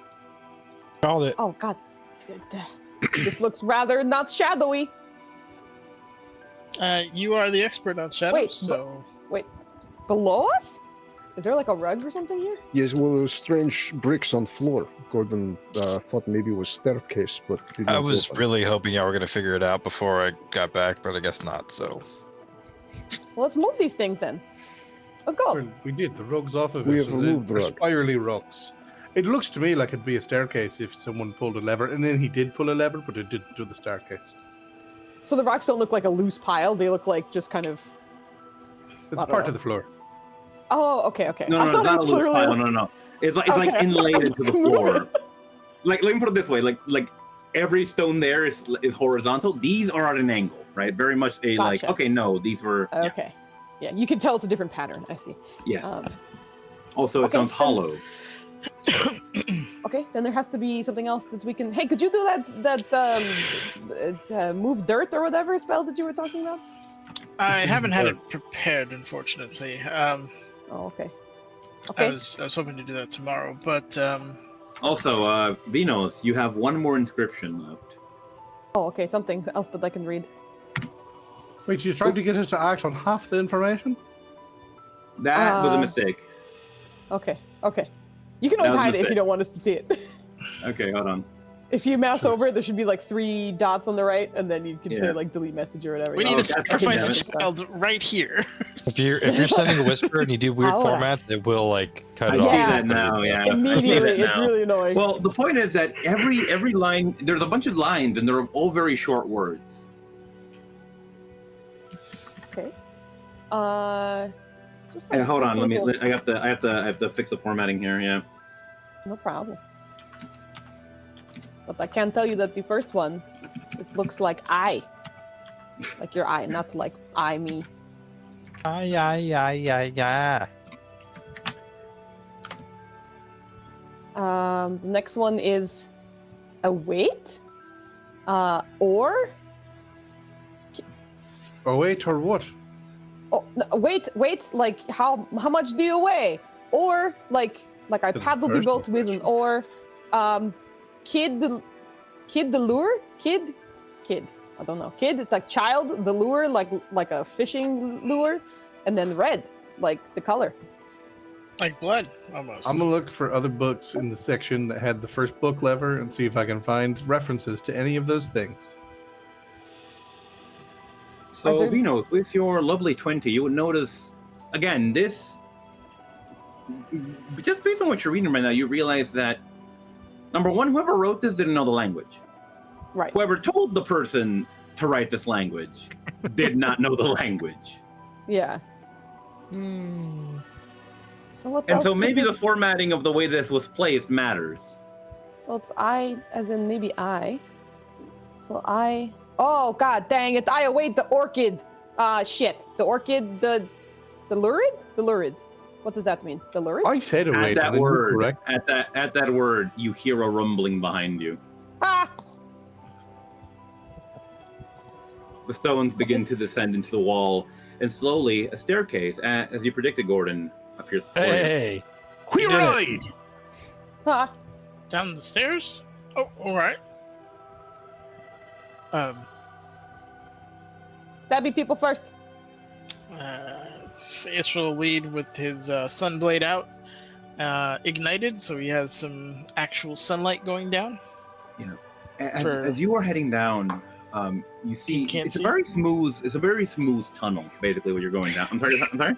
Called it. Oh God, this looks rather not shadowy. You are the expert on shadows, Wait, so Wait, below us? Is there like a rug or something here? Yes, well, there was strange bricks on floor. Gordon thought maybe it was staircase, but did I not was open. really hoping y'all were gonna figure it out before I got back, but I guess not. So Well, let's move these things then. Let's go. Well, we did the rugs off of it. We have so removed the they're rug. spirally rugs. It looks to me like it'd be a staircase if someone pulled a lever, and then he did pull a lever, but it didn't do the staircase. So the rocks don't look like a loose pile. They look like just kind of. It's don't part know. of the floor. Oh, okay. No, I it's thought not a it was loose literally pile. like- No. It's like Okay, inlaid into the move floor. it. Like, let me put it this way: like every stone there is horizontal. These are at an angle, right? Very much a like. Gotcha. Okay, no, these were. Yeah. Okay. Yeah, you can tell it's a different pattern. I see. Yes. Um, Also, it okay, sounds then- hollow. Okay, then there has to be something else that we can. Hey, could you do that move dirt or whatever spell that you were talking about? I haven't had it prepared, unfortunately. Oh, okay. I Okay. was hoping to do that tomorrow, but Also, Vinos, you have one more inscription left. Oh, okay. Something else that I can read. Wait, you're trying to get us to act on half the information? That was a mistake. Okay. Okay. You can always That was a hide it if you mistake. don't want us to see it. Okay, hold on. If you mouse over it, there should be like 3 dots on the right, and then you can say Yeah. like delete message or whatever. we Oh, need to God sacrifice damn a it. child right here. if you're sending a whisper and you do weird Ahora. formats, it will like cut I it see off. Yeah. that now. Yeah. I see Immediately, that it's now. really annoying. Well, the point is that every line, there's a bunch of lines, and they're all very short words. Okay. Just Hey, like hold on. little- I have to fix the formatting here. Yeah. No problem. But I can tell you that the first one, it looks like I. Like your eye, not like I, me. Yeah. The next one is a weight. Or Oh, wait, or what? oh no, wait, like how much do you weigh? Or like I The paddled the first boat with an oar. Kid the lure? Kid. I don't know. Kid, it's like child, the lure, like a fishing lure, and then red, like the color. Like blood, almost. I'm gonna look for other books in the section that had the first book lever and see if I can find references to any of those things. So, Are there- Vinos, with your lovely 20, you would notice, again, this, just based on what you're reading right now, you realize that, number one, whoever wrote this didn't know the language. Right. Whoever told the person to write this language did not know the language. Yeah. So what And else so could maybe this- the formatting of the way this was placed matters. So it's I, as in maybe I. So I. Oh God, dang it! I await the orchid. Shit. The orchid. The lurid. The lurid. What does that mean? The Lourich? I said it At right. that and then you word, correct. at that word, you hear a rumbling behind you. Ah! The stones begin to descend into the wall, and slowly a staircase, as you predicted, Gordon, appears before you. Hey, We you did it. ride. Ah! Down the stairs? Oh, all right. Stabby people first. Israel will lead with his sunblade out, ignited, so he has some actual sunlight going down. As you are heading down, you see You can't it's see? a very smooth tunnel. Basically, what you're going down. I'm sorry.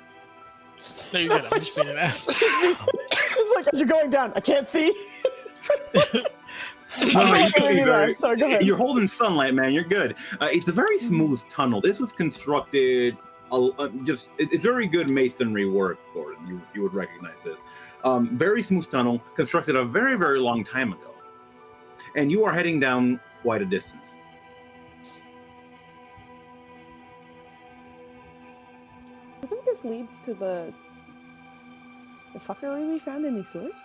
No, you're good. I'm just being an ass. It's like as you're going down. I can't see. No, you I'm can be very- Sorry, go ahead. You're holding sunlight, man. You're good. It's a very smooth tunnel. This was constructed. It's very good masonry work, Gordon. You would recognize this. Very smooth tunnel constructed a very, very long time ago, and you are heading down quite a distance. You think this leads to the fuckery we found in these sewers?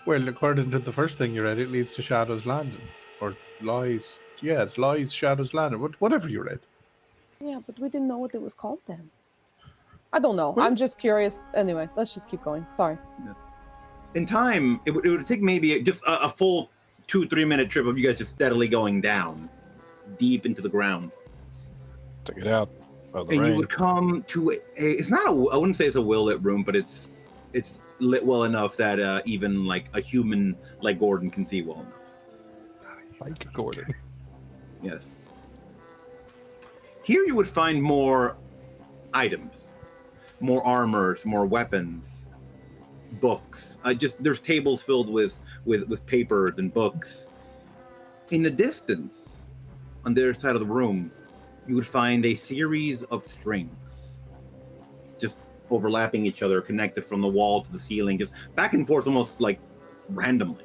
Well, according to the first thing you read, it leads to Shadow's Landing. Or lies. Yeah, it's lies, Shadow's Landing. Whatever you read. Yeah, but we didn't know what it was called then. I don't know. Well- I'm just curious. Anyway, let's just keep going. Sorry. In time, it would take maybe just a full 2-3 minute trip of you guys just steadily going down, deep into the ground. Check it out. Oh, the And rain. you would come to it's not I wouldn't say it's a well-lit room, but it's lit well enough that even like a human like Gordon can see well enough. Like Gordon. Yes. Here you would find more items, more armors, more weapons, books. There's tables filled with papers and books. In the distance, on the other side of the room, you would find a series of strings, just overlapping each other, connected from the wall to the ceiling, just back and forth, almost like randomly.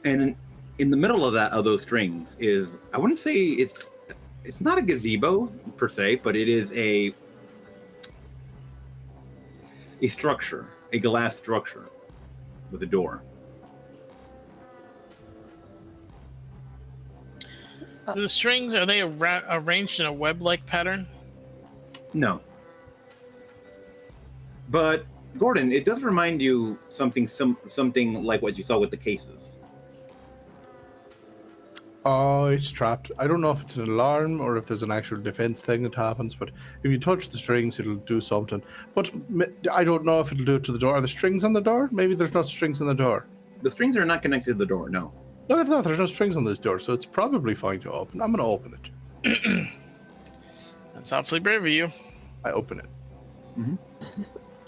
And in the middle of those strings is, I wouldn't say it's not a gazebo per se, but it is a structure, a glass structure with a door. The strings, are they arranged in a web-like pattern? No. But Gordon, it does remind you something like what you saw with the cases. Oh, it's trapped. I don't know if it's an alarm or if there's an actual defense thing that happens, but if you touch the strings, it'll do something. But I don't know if it'll do it to the door. Are the strings on the door? Maybe there's no strings on the door. The strings are not connected to the door, no. No, there's no strings on this door, so it's probably fine to open. I'm going to open it. That's awfully brave of you. I open it.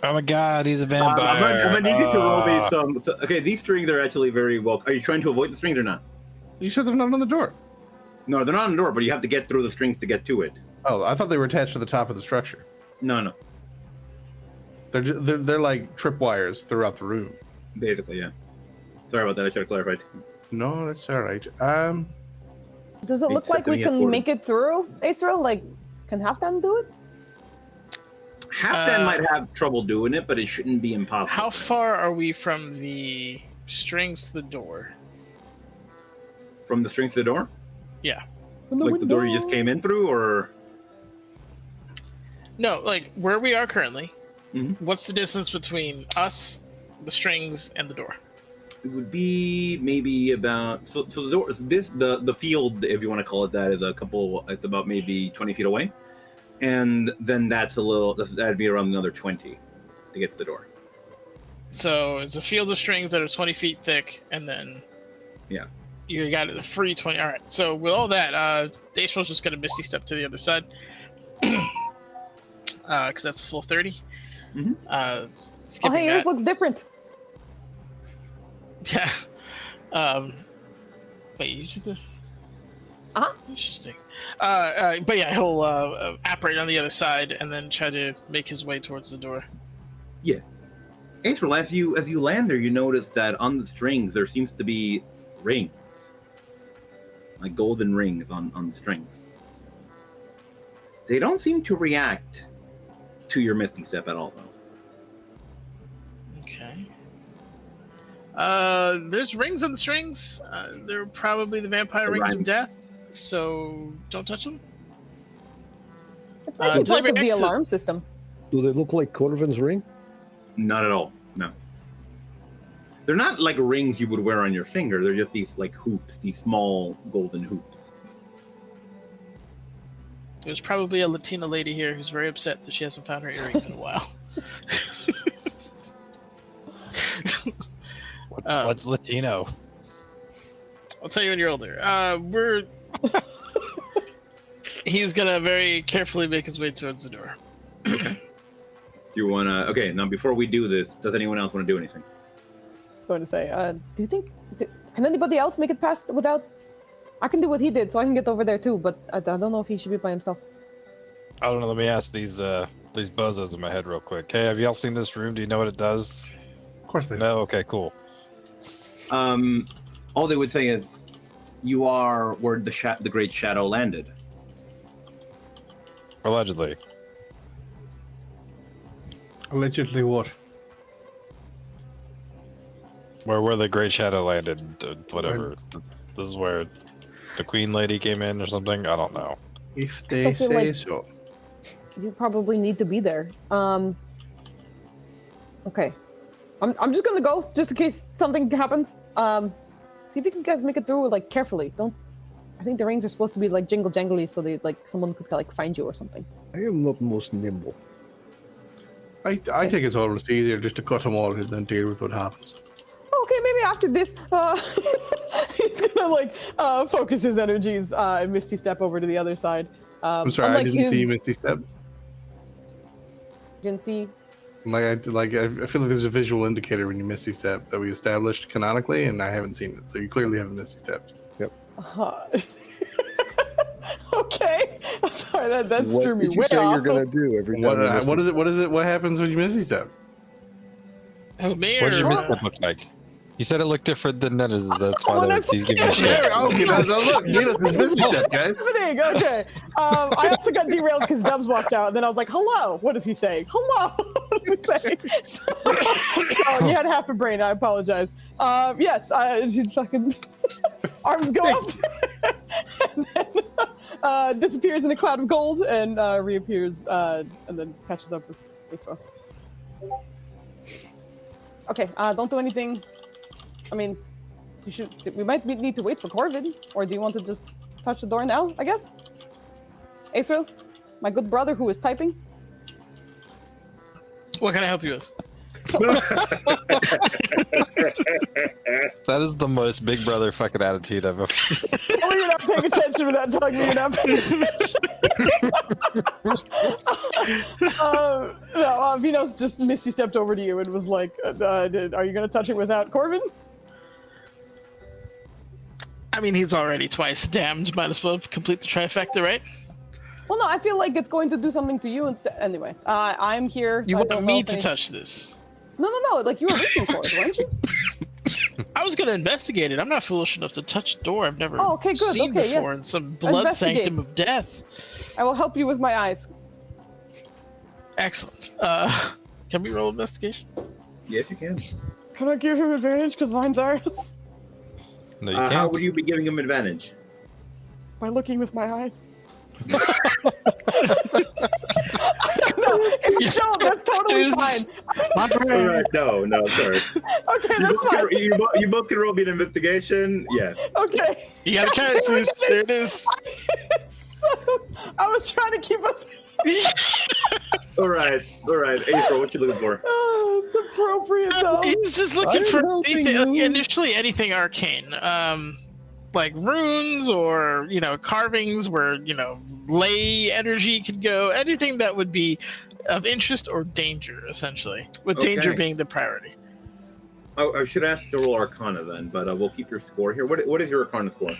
Oh my god, he's a vampire. I'm gonna need you to roll these. Okay, these strings are actually very well. Are you trying to avoid the strings or not? You said they're not on the door. No, they're not on the door, but you have to get through the strings to get to it. Oh, I thought they were attached to the top of the structure. No. They're like tripwires throughout the room. Basically, yeah. Sorry about that. I should have clarified. No, that's all right. Does it look Except like we in the can escort. make it through, Israel? Like, can Halfdan do it? Halfdan might have trouble doing it, but it shouldn't be impossible. How far are we from the strings to the door? From the strings to the door? Yeah. Like the door you just came in through, or? No, like where we are currently. Mhm. What's the distance between us, the strings, and the door? It would be maybe about so the door. The field, if you want to call it that, is a couple. It's about maybe 20 feet away, and then that'd be around another 20 to get to the door. So it's a field of strings that are 20 feet thick, and then you got it free 20. All right. So with all that, Dacero's just gonna misty step to the other side, because that's a full 30. Mhm. Oh, Skipping hey, yours that. looks different. Yeah. Wait, you did the. Interesting. But yeah, he'll apparate on the other side and then try to make his way towards the door. Yeah. April, as you land there, you notice that on the strings there seems to be rings, like golden rings on the strings. They don't seem to react to your Misty Step at all, though. Okay. There's rings on the strings. They're probably the vampire The rings of rhymes. death, so don't touch them. It might be do they part of the react to- alarm system. Do they look like Corvin's ring? Not at all. No. They're not like rings you would wear on your finger. They're just these like hoops, these small golden hoops. There's probably a Latina lady here who's very upset that she hasn't found her earrings in a while. What's Latino? I'll tell you when you're older. He's gonna very carefully make his way towards the door. Do you want to? Okay, now before we do this, does anyone else want to do anything? I was going to say, do you think, can anybody else make it past without, I can do what he did, so I can get over there too, but I don't know if he should be by himself. I don't know. Let me ask these bozos in my head real quick. Hey, have y'all seen this room? Do you know what it does? Of course they do. No. Okay. Cool. All they would say is, you are where the Great Shadow landed. Allegedly. Allegedly what? Where the Great Shadow landed, whatever. This is where the Queen Lady came in or something. I don't know. If I they still feel say like- so. You probably need to be there. Okay. I'm just gonna go, just in case something happens. See if you can guys make it through, like, carefully. I think the rings are supposed to be, like, jingle-jangly, so they, like, someone could, like, find you or something. I am not most nimble. I think it's almost easier just to cut them all and then deal with what happens. Okay, maybe after this, he's gonna, like, focus his energies and Misty Step over to the other side. I'm sorry, I unlike didn't see his- Misty Step. Didn't see. I feel like there's a visual indicator when you Misty Step that we established canonically, and I haven't seen it. So you clearly haven't Misty Stepped. Okay. I'm sorry, that What drew me did you way say off. you're gonna do every time? you miss What this? is it? What is it? What happens when you Misty Step? Oh, Mayor. What does your misstep look like? You said it looked different than that. That's when I why he's giving you fucking- shit. Oh, look, Venus is Misty Step, guys. Happening. Okay. I also got derailed because Dubs walked out, and then I was like, "Hello." What is he saying? Hello. What is he saying? So you had half a brain. I apologize. Yes. She fucking arms go up, and then disappears in a cloud of gold, and reappears, and then catches up with Israel. Okay. Don't do anything. I mean, you should. We might need to wait for Corvid, or do you want to just touch the door now? I guess. Aesril, my good brother who is typing. What can I help you with? That is the most Big Brother fucking attitude I've ever seen. Oh, you're not paying attention without telling me you're not paying attention. No, Venus just Misty stepped over to you and was like, "Are you going to touch it without Corbin?" I mean, he's already twice damned. Might as well complete the trifecta, right? Well, no, I feel like it's going to do something to you instead. Anyway, I'm here. You I want don't me know if to any- touch this? No. Like you were reaching for it, weren't you? I was gonna investigate it. I'm not foolish enough to touch a door I've never Oh, okay, good, seen okay, before yes. in some blood Investigate. sanctum of death. I will help you with my eyes. Excellent. Can we roll investigation? Yes, you can. Can I give him advantage because mine's ours? No, you How can't. would you be giving him advantage? By looking with my eyes. No, if you don't, that's totally fine. My All brain. right, no, sorry. Okay, that's fine. You both can roll me an investigation. Yes. Okay. You got a carrot, Foos. There it is. So, I was trying to keep us. All right. April, what you looking for? Oh, it's appropriate though. He's just looking I'm for helping anything, you. initially anything arcane. Like runes or, carvings where, lay energy could go. Anything that would be of interest or danger, essentially. With danger Okay. being the priority. I should ask to roll Arcana then, but we'll keep your score here. What is your Arcana score?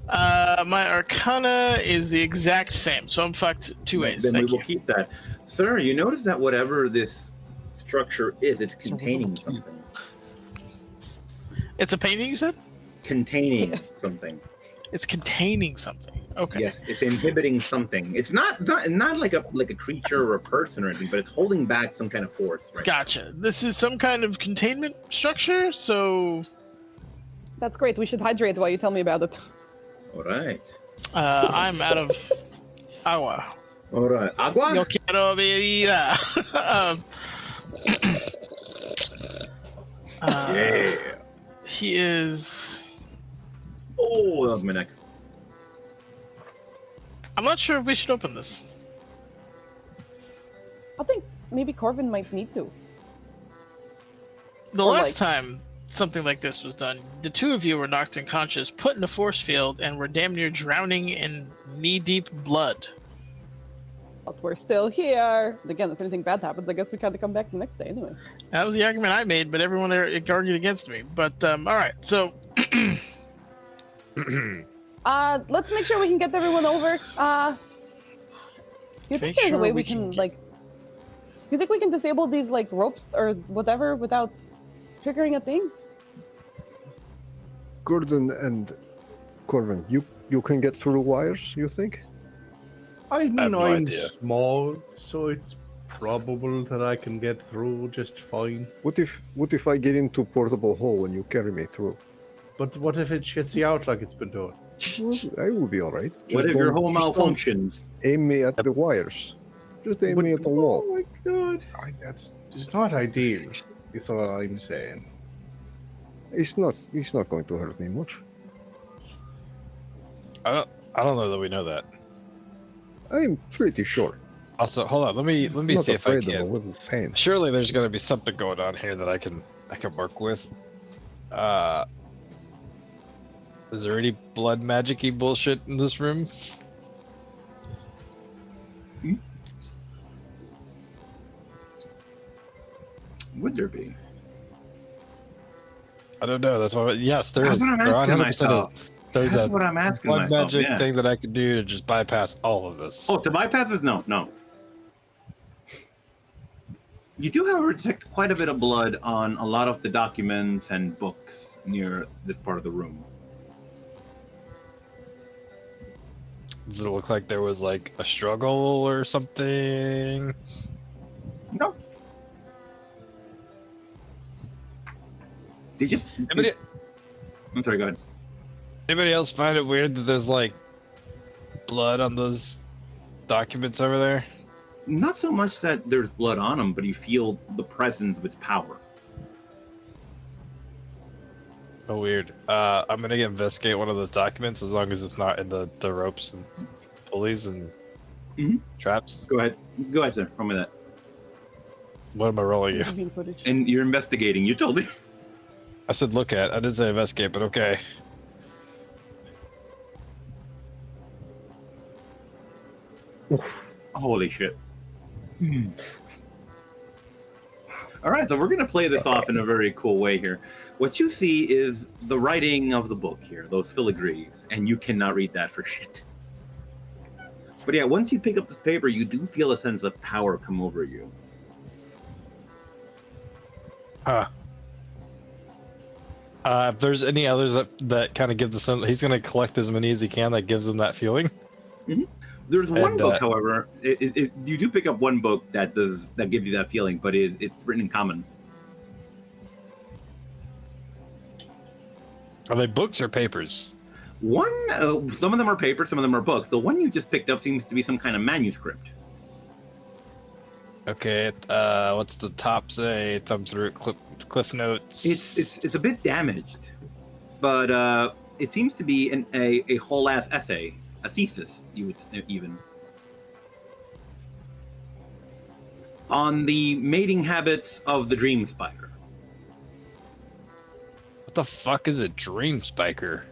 My Arcana is the exact same, so I'm fucked two ways. Then Thank we will you. keep that. Sir, you notice that whatever this structure is, it's containing something. It's a painting, you said? Containing something. It's containing something. Okay. Yes, it's inhibiting something. It's not like a creature or a person or anything, but it's holding back some kind of force. Right. Gotcha. This is some kind of containment structure, so That's great. We should hydrate while you tell me about it. All right. I'm out of agua. All right. Agua. Yo quiero bebida. Yeah. He is. Oh, that was my neck. I'm not sure if we should open this. I think maybe Corvin might need to. The Or, last time something like this was done, the two of you were knocked unconscious, put in a force field, and were damn near drowning in knee-deep blood. But we're still here. And again, if anything bad happens, I guess we kind of come back the next day anyway. That was the argument I made, but everyone there argued against me. But all right, so Let's make sure we can get everyone over. Do you think Make there's a sure way we we can can get- like? Do you think we can disable these like ropes or whatever without triggering a thing? Gordon and Corvin, you can get through wires, you think? I mean, have no I'm idea. small, so it's probable that I can get through just fine. What if I get into portable hole and you carry me through? But what if it shits you out like it's been doing? Well, I will be all right. Just What if your don't- whole just don't malfunctions? Aim me at the wires. Just aim me at the wall. Oh my god. That's just not ideal, is all I'm saying. He's not going to hurt me much. I don't know that we know that. I'm pretty sure. Also, hold on. Let me I'm see not if I afraid of a can. little pain. Surely there's gonna be something going on here that I can work with. Is there any blood magic-y bullshit in this room? Would there be? I don't know. That's why. Yes, there That's is. what I'm There asking 100% myself. is. There's That's a what I'm asking blood myself. magic Yeah. thing that I could do to just bypass all of this. Oh, to bypass this? No. You do, however, detect quite a bit of blood on a lot of the documents and books near this part of the room. Does it look like there was like a struggle or something? No. They just. Anybody, I'm sorry, go ahead. anybody else find it weird that there's like blood on those documents over there? Not so much that there's blood on them, but you feel the presence of its power. Oh, weird. I'm gonna investigate one of those documents as long as it's not in the ropes and pulleys and Mhm. traps. Go ahead, sir. Tell me that. What am I rolling you? Beam footage. And you're investigating. You told me. I said look at. I didn't say investigate, but okay. Holy shit. All right, so we're going to play this off in a very cool way here. What you see is the writing of the book here, those filigrees, and you cannot read that for shit. But yeah, once you pick up this paper, you do feel a sense of power come over you. Huh. If there's any others that kind of give the sense, he's gonna collect as many as he can that gives him that feeling. There's one And, book, however, you do pick up one book that gives you that feeling, but it's written in common. Are they books or papers? One, some of them are paper, some of them are books. The one you just picked up seems to be some kind of manuscript. Okay. What's the top say? Thumb through it. Cliff notes. It's a bit damaged, but it seems to be a whole ass essay, a thesis, you would even, on the mating habits of the dream spider. What the fuck is a dream spiker?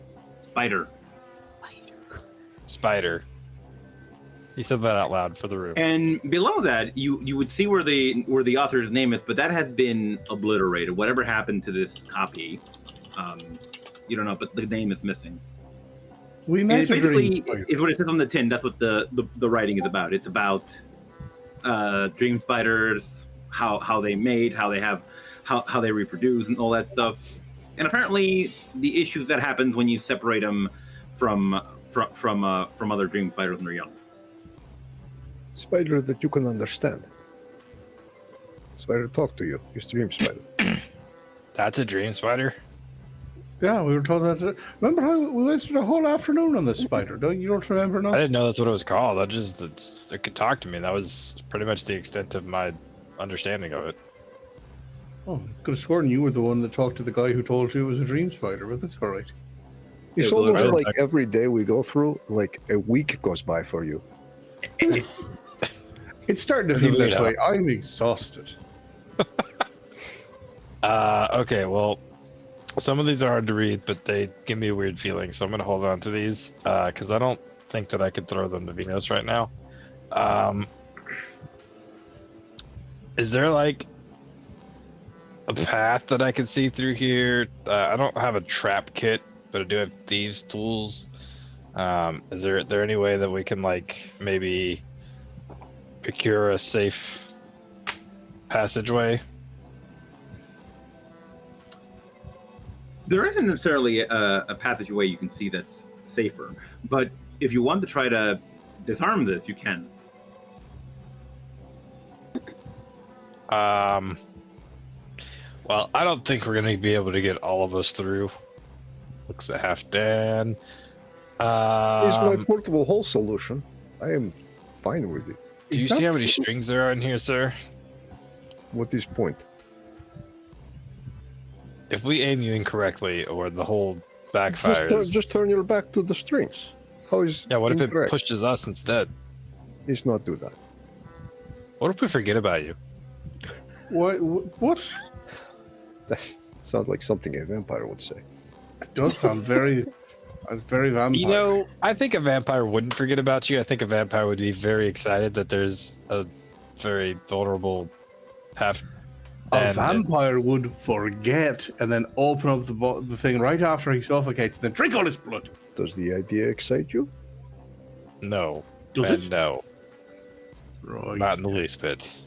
Spider. He said that out loud for the room. And below that, you would see where the author's name is, but that has been obliterated. Whatever happened to this copy, you don't know, but the name is missing. We And met it a dream basically spider. is what it says on the tin. That's what the writing is about. It's about dream spiders, how they mate, how they reproduce, and all that stuff. And apparently, the issues that happens when you separate them from other dream spiders when they're young. Spider that you can understand. Spider talk to you. You dream spider. That's a dream spider. Yeah, we were told that. Remember how we wasted a whole afternoon on this spider? You don't remember I now? didn't know that's what it was called. It could talk to me. That was pretty much the extent of my understanding of it. Oh, could have sworn you were the one that talked to the guy who told you it was a dream spider, but that's all right. It's Yeah, almost right. like every day we go through, like a week goes by for you. It's starting to It's a feel weird that way. I'm exhausted. Okay, well, some of these are hard to read, but they give me a weird feeling, so I'm gonna hold on to these because I don't think that I could throw them to Venus right now. Is there like a path that I can see through here? I don't have a trap kit, but I do have thieves' tools. Is there any way that we can like maybe procure a safe passageway? There isn't necessarily a passageway you can see that's safer, but if you want to try to disarm this, you can. Well, I don't think we're gonna be able to get all of us through. Looks a half dead. Here's my portable hole solution. I am fine with it. Do you see how many strings there are in here, sir? What is point? If we aim you incorrectly, or the whole backfires. Just turn your back to the strings. How is Yeah, what if it incorrect? pushes us instead? Let's not do that. What if we forget about you? What? That sounds like something a vampire would say. It does sound very vampire. You know, I think a vampire wouldn't forget about you. I think a vampire would be very excited that there's a very vulnerable half. A vampire would forget and then open up the thing right after he suffocates, and then drink all his blood. Does the idea excite you? No. Does And it? no. Right. Not in the least bit.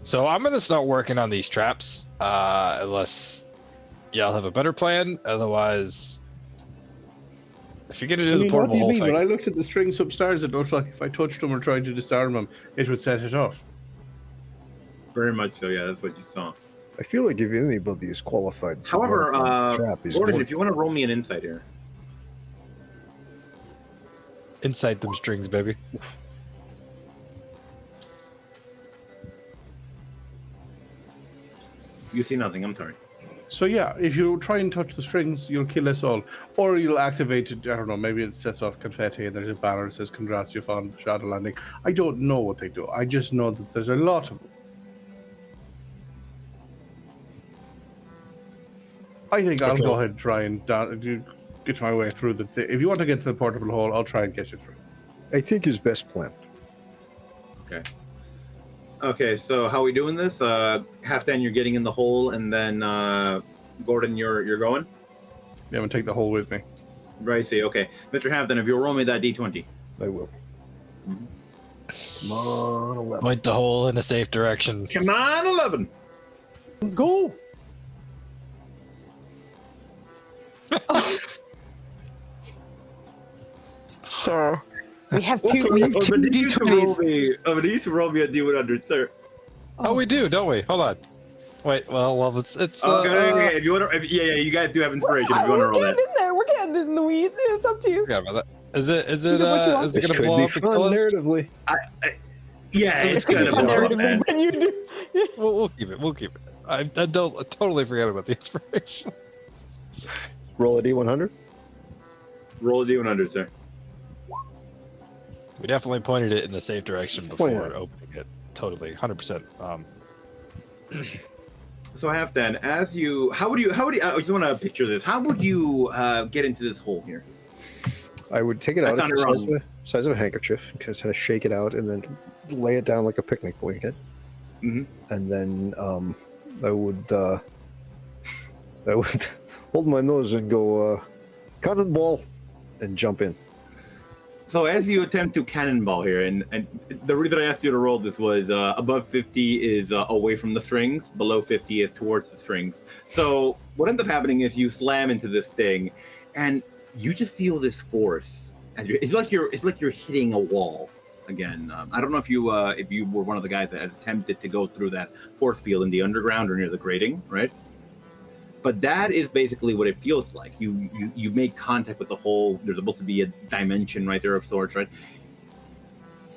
So I'm gonna start working on these traps, unless y'all have a better plan. Otherwise, if you're gonna do the what portable do you hole mean? thing, When I looked at the strings upstairs, it looked like if I touched them or tried to disarm them, it would set it off. Very much so, yeah, that's what you saw. I feel like if anybody is qualified to However, work on a trap is Gordon, Gordon. if you want to roll me an insight here. inside them strings, baby. You see nothing, I'm sorry. So yeah, if you try and touch the strings, you'll kill us all. Or you'll activate it, I don't know, maybe it sets off confetti and there's a banner that says, "Congrats, you found the shadow landing." I don't know what they do. I just know that there's a lot of them. I think I'll Okay. go ahead and try and get my way through the thing. If you want to get to the portable hole, I'll try and get you through. I think his best plan. Okay, so how are we doing this? Halfdan, you're getting in the hole, and then Gordon, you're going? Yeah, I'm going to take the hole with me. Right, see, okay. Mr. Halfdan, if you'll roll me that d20. I will. Mhm. Come on, 11. Point the hole in a safe direction. Come on, 11! Let's go. Sure. We have two. We have two I'm gonna need you to roll d20s. me. I'm gonna need you to roll me a d100, sir. Oh, we do, don't we? Hold on. Wait, well, it's. Okay. If you want to, yeah, you guys do have inspiration. If you want to We're roll that. getting in there. We're getting in the weeds. It's up to you. Forgot about that. Is it? You do what you want. Is it This gonna could blow be up and fun kill us? narratively. Yeah, It it's could be gonna fun blow up, narratively man. when you do. We'll keep it. We'll keep it. I totally forgot about the inspiration. Roll a d100. Roll a d100, sir. We definitely pointed it in the safe direction before 29. opening it. Totally, 100%. So Halfdan, how would you? I just want to picture this. How would you get into this hole here? I would take it out. That It's the sounded size of a handkerchief. Kind of shake it out and then lay it down like a picnic blanket. Mhm. And then I would hold my nose and go cannonball and jump in. So as you attempt to cannonball here, and the reason I asked you to roll this was above 50 is away from the strings, below 50 is towards the strings. So what ends up happening is you slam into this thing, and you just feel this force. It's like you're hitting a wall again. I don't know if you were one of the guys that had attempted to go through that force field in the underground or near the grating, right? But that is basically what it feels like. You make contact with the hole. There's supposed to be a dimension right there of sorts, right?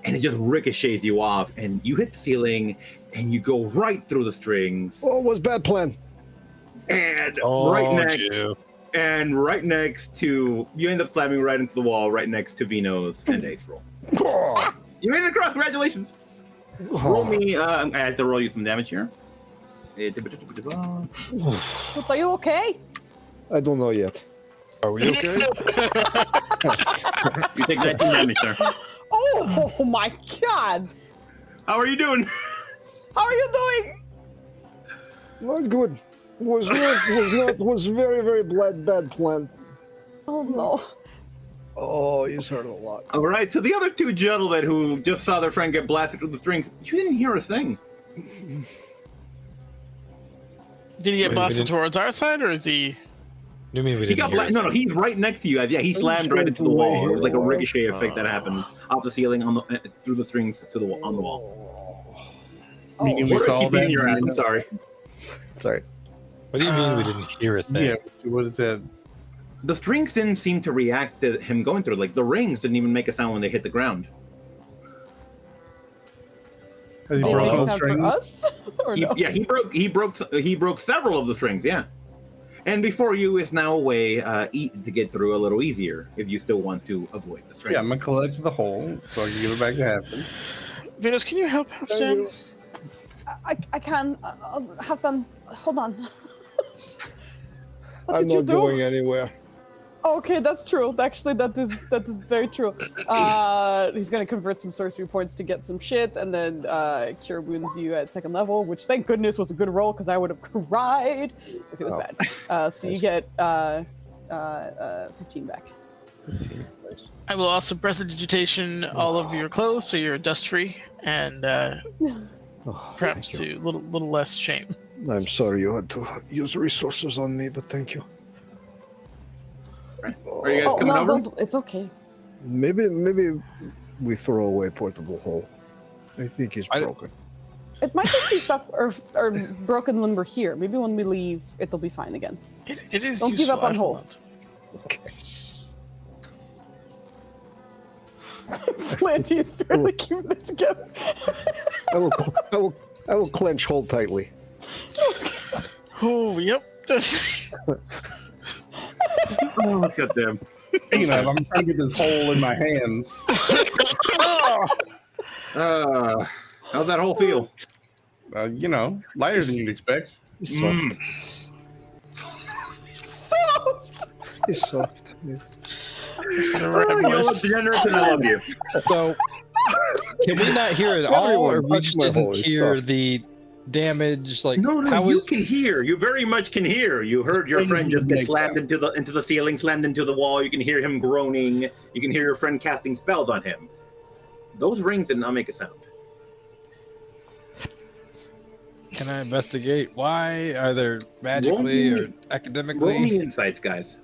And it just ricochets you off, and you hit the ceiling, and you go right through the strings. Oh, it was bad plan. And right next to you end up slamming right into the wall, right next to Vino's and April. You made it across. Congratulations. Roll me. I have to roll you some damage here. Are you okay? I don't know yet. Are we okay? You take 19 damage, sir. Oh my god! How are you doing? How are you doing? Not good. Was very, very bad plan. Oh no. Oh, he's hurt a lot. All right, so the other two gentlemen who just saw their friend get blasted through the strings, you didn't hear a thing. Did he get blasted towards our side, or is he? You mean we He didn't got hear no, he's right next to you. Yeah, he slammed right into the wall. It was like a ricochet effect that happened off the ceiling through the strings to the wall on the wall. Meaning What we do I saw keep beating that. your ass? I'm sorry. Sorry. What do you mean we didn't hear a thing? Yeah, what is that? The strings didn't seem to react to him going through. Like the rings didn't even make a sound when they hit the ground. Has he Did it make broken a the sound for string? us? Or no? Yeah, he broke several of the strings. Yeah, and before you is now a way to get through a little easier if you still want to avoid the strings. Yeah, I'm gonna collect the hole so I can give it back to Hampton. Venus, can you help Halfdan? I can. Have done. Hold on. What I'm did you not do? going anywhere. Okay, that's true. Actually, that is very true. He's gonna convert some sorcery points to get some shit, and then cure wounds you at 2nd level, which thank goodness was a good roll because I would have cried if it was bad. So you get 15 back. I will also prestidigitation all of your clothes so you're dust free and perhaps to a little less shame. I'm sorry you had to use resources on me, but thank you. Are you guys coming over? No, it's okay. Maybe we throw away portable hole. I think he's broken. It might just be stuck or broken when we're here. Maybe when we leave, it'll be fine again. It is. Don't give up on hole. Okay. Planty is barely keeping it together. I will clench hold tightly. Oh, yep. Oh, goddamn. You know, I'm trying to get this hole in my hands. How's that hole feel? You know, lighter than you'd expect. He's soft. Soft. He's soft. Yeah. You're degenerate and I love you. So, can we not hear it all, or we just Touch my hole, didn't it's hear soft. the damage? Like, No, how you is can hear. You very much can hear. You heard your Things friend just would get make slammed into the ceiling, slammed into the wall. You can hear him groaning. You can hear your friend casting spells on him. Those rings did not make a sound. Can I investigate? Why are there magically or Roll academically? me insights, guys.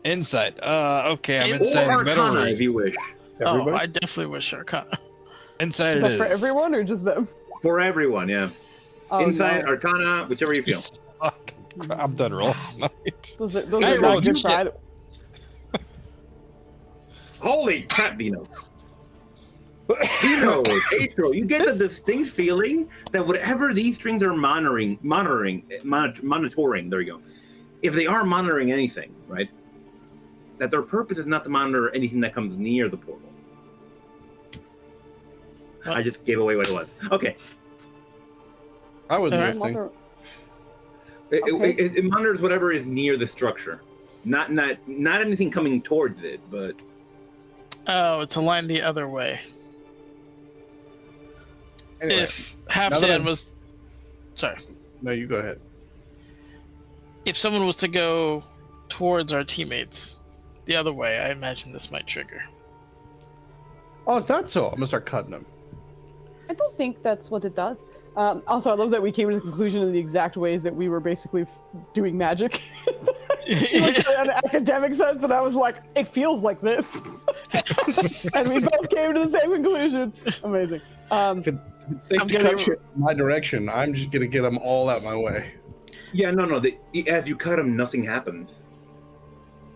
Insight. Okay, I'm Or inside Or metal Arcana, rings. if you wish. Oh, Everybody? I definitely wish Arcana. Inside Is it that for is. everyone or just them? For everyone, yeah. Oh, Insight, no. Arcana, whichever you feel. Fuck. I'm done rolling tonight. Those I are not rolled good shit. pride. Holy crap, Vinos. Vinos, Astro, you get the distinct feeling that whatever these strings are monitoring, there you go. If they are monitoring anything, right? That their purpose is not to monitor anything that comes near the portal. I just gave away what it was. Okay. I was Alright. listening. It monitors whatever is near the structure. Not anything coming towards it, but Oh, it's aligned the other way. Anyway, If that Halfdan I'm- was, sorry, no, you go ahead. if someone was to go towards our teammates the other way, I imagine this might trigger. Oh, is that so? I'm gonna start cutting them. I don't think that's what it does. Also, I love that we came to the conclusion in the exact ways that we were basically doing magic. She looked at it in an academic sense, and I was like, it feels like this. And we both came to the same conclusion. Amazing. If it's safe I'm to gonna- cut shit in my direction, I'm just gonna get them all out my way. Yeah, no. As you cut him, nothing happens.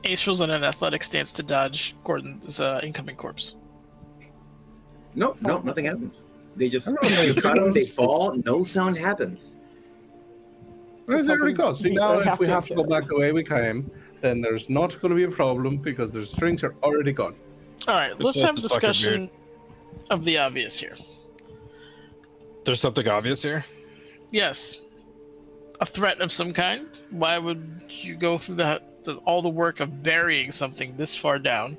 Ace rolls on an athletic stance to dodge Gordon's incoming corpse. No, nothing happens. They just I don't know. you cut them, they fall, no sound happens. Well, there we go. See, now if we have to go upset. back the way we came, then there's not going to be a problem because the strings are already gone. All right, This let's have a is fucking discussion of the obvious here. There's something obvious here. Yes, a threat of some kind. Why would you go through all the work of burying something this far down?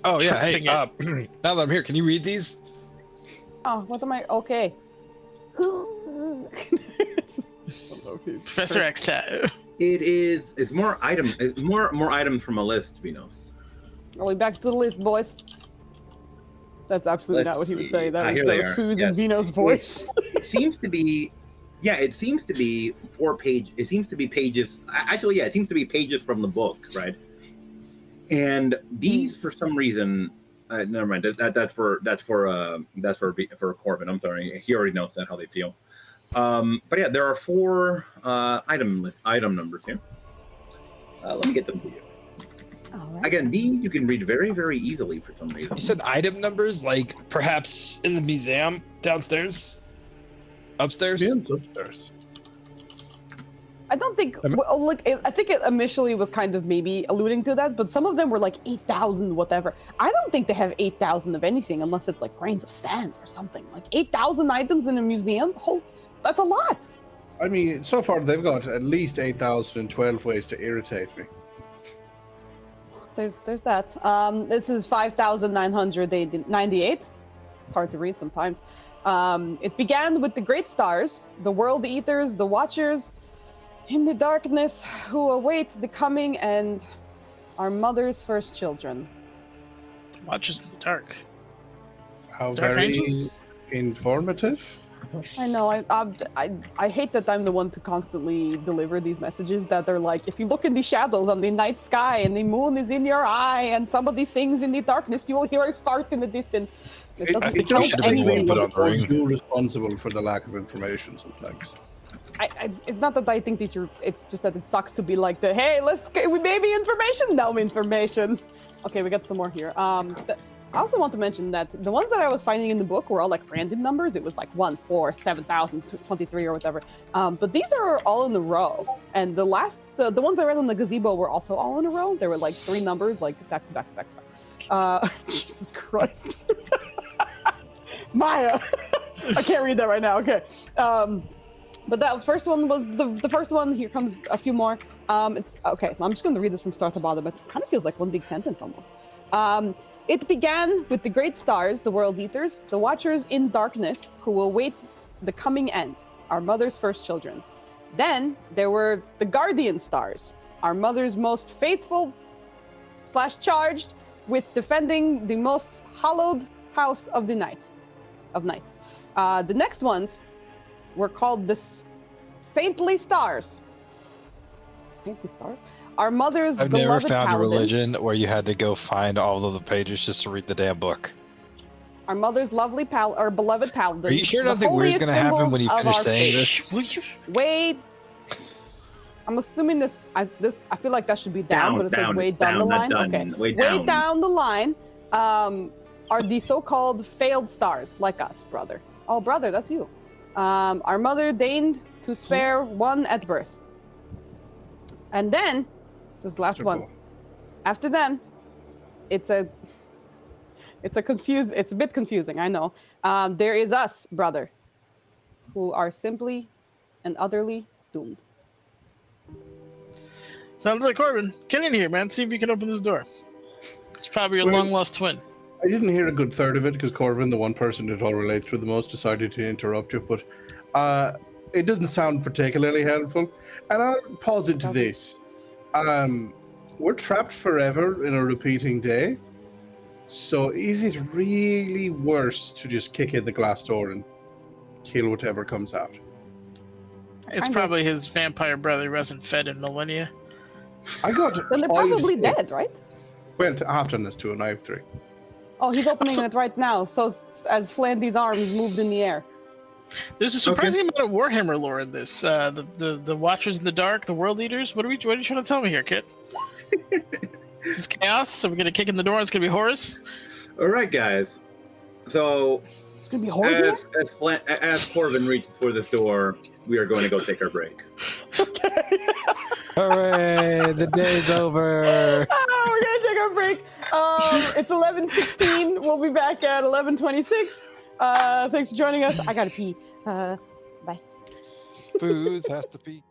Oh yeah, hey. Tripping Now that I'm here, can you read these? Oh, what am I? Okay. Professor X tab. It's more items from a list, Vinos. Are we back to the list, boys? That's absolutely not what he would say. That Here was, they that was are. Foos Yes. and Vino's voice. It seems to be 4 page. It seems to be pages. Actually, yeah, it seems to be pages from the book, right? And these, for some reason, never mind. That's for Corbin. I'm sorry, he already knows that how they feel. But yeah, there are 4 item numbers here. Let me get them to you. All right. Again, these you can read very, very easily for some reason. You said item numbers, like perhaps in the museum downstairs, upstairs. Ian's upstairs. I don't think. Well, look, I think it initially was kind of maybe alluding to that, but some of them were like 8,000 whatever. I don't think they have 8,000 of anything unless it's like grains of sand or something. Like 8,000 items in a museum. Oh, that's a lot. I mean, so far they've got at least 8,012 ways to irritate me. There's that. This is 5,998. It's hard to read sometimes. It began with the great stars, the world eaters, the watchers in the darkness who await the coming and our mother's first children. Watches in the dark. How Dark very Angels? informative. I know. I hate that I'm the one to constantly deliver these messages that are like, if you look in the shadows on the night sky and the moon is in your eye and somebody sings in the darkness, you will hear a fart in the distance. It I doesn't think count you should have been the anything. one put on the ring. You're responsible for the lack of information sometimes. It's not that I think that it's just that it sucks to be like the, hey, we maybe information, no information. Okay, we got some more here. I also want to mention that the ones that I was finding in the book were all like random numbers. It was like 1, 4, 7,023 or whatever. But these are all in a row. And the ones I read on the gazebo were also all in a row. There were like 3 numbers, like back to back to back to back. Jesus Christ. Maya. I can't read that right now. Okay. But that first one was the first one. Here comes a few more. It's okay. I'm just going to read this from start to bottom. It kind of feels like one big sentence almost. It began with the great stars, the world eaters, the watchers in darkness who await the coming end, our mother's first children. Then there were the guardian stars, our mother's most faithful / charged with defending the most hallowed house of the night. The next ones were called the saintly stars. Saintly stars? Our mother's I've beloved never found paladins. a religion where you had to go find all of the pages just to read the damn book. Our mother's lovely beloved paladins. Are you sure the nothing weird's holiest gonna happen symbols when you of finish our saying faith. this? Will you? Wait. I'm assuming this. I feel like that should be down, but it says way down the line. Okay. Way Down the line. Are the so-called failed stars like us, brother? Oh, brother, that's you. Our mother deigned to spare one at birth, and then this last one. After them, it's a bit confusing, I know. There is us, brother, who are simply and utterly doomed. Sounds like Corbin. Get in here, man. See if you can open this door. It's probably your Well- long-lost twin. I didn't hear a good third of it because Corbin, the one person it all relates to the most, decided to interrupt you. But it doesn't sound particularly helpful. And I'll pause it to this. We're trapped forever in a repeating day. So is it really worse to just kick in the glass door and kill whatever comes out. It's Kinda. probably his vampire brother who hasn't fed in millennia. I got Then they're 5 probably sticks. dead, right? Went after this to and I have 3. Oh, he's opening Also- it right now. So as Flandy's arms moved in the air. There's a surprising amount of Warhammer lore in this. The Watchers in the Dark, the World Eaters. What are you trying to tell me here, Kit? This is chaos. So we're gonna kick in the door. And it's gonna be Horus. All right, guys. So It's gonna be horrors in as Corbin reaches for this door, we are going to go take our break. there? Okay. Hooray! The day's over. Oh, we're gonna take our break. It's 11:16. We'll be back at 11:26. Thanks for joining us. I gotta pee. Bye. Fooz has to pee.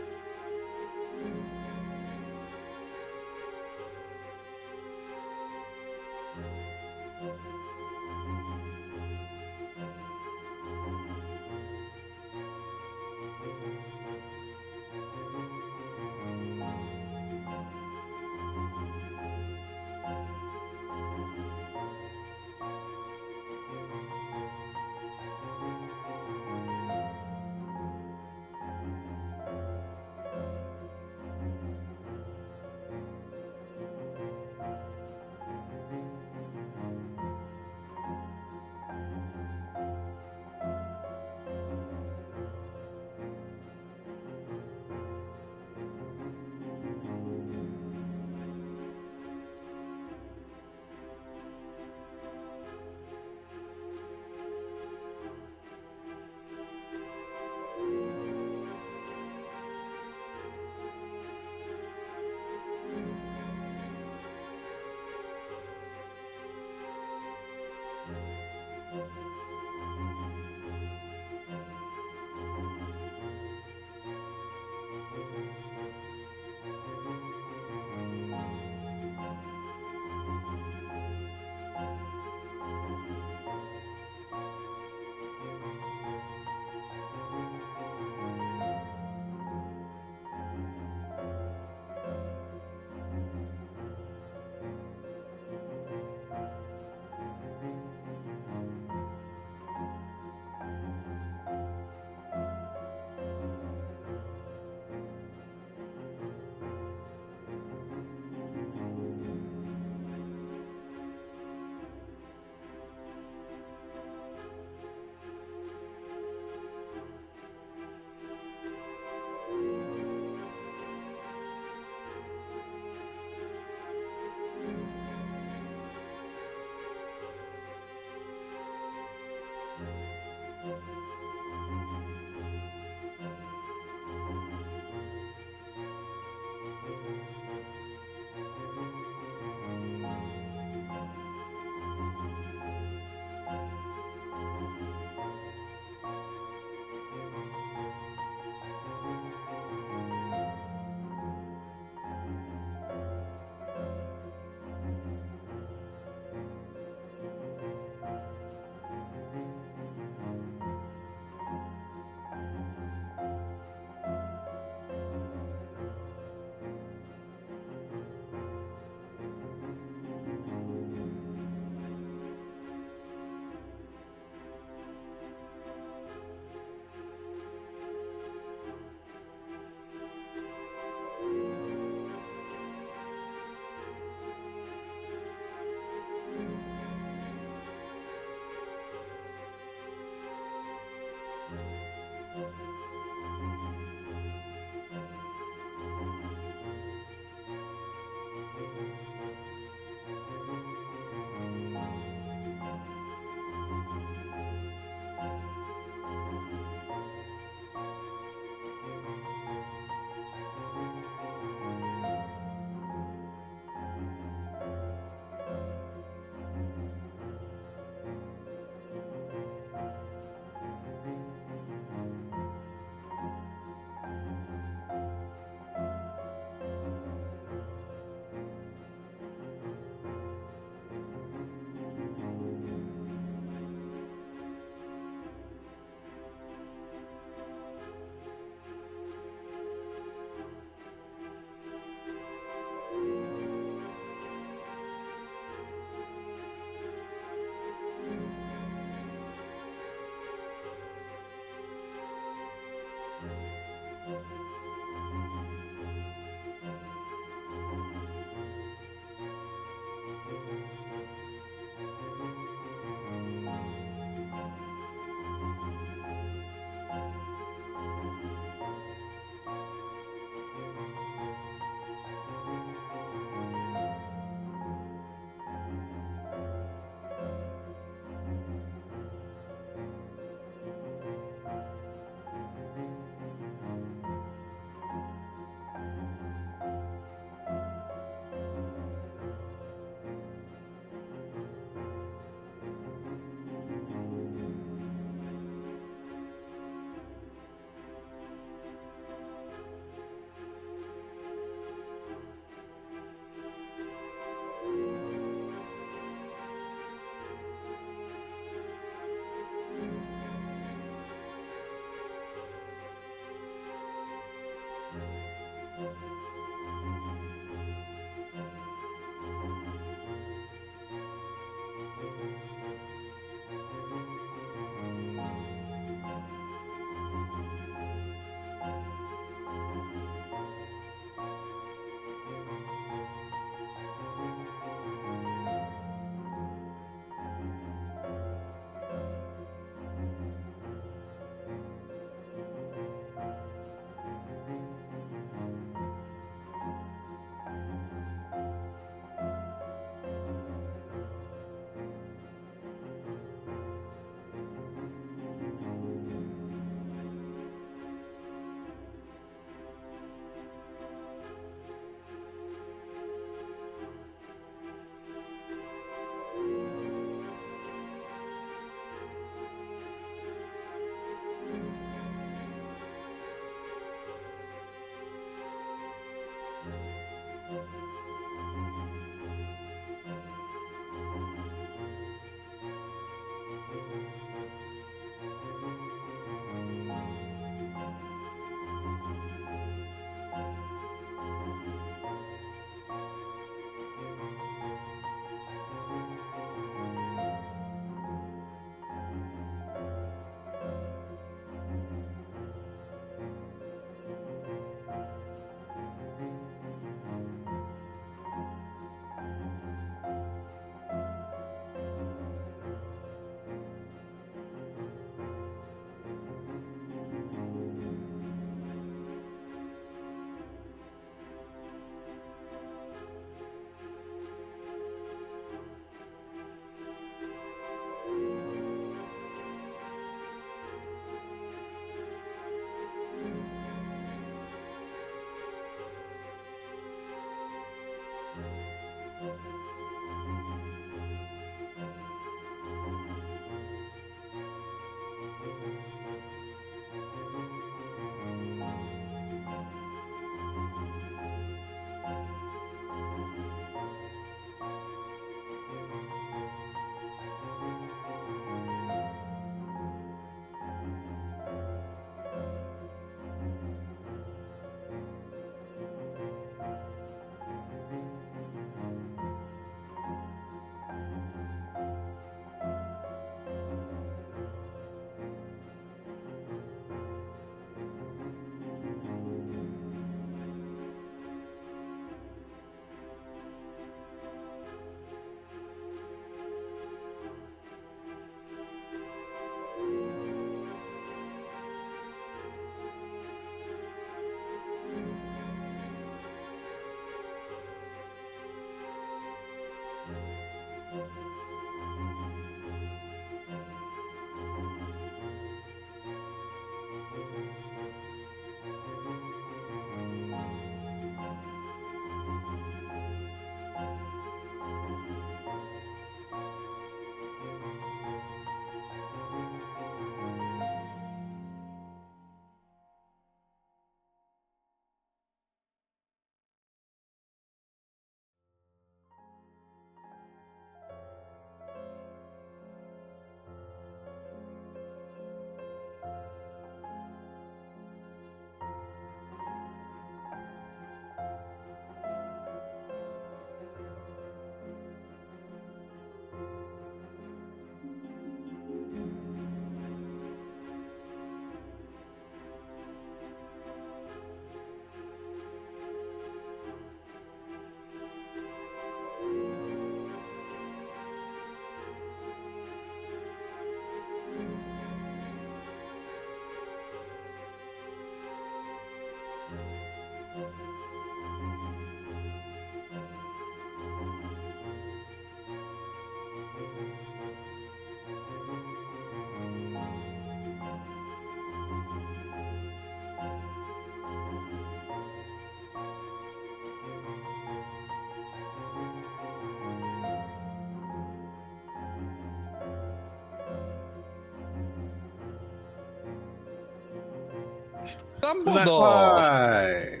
Dumbledore. Why?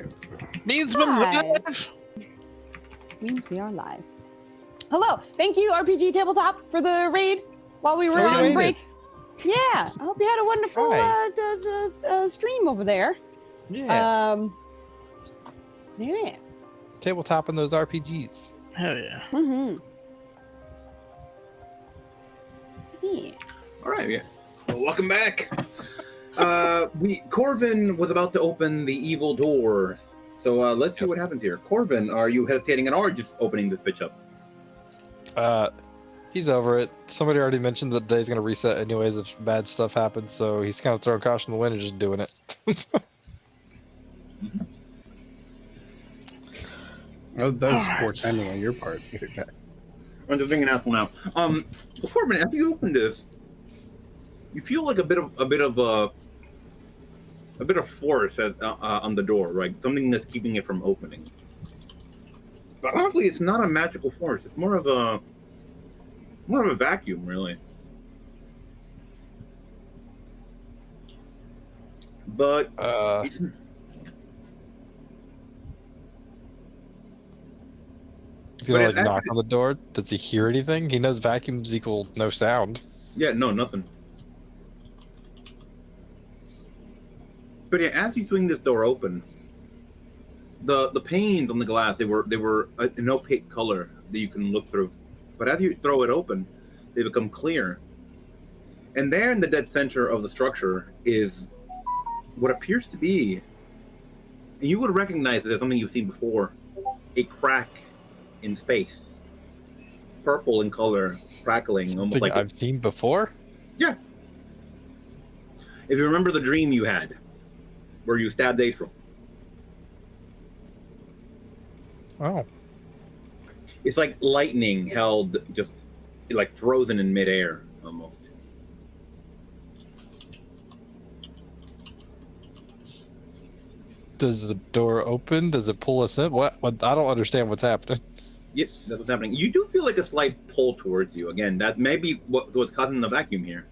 Means we're Hi. live. Means we are live. Hello. Thank you, RPG Tabletop, for the raid while we were So you on waited. break. Yeah, I hope you had a wonderful Hi. stream over there. Yeah. Yeah. Tabletopping those RPGs. Hell yeah. Mm-hmm. Yeah. All right, yeah. Well, welcome back. Corvin was about to open the evil door, so let's see what happens here. Corvin, are you hesitating at all, or just opening this bitch up? He's over it. Somebody already mentioned that the day's gonna reset anyways if bad stuff happens, so he's kind of throwing caution to the wind and just doing it. Oh, that was All poor right. timing on your part. I'm just being an asshole now. Corvin, after you open this, you feel like a bit of force on the door, right? Something that's keeping it from opening. But honestly, it's not a magical force. It's more of a vacuum, really. But He's gonna But like knock on the door. Does he hear anything? He knows vacuums equal no sound. Yeah, no, nothing. But yeah, as you swing this door open, the panes on the glass they were an opaque color that you can look through. But as you throw it open, they become clear. And there in the dead center of the structure is what appears to be, and you would recognize it as something you've seen before, a crack in space. Purple in color, crackling, almost Something like I've seen before. Yeah. If you remember the dream you had, where you stabbed Aethel. Oh. It's like lightning held just like frozen in midair almost. Does the door open? Does it pull us in? What? I don't understand what's happening. Yep, that's what's happening. You do feel like a slight pull towards you. Again, that may be what's causing the vacuum here.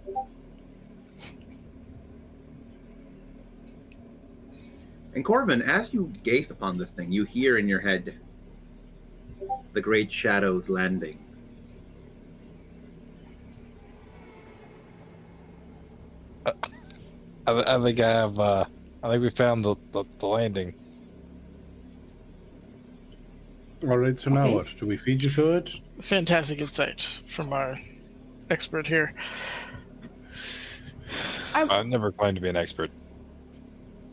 And Corvin, as you gaze upon this thing, you hear in your head the great shadows landing. I think I have. I think we found the landing. All right, so now Okay. what? Do we feed you to it? Fantastic insight from our expert here. I never claimed to be an expert.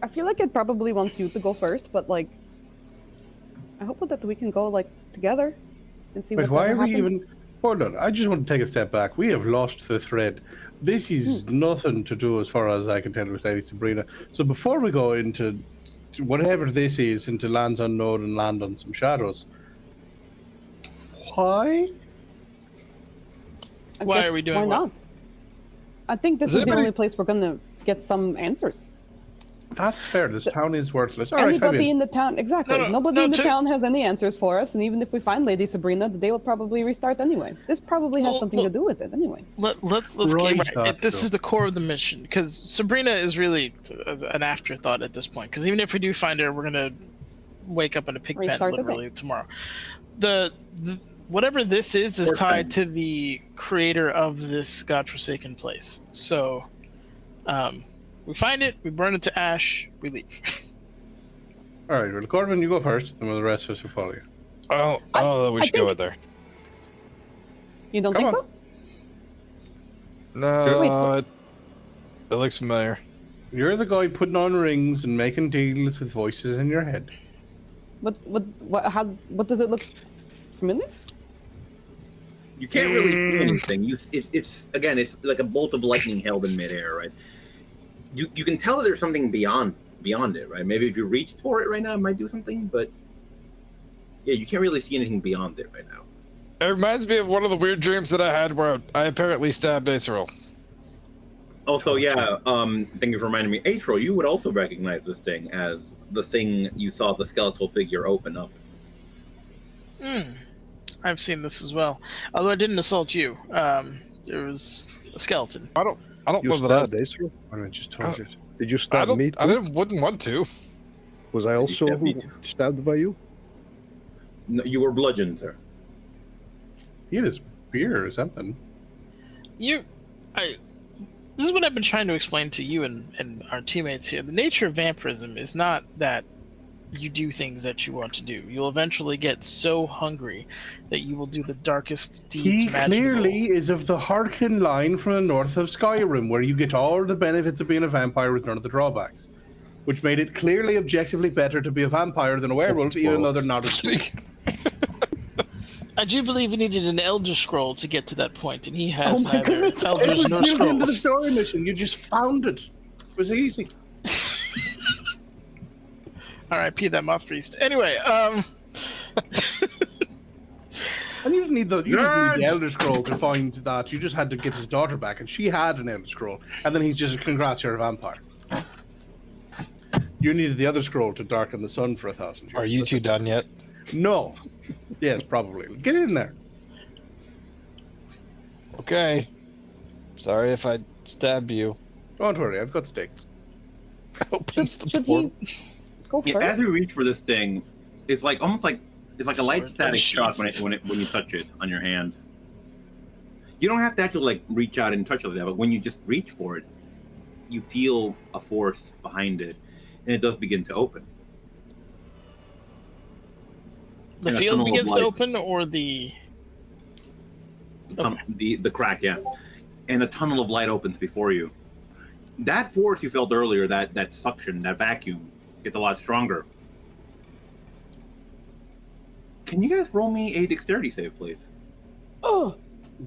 I feel like it probably wants you to go first, but like, I hope that we can go like together and see Wait, what why are we happens. even... Hold on, I just want to take a step back. We have lost the thread. This is nothing to do, as far as I can tell, with Lady Sabrina. So before we go into whatever this is, into lands unknown and land on some shadows, why? I Why guess are we doing Why what? not? I think this Does is the anybody- only place we're gonna get some answers. That's fair. This town is worthless. All right, come Anybody in. in the town, exactly. No, Nobody no, in the to- town has any answers for us, and even if we find Lady Sabrina, the day will probably restart anyway. This probably has something to do with it anyway. Let's Right, get right. This Doctor. is the core of the mission, because Sabrina is really an afterthought at this point. Because even if we do find her, we're gonna wake up in a pig pen Restart the day. literally tomorrow. The whatever this is Or tied time. to the creator of this godforsaken place. So, we find it, we burn it to ash, we leave. All right, well, Corbin, you go first, then the rest of us will follow you. Oh, we I should go think- in there. You don't Come think on. so? No, Wait. it looks familiar. You're the guy putting on rings and making deals with voices in your head. What does it look familiar? You can't really see anything. It's again, it's like a bolt of lightning held in midair, right? You can tell that there's something beyond it, right? Maybe if you reached for it right now, it might do something, but yeah, you can't really see anything beyond it right now. It reminds me of one of the weird dreams that I had where I apparently stabbed Aceril. Also, yeah, thank you for reminding me. Aethel, you would also recognize this thing as the thing you saw the skeletal figure open up. I've seen this as well. Although I didn't assault you. There was a skeleton. I don't You know that. stabbed Acer? I just told you. Did you I stab me? wouldn't want to. Was I also stab me too? stabbed by you? No, you were bludgeoned, sir. He had his beer or something. This is what I've been trying to explain to you and our teammates here. The nature of vampirism is not that you do things that you want to do. You'll eventually get so hungry that you will do the darkest deeds He imaginable. clearly is of the Harkin line from the north of Skyrim, where you get all the benefits of being a vampire with none of the drawbacks, which made it clearly objectively better to be a vampire than a werewolf, even though they're not as cool. I do believe he needed an Elder Scroll to get to that point, and he has Oh my neither goodness! It Elders was nor built into the Scrolls. story mission. You just found it. It was easy. R.I.P. that moth priest. Anyway, And you didn't need the Elder Scroll to find that. You just had to get his daughter back, and she had an Elder Scroll. And then he's just, congrats, you're a vampire. You needed the other scroll to darken the sun for 1,000 years. Are you two done yet? No. Yes, probably. Get in there. Okay. Sorry if I stabbed you. Don't worry, I've got sticks. Opens the Should door. he go Yeah, as first? you reach for this thing, it's like almost like It's like a light Sword static shock unsheathed. when you touch it on your hand. You don't have to actually like reach out and touch it like that, but when you just reach for it, you feel a force behind it, and it does begin to open. The And a field tunnel of begins to light. open, or the The crack, yeah, and a tunnel of light opens before you. That force you felt earlier, that suction, that vacuum, gets a lot stronger. Can you guys roll me a dexterity save, please? Oh,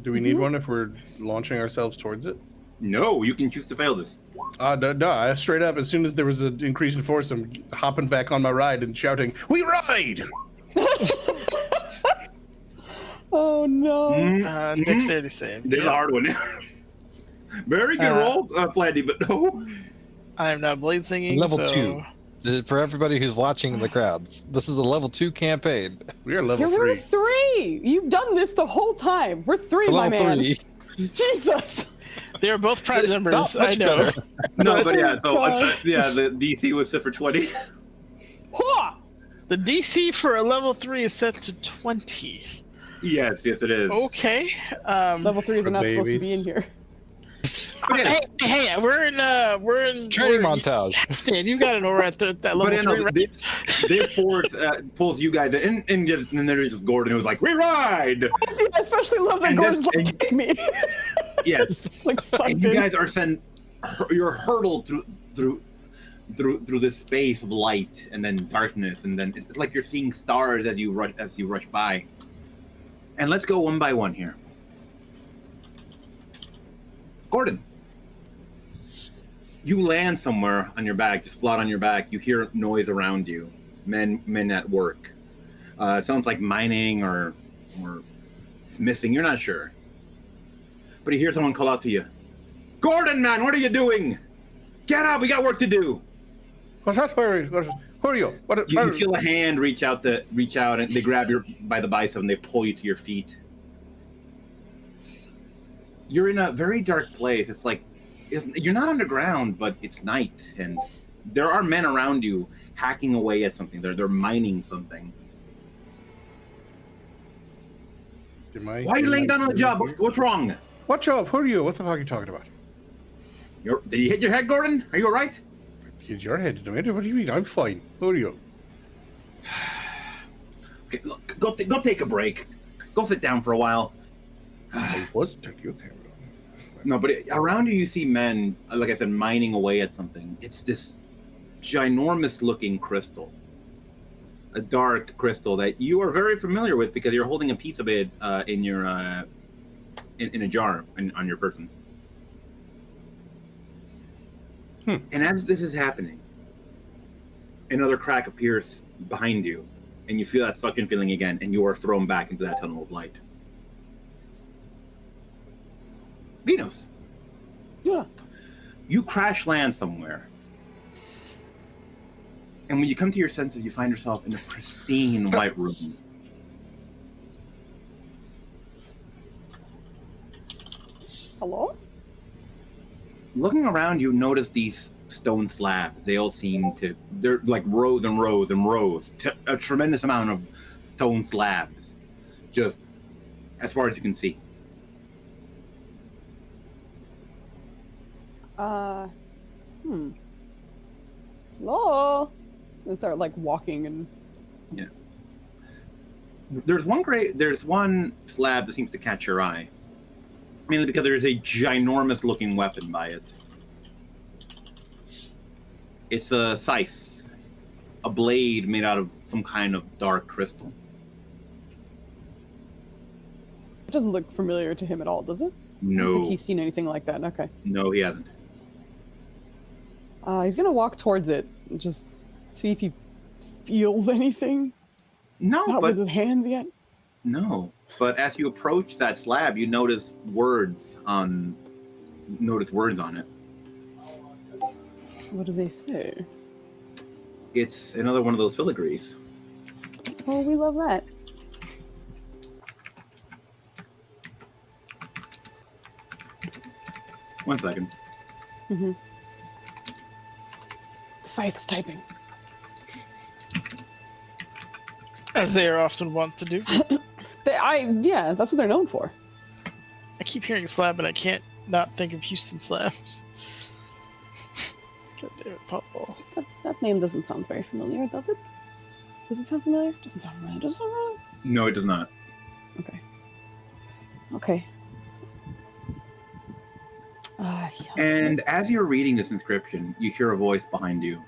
Do we need one if we're launching ourselves towards it? No, you can choose to fail this. No, I straight up, as soon as there was an increase in force, I'm hopping back on my ride and shouting, "We ride!" oh no. dexterity save. There's a hard one. Very good roll, Flandy, but no. I am now blade singing. Level so... 2. For everybody who's watching in the crowds, this is a level 2 campaign. We are level You're 3. level 3. You've done this the whole time. We're 3, For my level man. 3. Jesus. They are both prime numbers. Not I much know. better. No, but yeah, so God. the DC was set for 20. Hua! The DC for a level 3 is set to 20. Yes, it is. Okay. Level 3s are not supposed to be babies. in here. Hey, we're in Training we're- montage. Dan, you got it over at that level But 3, right? this force pulls you guys in, and there's just Gordon who's like, "We ride!" I especially love that And Gordon's this- like, take me. Yes, like sucked and you in. guys are you're hurtled through this space of light and then darkness, and then it's like you're seeing stars as you rush by. And let's go one by one here. Gordon, you land somewhere on your back, just flat on your back. You hear noise around you, men at work. Sounds like mining or smithing. You're not sure, but you hear someone call out to you. Gordon, man, what are you doing? Get up, we got work to do. What's that? Who are you? You feel a hand reach out, and they grab you by the bicep and they pull you to your feet. You're in a very dark place. It's like you're not underground, but it's night, and there are men around you hacking away at something. They're mining something. Why are you laying down on the job? What's wrong? What job? Who are you? What the fuck are you talking about? Did you hit your head, Gordon? Are you all right? Hit your head, what do you mean? I'm fine. Who are you? Okay, look, go take a break. Go sit down for a while. I was telling you. Okay. No, but around you see men, like I said, mining away at something. It's this ginormous-looking crystal, a dark crystal that you are very familiar with because you're holding a piece of it in your in a jar on your person. And as this is happening, another crack appears behind you, and you feel that suction feeling again, and you are thrown back into that tunnel of light. Venus. Yeah. You crash land somewhere. And when you come to your senses, you find yourself in a pristine white room. Hello? Looking around, you notice these stone slabs. They all they're like rows and rows and rows. A tremendous amount of stone slabs. Just as far as you can see. Hello? And start like walking and Yeah. There's one slab that seems to catch your eye. Mainly because there's a ginormous looking weapon by it. It's a scythe. A blade made out of some kind of dark crystal. it doesn't look familiar to him at all, does it? I don't No. think he's seen anything like that. Okay. No, he hasn't. He's gonna walk towards it and just see if he feels anything. No, Not but with his hands yet. no. But as you approach that slab, you notice words on it. What do they say? It's another one of those filigrees. Oh, we love that. One second. Mm-hmm. Scythe's typing. As they are often wont to do. Yeah, that's what they're known for. I keep hearing slab, and I can't not think of Houston Slabs. God damn it, Pop-Ball. That name doesn't sound very familiar, does it? Does it sound familiar? Doesn't sound familiar. Does it sound familiar? No, it does not. Okay. Okay. Yeah. And as you're reading this inscription, you hear a voice behind you.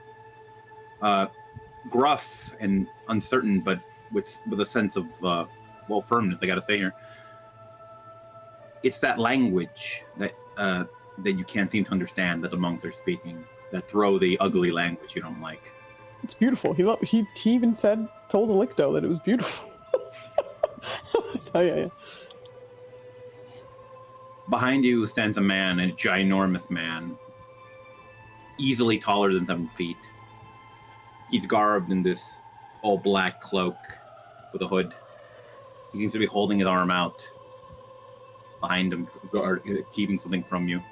Gruff and uncertain, but with a sense of, firmness, I gotta say here. It's that language that you can't seem to understand that the monks are speaking. That throw the ugly language you don't like. It's beautiful. He even told Elicto that it was beautiful. So yeah. Behind you stands a man, a ginormous man, easily taller than 7 feet. He's garbed in this all black cloak with a hood. He seems to be holding his arm out behind him, keeping something from you.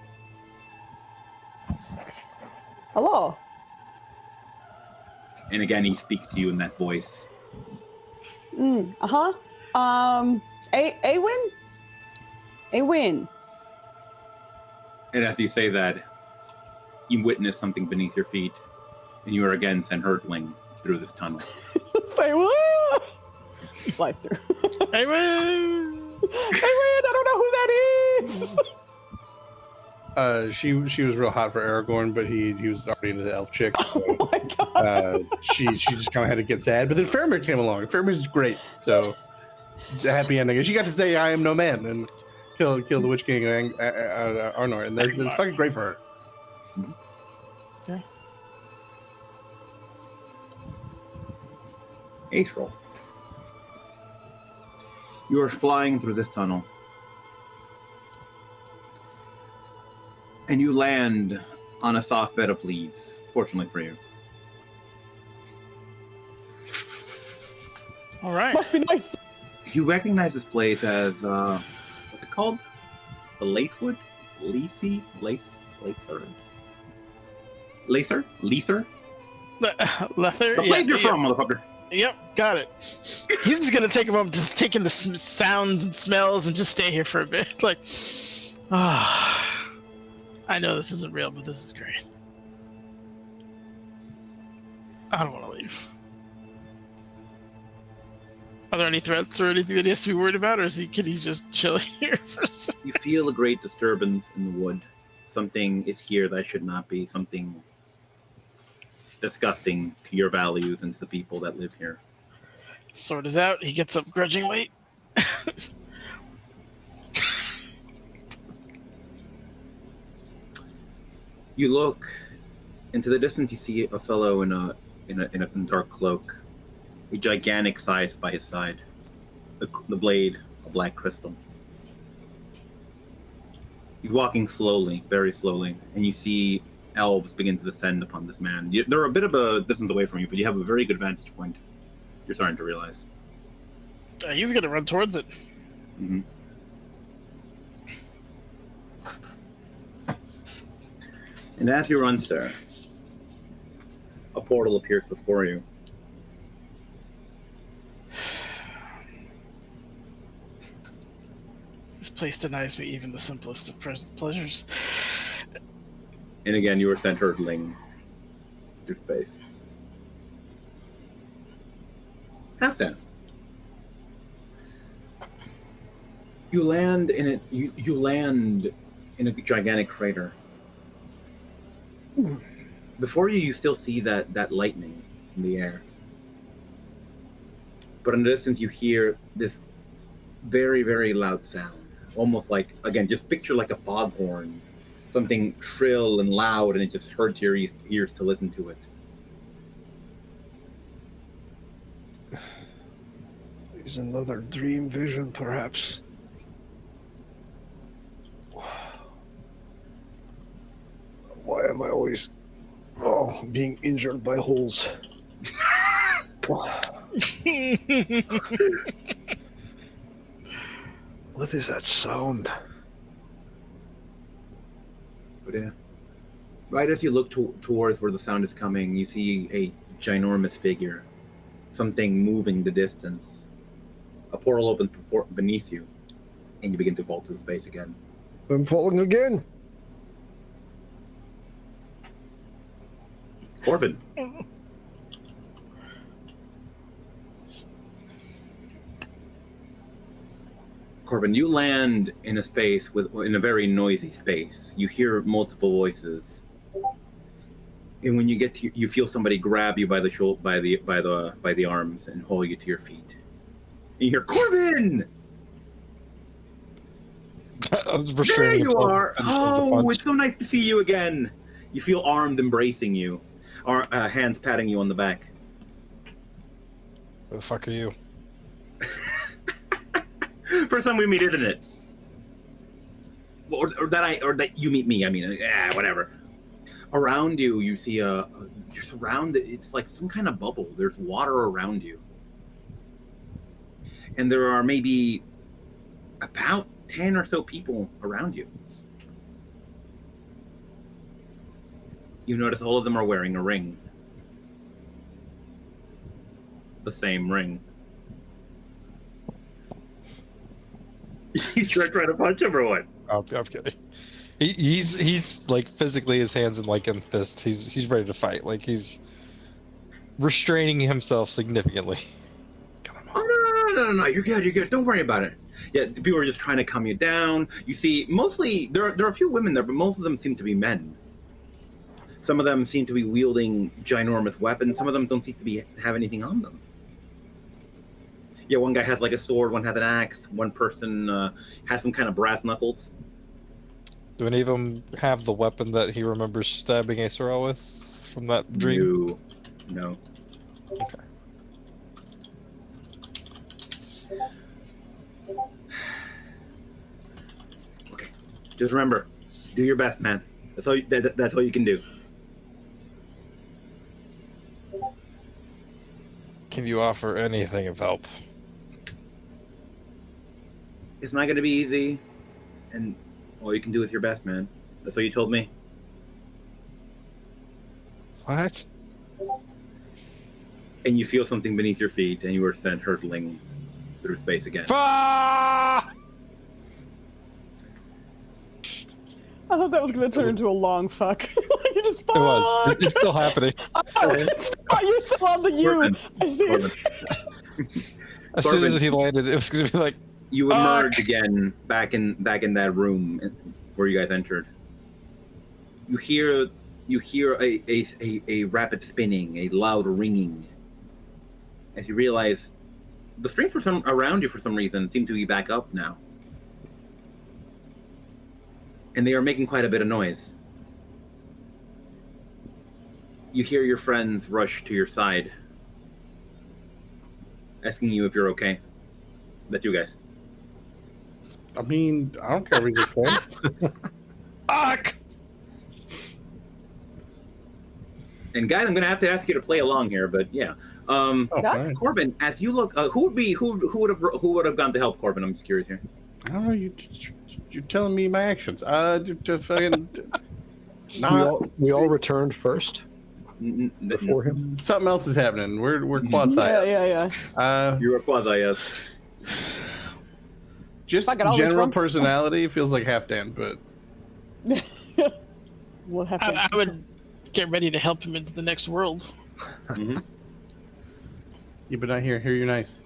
Hello. And again, he speaks to you in that voice. Awin? Awin. And as you say that, you witness something beneath your feet, and you are again sent hurtling through this tunnel. Say what? He flies through. Awin! Awin, I don't know who that is. She was real hot for Aragorn, but he was already into the elf chick. So, Oh my god. she just kind of had to get sad. But then Faramir came along. Faramir's great, so the happy ending. And she got to say, "I am no man," and kill the Witch King and Arnor, and that's fucking great for her. Yeah. Ace roll. You are flying through this tunnel. And you land on a soft bed of leaves, fortunately for you. All right. Must be nice. You recognize this place as, what's it called? The Lacewood? Lacer? Lether? Lether? The place you're from, motherfucker. Yep, got it. He's just gonna take a moment to take in the sounds and smells and just stay here for a bit. Like, I know this isn't real, but this is great. I don't want to leave. Are there any threats or anything that he has to be worried about, or can he just chill here for a second? You feel a great disturbance in the wood. Something is here that should not be. Something disgusting to your values and to the people that live here. Sword is out. He gets up grudgingly. You look into the distance. You see a fellow in a dark cloak, a gigantic size by his side, the blade, a black crystal. He's walking slowly, very slowly, and you see elves begin to descend upon this man. They're a bit of a distance away from you, but you have a very good vantage point. You're starting to realize. He's gonna run towards it. Mm-hmm. And as you run, sir, a portal appears before you. This place denies me even the simplest of pleasures. And again, you are sent hurtling through space. Halfdan. You land in it. You land in a gigantic crater. Before you, you still see that lightning in the air. But in the distance, you hear this very, very loud sound. Almost like, again, just picture like a foghorn. Something shrill and loud, and it just hurts your ears to listen to it. Is another dream vision, perhaps? Why am I always being injured by holes? What is that sound? But yeah. Right as you look towards where the sound is coming, you see a ginormous figure something moving the distance. A portal opens beneath you, and you begin to fall through space again. I'm falling again. Corbin. Corbin, you land in a space in a very noisy space. You hear multiple voices, and when you get to, you feel somebody grab you by the shoulder, by the arms, and hold you to your feet. And you hear Corbin. There you are. Oh, it's so nice to see you again. You feel armed embracing you, or hands patting you on the back. Who the fuck are you? First time we meet, isn't it? Or that you meet me. I mean, whatever. Around you, you see you're surrounded. It's like some kind of bubble. There's water around you, and there are maybe about 10 or so people around you. You notice all of them are wearing a ring. The same ring. He's trying to punch him or what? I'm kidding. He's like physically, his hands in like in fists. He's ready to fight. Like he's restraining himself significantly. Oh no! You're good. Don't worry about it. Yeah, people are just trying to calm you down. You see, mostly there are a few women there, but most of them seem to be men. Some of them seem to be wielding ginormous weapons. Some of them don't seem to have anything on them. Yeah, one guy has like a sword, one has an axe, one person has some kind of brass knuckles. Do any of them have the weapon that he remembers stabbing Acerel with from that dream? No. Okay. Okay. Just remember, do your best, man. That's all. That's all you can do. Can you offer anything of help? It's not going to be easy, and all you can do is your best, man. That's what you told me. What? And you feel something beneath your feet, and you were sent hurtling through space again. I thought that was going to turn into a long fuck. You just fuck. It was. It's still happening. Oh, you're still on the U. Corbin. I see. As soon as he landed, it was going to be like, You emerge again back in that room where you guys entered. You hear a rapid spinning, a loud ringing, as you realize the strings around you for some reason seem to be back up now, and they are making quite a bit of noise. You hear your friends rush to your side, asking you if you're okay. That's you guys. I mean, I don't care if he's okay. fuck! And guys, I'm gonna have to ask you to play along here, but yeah. Oh, fine. Corbin, as you look, who would have gone to help Corbin? I'm just curious here. I don't know. You're telling me my actions. Just fucking. We all returned first before him. Something else is happening. We're quasi. Yeah. You're a quasi, yes. Just Fuck it, I'll general return. personality feels like half Dan, but We'll have to. I would get ready to help him into the next world. Mm-hmm. yeah, but not here. Here you're nice.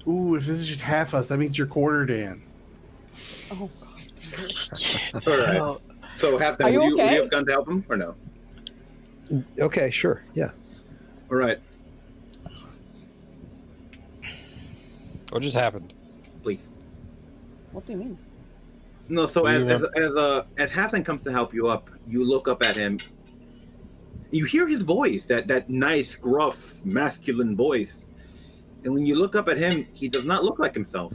Ooh, if this is just half us, that means you're quarter Dan. Oh, God. All right. So, Are would you you okay? have gone to help him or no? Okay, sure. Yeah. All right, What just happened? please. What do you mean? No. So You as Halfdan comes to help you up, you look up at him. You hear his voice, that nice, gruff, masculine voice, and when you look up at him, he does not look like himself.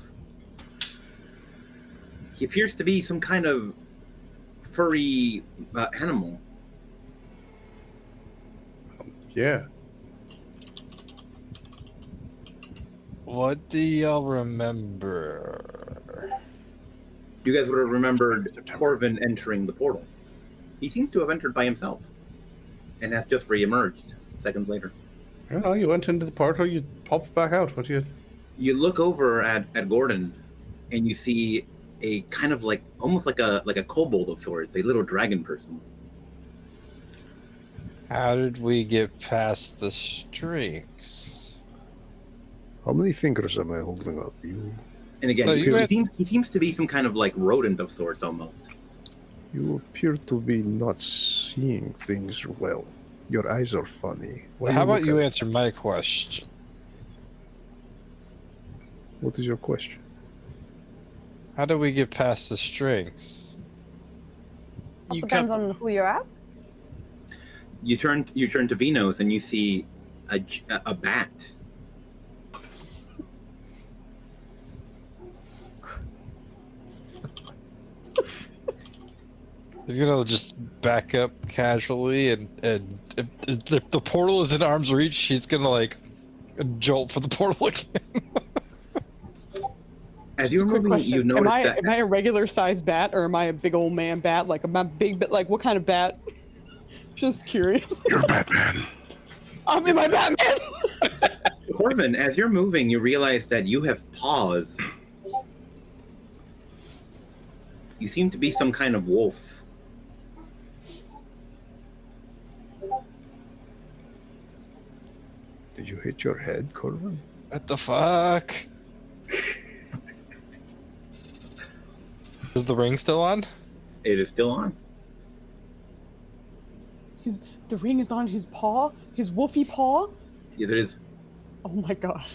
He appears to be some kind of furry animal. Yeah. What do y'all remember? You guys would have remembered Corbin entering the portal. He seems to have entered by himself, and has just re-emerged seconds later. You know, you went into the portal, you popped back out. What do you? You look over at Gordon, and you see a kind of like almost like a kobold of sorts, a little dragon person. How did we get past the strings? How many fingers am I holding up? You And again, No, you he seems to be some kind of like rodent of sorts almost. appear to be not seeing things well. Your eyes are funny. Why How about look you at- answer my question? What is your question? How do we get past the strings? You Depends cut- on who you ask. You turn to Vinos and you see a bat. He's gonna just back up casually, and if the portal is in arm's reach, he's gonna like jolt for the portal again. As Just you're a quick moving, question. you notice am that I a regular sized bat or am I a big old man bat? Like am I big bat? Like what kind of bat? Just curious. You're Batman. I'm in my Batman. Corvin, as you're moving, you realize that you have paws. You seem to be some kind of wolf. Did you hit your head, Corvin? What the fuck? Is the ring still on? It is still on. The ring is on his paw, his woofy paw. Yes, it is. Oh my god.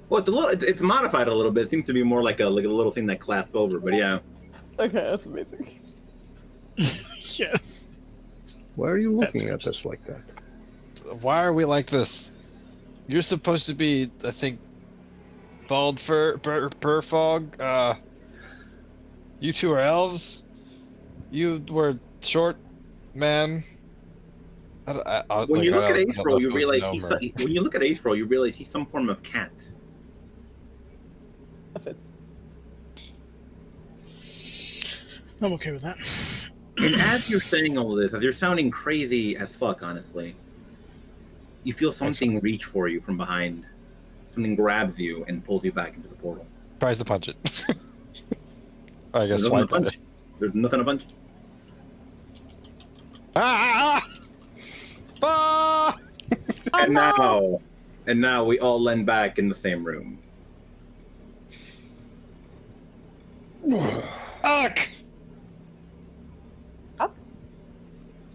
Well, it's modified a little bit. It seems to be more like a little thing that clasps over. But yeah, Okay, that's amazing. Yes. Why are you looking That's at us like that? Why are we like this? You're supposed to be, I think, bald Burfog. You two are elves. You were short man. when you look at April, you realize when you look at April, you realize he's some form of cat. That fits. I'm okay with that. And as you're saying all of this, as you're sounding crazy as fuck, honestly, you feel something reach for you from behind. Something grabs you and pulls you back into the portal. Tries to punch it. I guess There's nothing to swipe at punch. it. There's nothing to punch. Ah! Ah! And now we all land back in the same room. Fuck!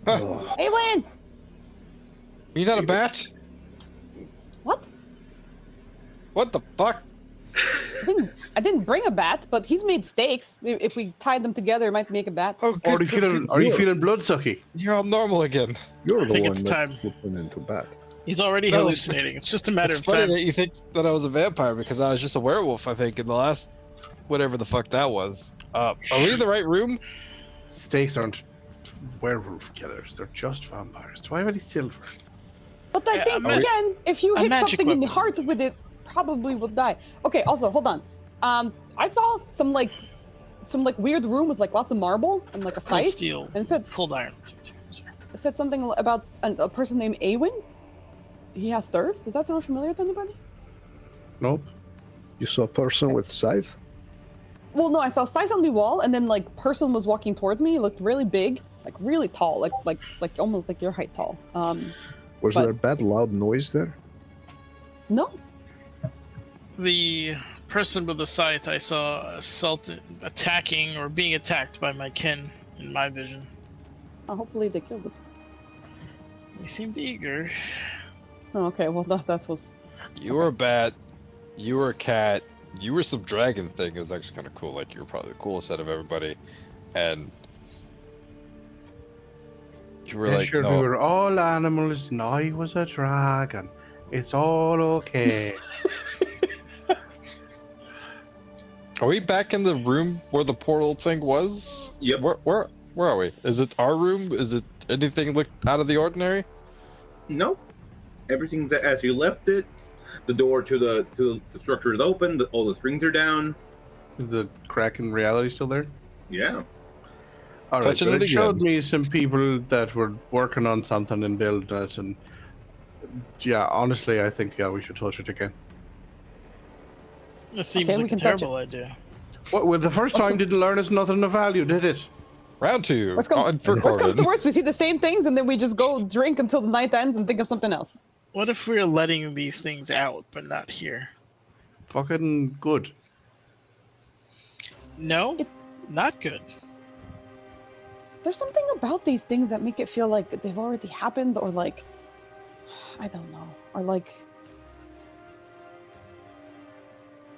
Oh, Hey, Lynn! You not a bat? What? What the fuck? I didn't bring a bat, but he's made steaks. If we tied them together, it might make a bat. Oh, Are you feeling bloodsucky? You're all normal again. you're the think one it's that time. put them into bat. He's already No. hallucinating. It's just a matter It's of funny time. that you think that I was a vampire because I was just a werewolf, I think, in the last whatever the fuck that was. Are we in the right room? Steaks aren't werewolf killers. They're just vampires. Do I have any silver? But I Yeah, think, again, if you a hit magic something in the weapon. heart with it, probably will die. Okay, also, hold on. I saw some weird room with like lots of marble and like a Cold scythe. steel, And it said cold iron. Sorry. it said something about a person named Awen. He has served. Does that sound familiar to anybody? Nope. You saw a person with scythe? Well, no, I saw a scythe on the wall, and then like person was walking towards me. He looked really big, like really tall, like almost like your height tall. Was But- there a bad loud noise there? No. The person with the scythe I saw attacking or being attacked by my kin in my vision. Hopefully they killed him. They seemed eager. Oh, okay, well that was. You were a bat. You were a cat. You were some dragon thing. It was actually kind of cool. Like, you were probably the coolest out of everybody. And you were like, Sure, no. we were all animals. And I was a dragon. It's all okay. Are we back in the room where the portal thing was? Yep. Where are we? Is it our room? Is it anything look out of the ordinary? Nope. Everything's as you left it. The door to the structure is open. All the strings are down. Is the crack in reality still there? Yeah. All right, Touching so it it showed again. me some people that were working on something and building it, and Yeah, honestly, I think we should touch it again. It seems Okay, we like a can touch terrible idea. What? Well, the first Also- time didn't learn us nothing of value, did it? Round 2. Worst comes, On for worst comes to Corbin. worst, we see the same things and then we just go drink until the night ends and think of something else. What if we're letting these things out, but not here? Fucking good. No, not good. There's something about these things that make it feel like they've already happened, or like, I don't know, or like,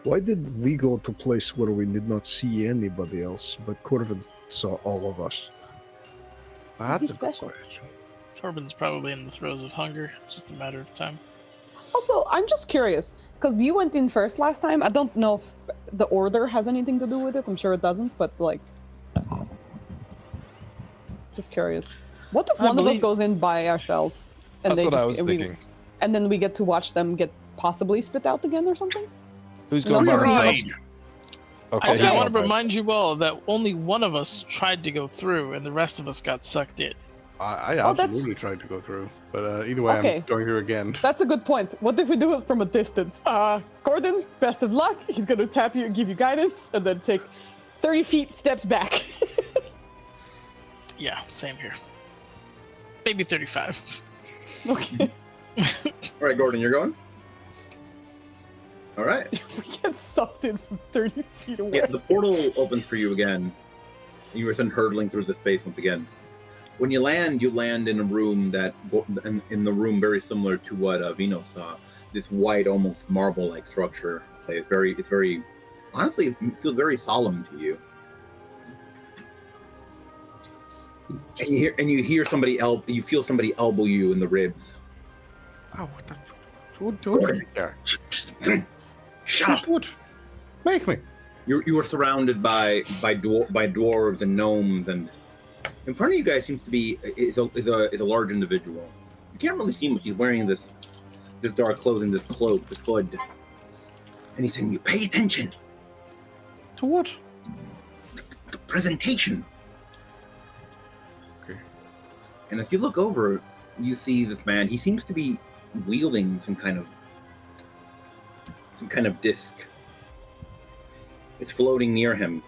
Why did we go to a place where we did not see anybody else, but Corvin saw all of us? That's He's a good special. question. Corbin's probably in the throes of hunger. It's just a matter of time. Also, I'm just curious, because you went in first last time. I don't know if the order has anything to do with it. I'm sure it doesn't, but like, just curious. What if I one of us believe- goes in by ourselves, and That's they what just I was and we- thinking. and then we get to watch them get possibly spit out again or something? Who's And going by also see- themselves? Okay, I he's want going to by- remind you all that only one of us tried to go through, and the rest of us got sucked in. I Oh, that's- absolutely tried to go through, but either way, Okay. I'm going through again. That's a good point. What if we do it from a distance? Gordon, best of luck. He's gonna tap you and give you guidance, and then take 30 feet steps back. Yeah, same here. Maybe 35. Okay. All right, Gordon, you're going. All right. We get sucked in from 30 feet away. Yeah, the portal opens for you again. And you are then hurtling through the space once again. When you land in a room in the room very similar to what Vino saw. This white, almost marble-like structure. It's very, honestly, it feels very solemn to you. And you hear somebody you feel somebody elbow you in the ribs. Oh, what the fuck? Don't you there? Shut up! What? Make me. You are surrounded by dwarves and gnomes, and in front of you guys seems to be is a large individual. You can't really see much. He's wearing this dark clothing, this cloak, this hood, and he's saying, "You pay attention. To what? The presentation." Okay. And as you look over, you see this man. He seems to be wielding some kind of disc. It's floating near him,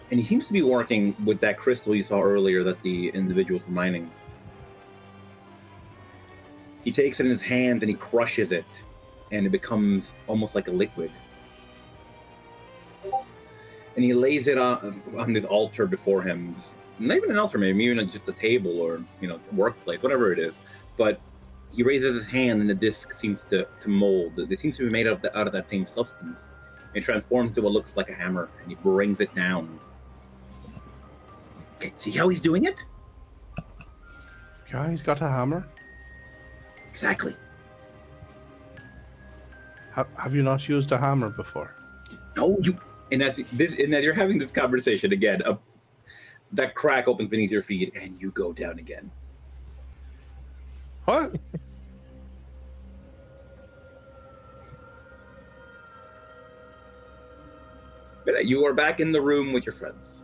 and he seems to be working with that crystal you saw earlier that the individuals were mining. He takes it in his hands and he crushes it, and it becomes almost like a liquid. And he lays it on this altar before him. Not even an altar, maybe even just a table or a workplace, whatever it is. But he raises his hand, and the disc seems to mold. It seems to be made out of that same substance. It transforms to what looks like a hammer, and he brings it down. Okay, see how he's doing it? Yeah, he's got a hammer. Exactly. Have you not used a hammer before? No, you. And as you're having this conversation again, that crack opens beneath your feet, and you go down again. What? But you are back in the room with your friends.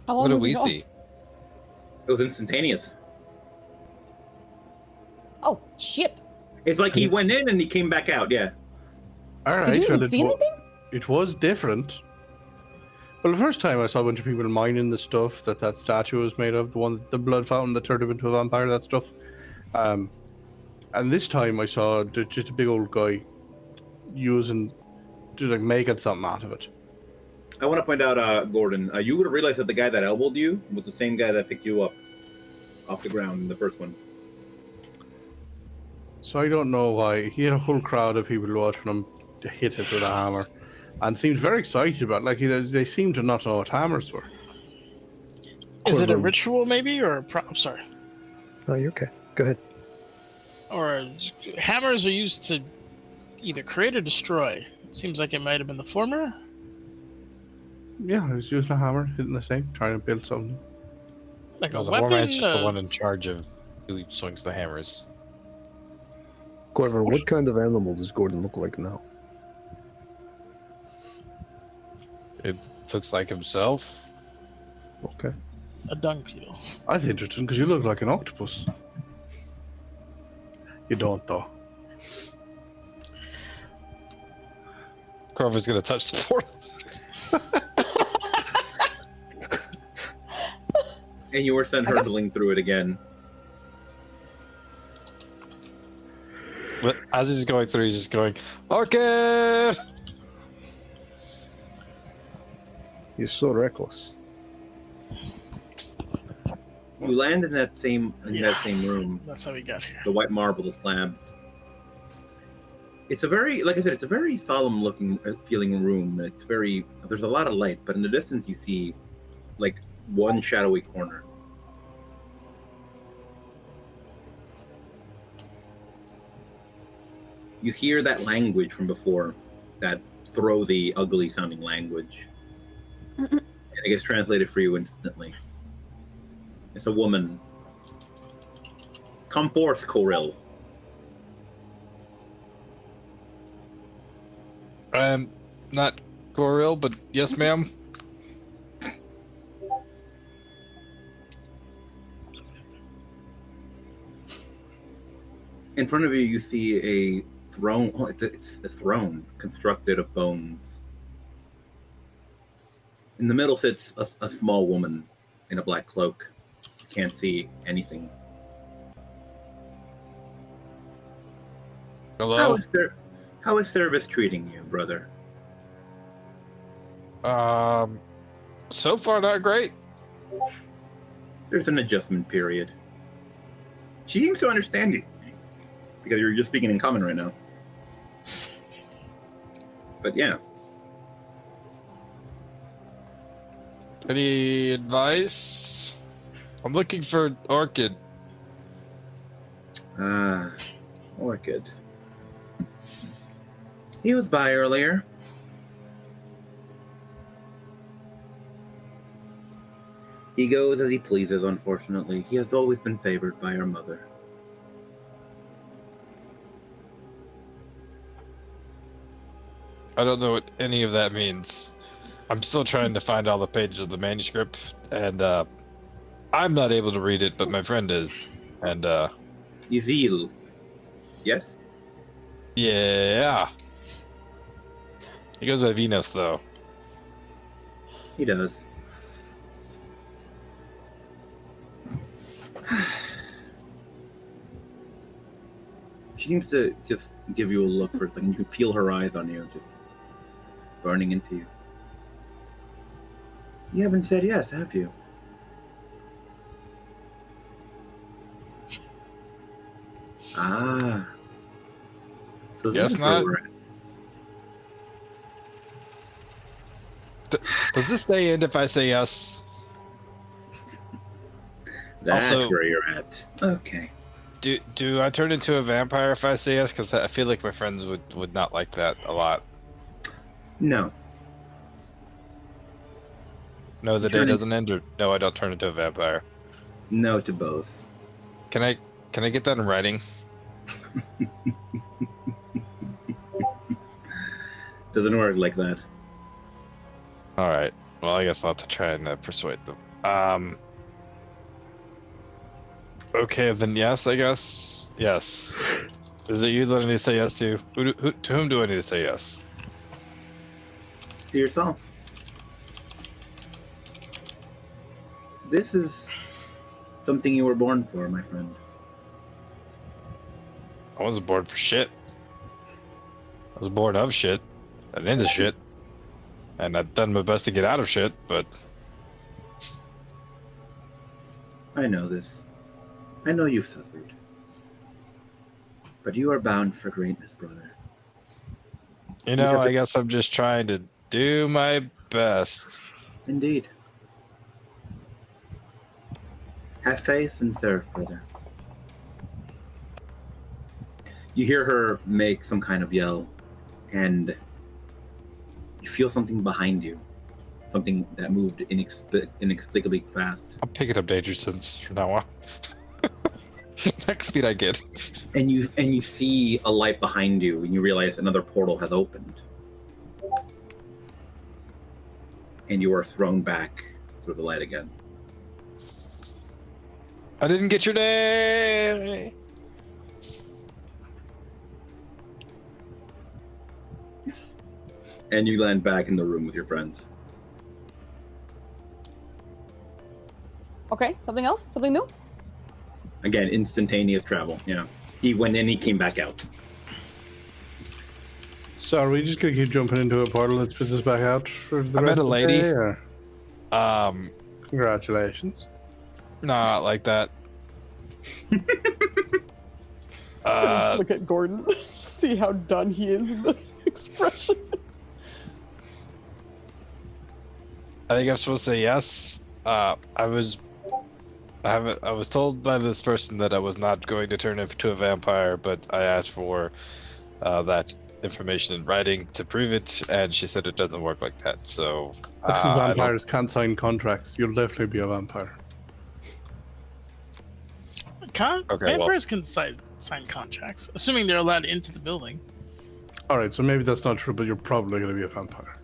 How What long do was we it going? see? It was instantaneous. Oh, shit. It's like he went in and he came back out. Yeah. All right. Did you well, even see anything? It was different. Well, the first time I saw a bunch of people mining the stuff that statue was made of, the blood fountain that turned him into a vampire, that stuff. And this time I saw just a big old guy making something out of it. I want to point out, Gordon, you would have realized that the guy that elbowed you was the same guy that picked you up off the ground in the first one. So I don't know why. He had a whole crowd of people watching him hit it with a hammer, and seemed very excited about it. They seemed to not know what hammers were. Is it a Corbin. ritual, maybe, or I'm sorry, No, you're okay. Go ahead. or hammers are used to either create or destroy. It seems like it might have been the former. Yeah, he was using a hammer, hitting the thing, trying to build something. Like No, a the weapon. Warman's just the one in charge of who swings the hammers. Corvin, what kind of animal does Gordon look like now? It looks like himself. Okay. a dung beetle. That's interesting because you look like an octopus. You don't, though. Corvo's gonna touch the portal. And you were sent I guess- hurtling through it again. But as he's going through, he's just going, Orchid! You're so reckless. You land in that same room. That's how we got here. The white marble, the slabs. It's a very, like I said, it's a very solemn looking, feeling room. It's very, there's a lot of light, but in the distance you see like one shadowy corner. You hear that language from before, that throaty, ugly sounding language. And it gets translated for you instantly. It's a woman. Come forth, Coril. I'm not Goril, but yes, ma'am. In front of you, you see a throne. Oh, it's a throne constructed of bones. In the middle sits a small woman in a black cloak. You can't see anything. Hello? How is service treating you, brother? So far not great. There's an adjustment period. She seems to understand you, because you're just speaking in common right now. But yeah. Any advice? I'm looking for Orchid. Ah, Orchid. He was by earlier. He goes as he pleases, unfortunately. He has always been favored by our mother. I don't know what any of that means. I'm still trying to find all the pages of the manuscript, and I'm not able to read it, but my friend is. And Izil. Yes? yeah. He goes by Venus, though. He does. She seems to just give you a look for a second. You can feel her eyes on you, just burning into you. You haven't said yes, have you? Ah. So this Guess is where not. we're at. Does this day end if I say yes? That's Also- where you're at. Okay. Do I turn into a vampire if I say yes? Because I feel like my friends would not like that a lot. No. No, the Turn day doesn't end, or no, I don't turn into a vampire. No to both. Can I get that in writing? Doesn't work like that. All right. Well, I guess I'll have to try and persuade them. Okay, then yes, I guess. Yes. Is it you that I need to say yes to? To whom do I need to say yes? To yourself. This is something you were born for, my friend. I wasn't born for shit. I was born of shit and into shit. And I've done my best to get out of shit, but I know this. I know you've suffered. But you are bound for greatness, brother. you know, have I to- guess I'm just trying to do my best. Indeed. Have faith and serve, brother. You hear her make some kind of yell, and you feel something behind you. Something that moved inexplicably fast. I'm picking up danger sense from now on. Next speed I get. And you see a light behind you, and you realize another portal has opened. And you are thrown back through the light again. I didn't get your name. and you land back in the room with your friends. Okay, something else? Something new? Again, instantaneous travel. Yeah, he went in, he came back out. So are we just gonna keep jumping into a portal that spits us back out for the I rest met a of the lady. day, or- Um, Congratulations. not like that. Just look at Gordon. See how done he is in the expression. I think I'm supposed to say yes. I was told by this person that I was not going to turn into a vampire, but I asked for that information in writing to prove it, and she said it doesn't work like that. So That's because I don't- vampires can't sign contracts. You'll definitely be a vampire. Vampires can sign contracts, assuming they're allowed into the building. Alright, so maybe that's not true, but you're probably gonna be a vampire.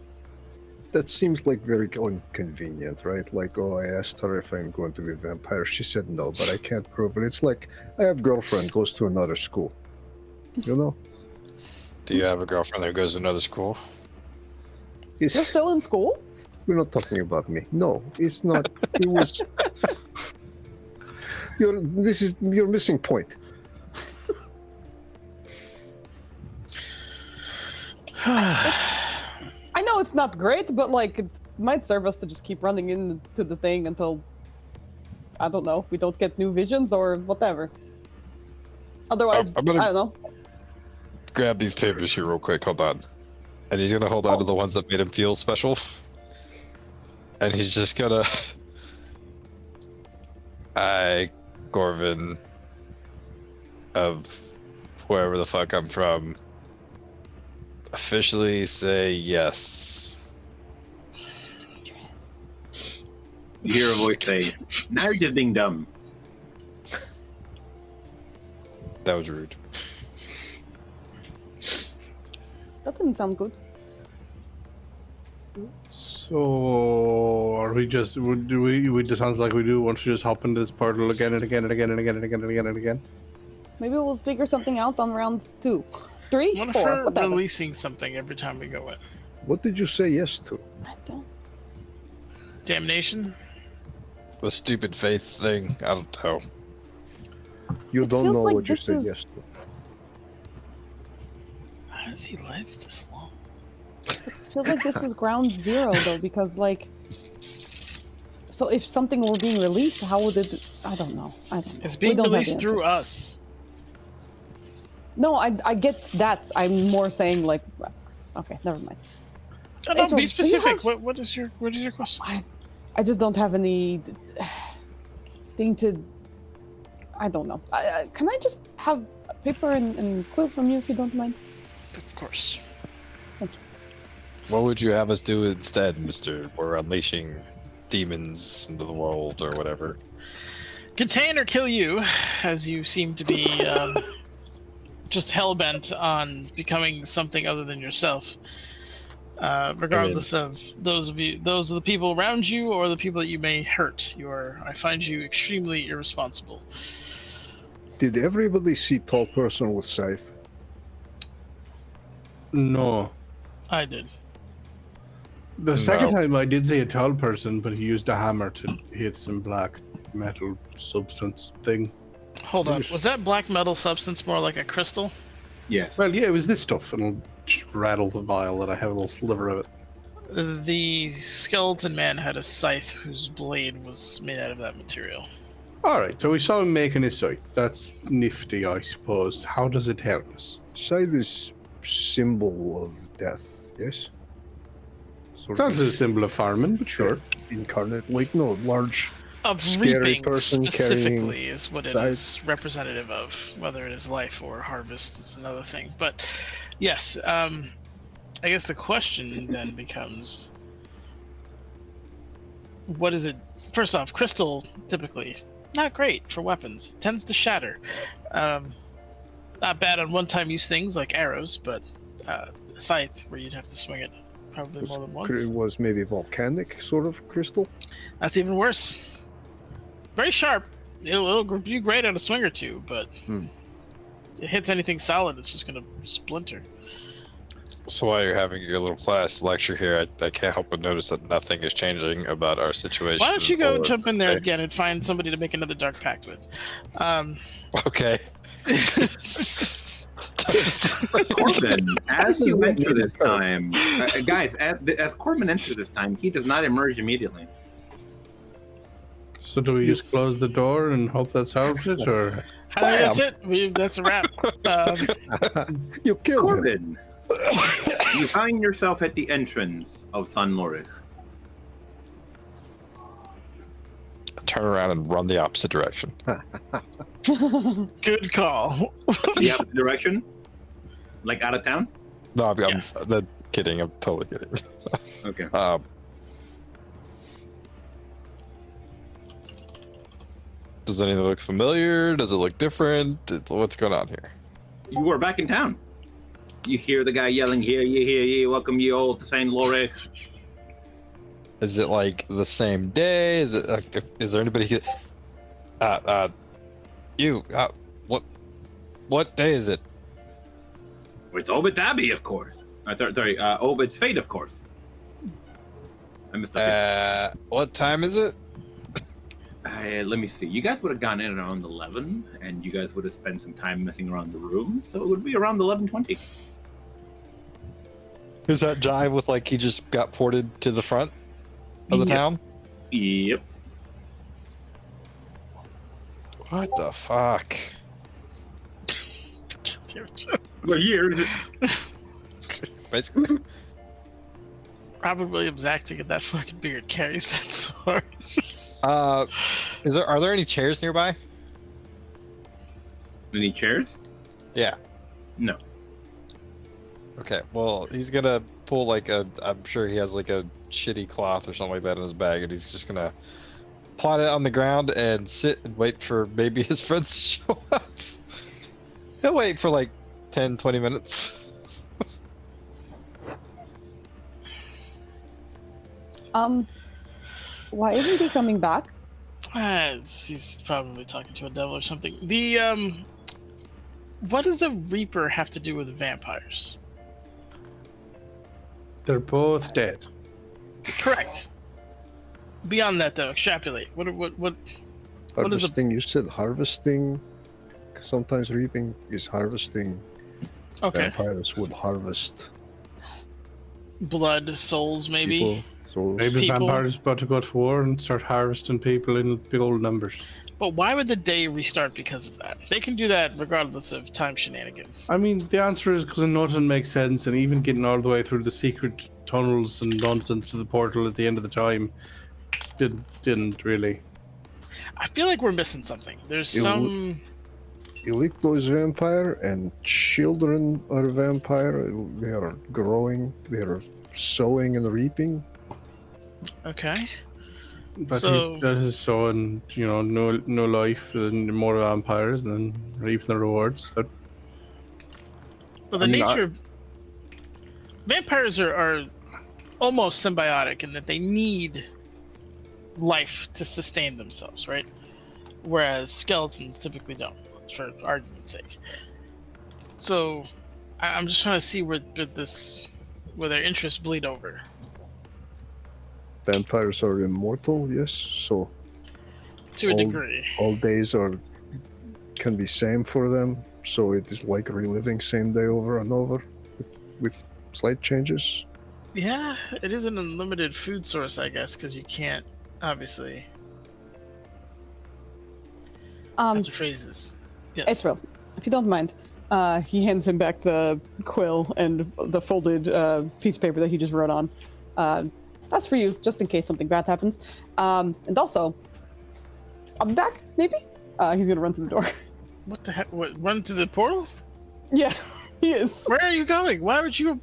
That seems like very inconvenient, right? Like, oh, I asked her if I'm going to be a vampire. She said no, but I can't prove it. It's like I have girlfriend goes to another school. You know? Do you have a girlfriend that goes to another school? It's, You're still in school? we're not talking about me. No, it's not. It was. You're missing point. I know it's not great, but like it might serve us to just keep running into the thing until I don't know, we don't get new visions or whatever. Otherwise, I'm gonna- I don't know. Grab these papers here real quick. Hold on. And he's gonna hold on to the ones that made him feel special. And he's just gonna. I, Corvin, of wherever the fuck I'm from, officially say yes. You hear a voice say, "Now you're just being dumb." That was rude. That didn't sound good. So are we just do we it sounds like we do want to just hop into this portal again and again and again and again and again and again and again. Maybe we'll figure something out on round 2, 3, What if 4, we're whatever. releasing something every time we go in? What did you say yes to? I don't. Damnation? The stupid faith thing. I don't know. You It don't feels know like what you this said is- yes to. How does he live this long? Feels like this is ground 0 though, because like, so if something were being released, how would it? I don't know. It's We being don't have released the through answers. us. No, I get that. I'm more saying like, okay, never mind. Oh, no, Ezra, do be you specific. have- What is your question? I just don't have any thing to. I don't know. Can I just have a paper and quill from you if you don't mind? Of course. What would you have us do instead, Mister? We're unleashing demons into the world or whatever. Contain or kill you, as you seem to be just hell-bent on becoming something other than yourself. Regardless of those of the people around you or the people that you may hurt. I find you extremely irresponsible. Did everybody see tall person with scythe? No. I did. The second No. time I did see a tall person, but he used a hammer to hit some black metal substance thing. Hold on. Was that black metal substance more like a crystal? Yes. Well, yeah, it was this stuff, and I'll just rattle the vial that I have a little sliver of it. The skeleton man had a scythe whose blade was made out of that material. Alright, so we saw him making his scythe. That's nifty, I suppose. How does it help us? Scythe is symbol of death, yes? Sort Sounds like a symbol of farming, but sure. death incarnate, like no large. Of Scary reaping person specifically is what it scythe. is representative of. Whether it is life or harvest is another thing. But yes, I guess the question then becomes, what is it? First off, crystal typically not great for weapons. Tends to shatter. Not bad on one-time use things like arrows, but a scythe where you'd have to swing it probably more than once. It was maybe volcanic sort of crystal. That's even worse. Very sharp. It'll do great on a swing or two, but it hits anything solid, it's just gonna splinter. So while you're having your little class lecture here, I can't help but notice that nothing is changing about our situation. Why don't you go or- jump in there Okay. again and find somebody to make another dark pact with? Okay. Corbin, as you enter this time, guys, as Corbin enters this time, he does not emerge immediately. So do we just close the door and hope that solves it, or? I think that's it. That's a wrap. You killed him. Corbin, you find yourself at the entrance of Lourich. Turn around and run the opposite direction. Good call. The opposite direction? Like out of town? No, I'm Yes. kidding. I'm totally kidding. Okay. Does anything look familiar? Does it look different? What's going on here? You are back in town. You hear the guy yelling, "Here, ye, welcome ye all to St. Lourich." Is it like the same day? Is it? Is there anybody here? What day is it? It's Obit Abbey, of course. Sorry, Obit's fate, of course. I missed up. What time is it? Let me see. You guys would have gone in around 11, and you guys would have spent some time messing around the room, so it would be around 11:20. Does that jive with like he just got ported to the front of the Yep. town? Yep. What the fuck? What year is it? Basically. Robert Williams acting in that fucking beard carries that sword. Are there any chairs nearby? Any chairs? Yeah. No. Okay. Well, he's gonna pull like I'm sure he has like a shitty cloth or something like that in his bag, and he's just gonna plot it on the ground and sit and wait for maybe his friends to show up. He'll wait for like 10, 20 minutes. Why isn't he coming back? He's probably talking to a devil or something. What does a Reaper have to do with vampires? They're both dead. Correct. Beyond that, though, extrapolate. What is the- Harvesting, you said harvesting. Sometimes reaping is harvesting. Okay. Vampires would harvest Blood, souls, maybe. people. So Maybe People. vampires about to go to war and start harvesting people in big old numbers. But why would the day restart because of that? They can do that regardless of time shenanigans. I mean, the answer is because nothing makes sense, and even getting all the way through the secret tunnels and nonsense to the portal at the end of the time didn't really. I feel like we're missing something. There's It some. Electro is vampire and children are vampire. They are growing. They are sowing and reaping. Okay. But So- he does his so, and no life and more vampires than reaping the rewards. So, But the I mean, nature. Vampires are almost symbiotic in that they need life to sustain themselves, right? Whereas skeletons typically don't, for argument's sake. So I'm just trying to see where their interests bleed over. Vampires are immortal, yes. So To a All- degree. all days can be same for them. So it is like reliving same day over and over with slight changes. Yeah, it is an unlimited food source, I guess, because you can't, obviously. I have to phrase this. Yes. Israel, if you don't mind, he hands him back the quill and the folded piece of paper that he just wrote on. That's for you, just in case something bad happens. And also, I'll be back, maybe? He's gonna run to the door. What the heck? What, run to the portal? Yeah, he is. Where are you going? Why would you?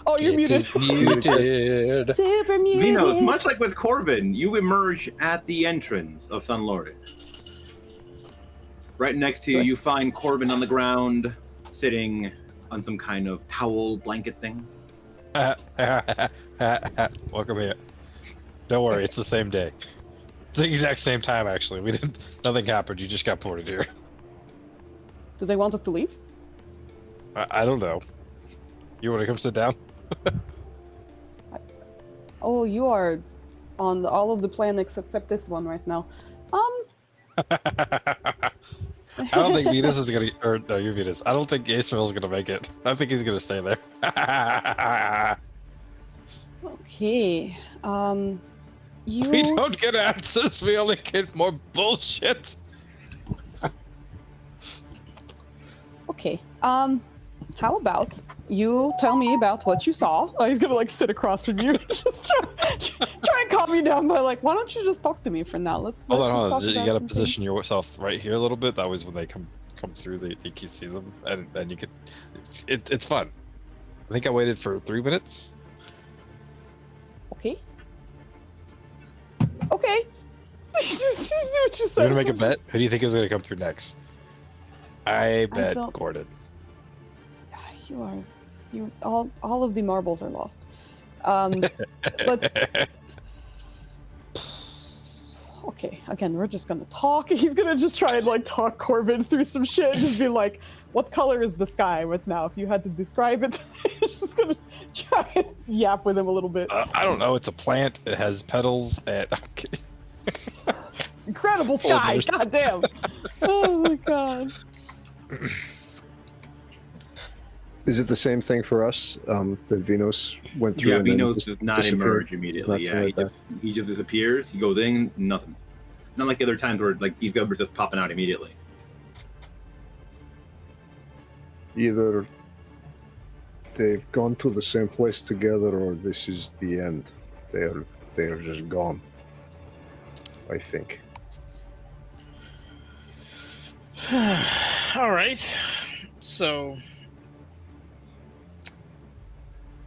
Oh, you're muted. Muted. Super muted. Vinos, much like with Corbin, you emerge at the entrance of Lourich. Right next to you, you Yes. find Corbin on the ground, sitting on some kind of towel blanket thing. Welcome here. Don't worry, it's the same day. It's the exact same time, actually. Nothing happened. You just got ported here. Do they want us to leave? I don't know. You want to come sit down? Oh, you are on all of the planets except this one right now. I don't think Venus is gonna, or no, you're Venus. I don't think Israel's gonna make it. I think he's gonna stay there. Okay. You. We don't get answers. We only get more bullshit. Okay. How about you tell me about what you saw? Oh, he's gonna like sit across from you, just try and calm you down by like, why don't you just talk to me for now? Let's Hold just on. talk You about gotta some position yourself right here a little bit. That way, when they come through, they can see them, and then you can. It's fun. I think I waited for 3 minutes. Okay. Okay. What you We're said. gonna make a bet. Who do you think is gonna come through next? I bet don't- Gordon. All of the marbles are lost. Let's. Okay, again, we're just gonna talk. He's gonna just try and like talk Corbin through some shit. Just be like, "What color is the sky?" With now, if you had to describe it, he's just gonna try and yap with him a little bit. I don't know. It's a plant. It has petals. And Incredible sky! Almost. God damn! Oh my god! Is it the same thing for us that Venus went through? Yeah, and then Venus just does not disappeared? emerge immediately. Not Yeah, right he just disappears. He goes in, nothing. Not like the other times where like these guys were just popping out immediately. Either they've gone to the same place together, or this is the end. They're just gone. I think. All right. So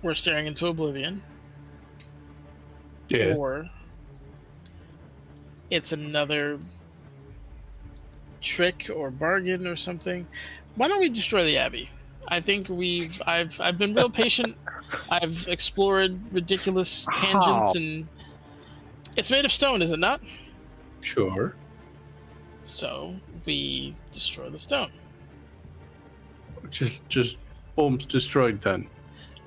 we're staring into oblivion. Yeah. Or it's another trick or bargain or something. Why don't we destroy the Abbey? I think I've been real patient. I've explored ridiculous tangents, How? and it's made of stone, is it not? Sure. So we destroy the stone. Just boom's destroyed then.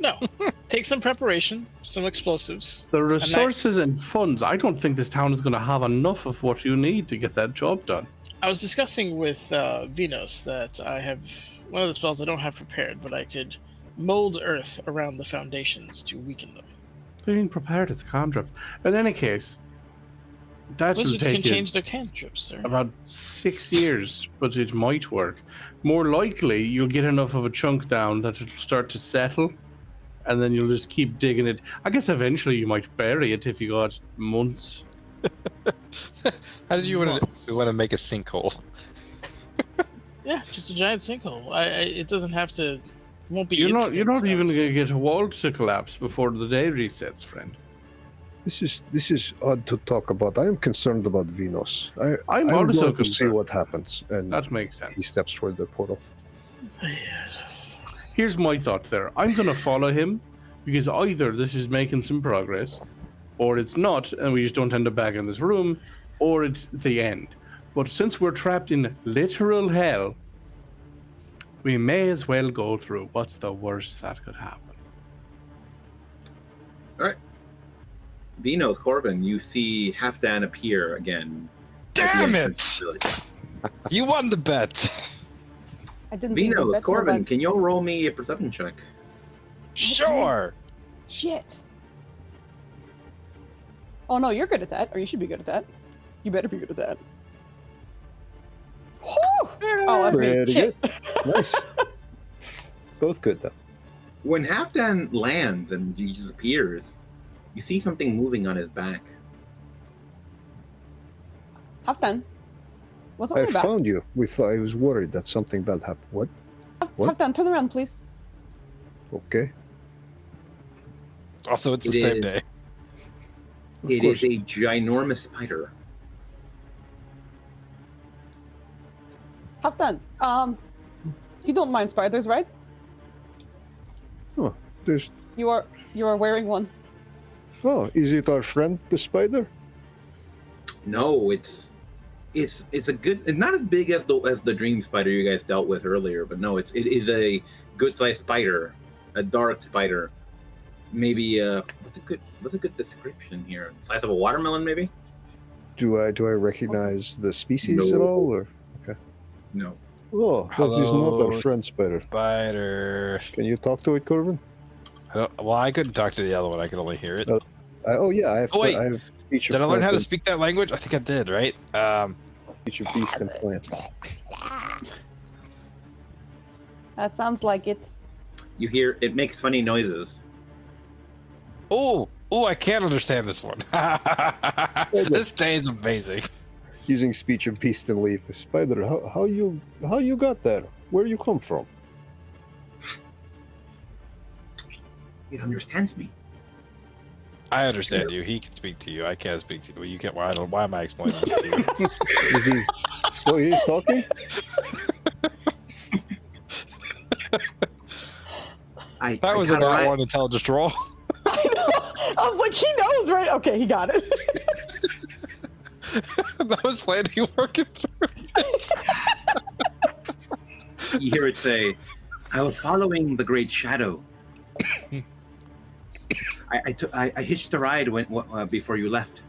No, take some preparation, some explosives. The resources and funds, I don't think this town is going to have enough of what you need to get that job done. I was discussing with Venus that I have one of the spells I don't have prepared, but I could mold earth around the foundations to weaken them. Being prepared, it's a cantrip. In any case, that will Wizards can take you change their cantrips, sir. about 6 years, but it might work. More likely, you'll get enough of a chunk down that it'll start to settle, and then you'll just keep digging it. I guess eventually you might bury it if you got months. How did you want Months. to make a sinkhole? Yeah, just a giant sinkhole. It doesn't have to. Won't be. You're not instant, even going obviously. to get a wall to collapse before the day resets, friend. This is odd to talk about. I am concerned about Venus. I'm I'm also going to see concerned. what happens. And That makes he sense. steps toward the portal. Here's my thought there. I'm going to follow him because either this is making some progress, or it's not, and we just don't end up back in this room, or it's the end. But since we're trapped in literal hell, we may as well go through. What's the worst that could happen? Venus, Corbin, you see Halfdan appear again. at the Damn entrance it! to the village. You won the bet. I didn't think we'd Venus, bet Corbin, nobody. can you roll me a perception check? Sure. Shit. Oh no, you're good at that, or you should be good at that. You better be good at that. Whew! Oh, that's me. Pretty Shit. Nice. Both good though. When Halfdan lands and he just appears, you see something moving on his back. Halfdan. What's on I your back? found you. I was worried that something bad happened. What? what? Halfdan, turn around, please. Okay. Also, it's It the same is. day. Of It course. is a ginormous spider. Halfdan, you don't mind spiders, right? Oh, there's. You are wearing one. Oh, is it our friend the spider? No, it's it's a good. It's not as big as the dream spider you guys dealt with earlier, but no, it is a good sized spider, a dark spider. Maybe what's a good description here? The size of a watermelon, maybe? Do I recognize the species at No. all? Or No. oh, that is not Hello. our friend spider. Spider. Can you talk to it, Corvin? Well, I couldn't talk to the other one. I could only hear it. Oh yeah, I have. Oh, wait. I have speech of Did I learn how to plant speak that language? I think I did, right? speech of beast and plant. That sounds like it. You hear it makes funny noises. Oh, I can't understand this one. This day is amazing. Using speech of beast and leaf. Spider, how you got there? Where you come from? It understands me. I understand you. He can speak to you. I can't speak to you. You can't. Why am I explaining this to you? Is he? So he's talking? That was a not one intelligence roll. I know. I was like, he knows, right? Okay, he got it. That was Landy working through. You hear it say, "I was following the great shadow. I hitched a ride before you left."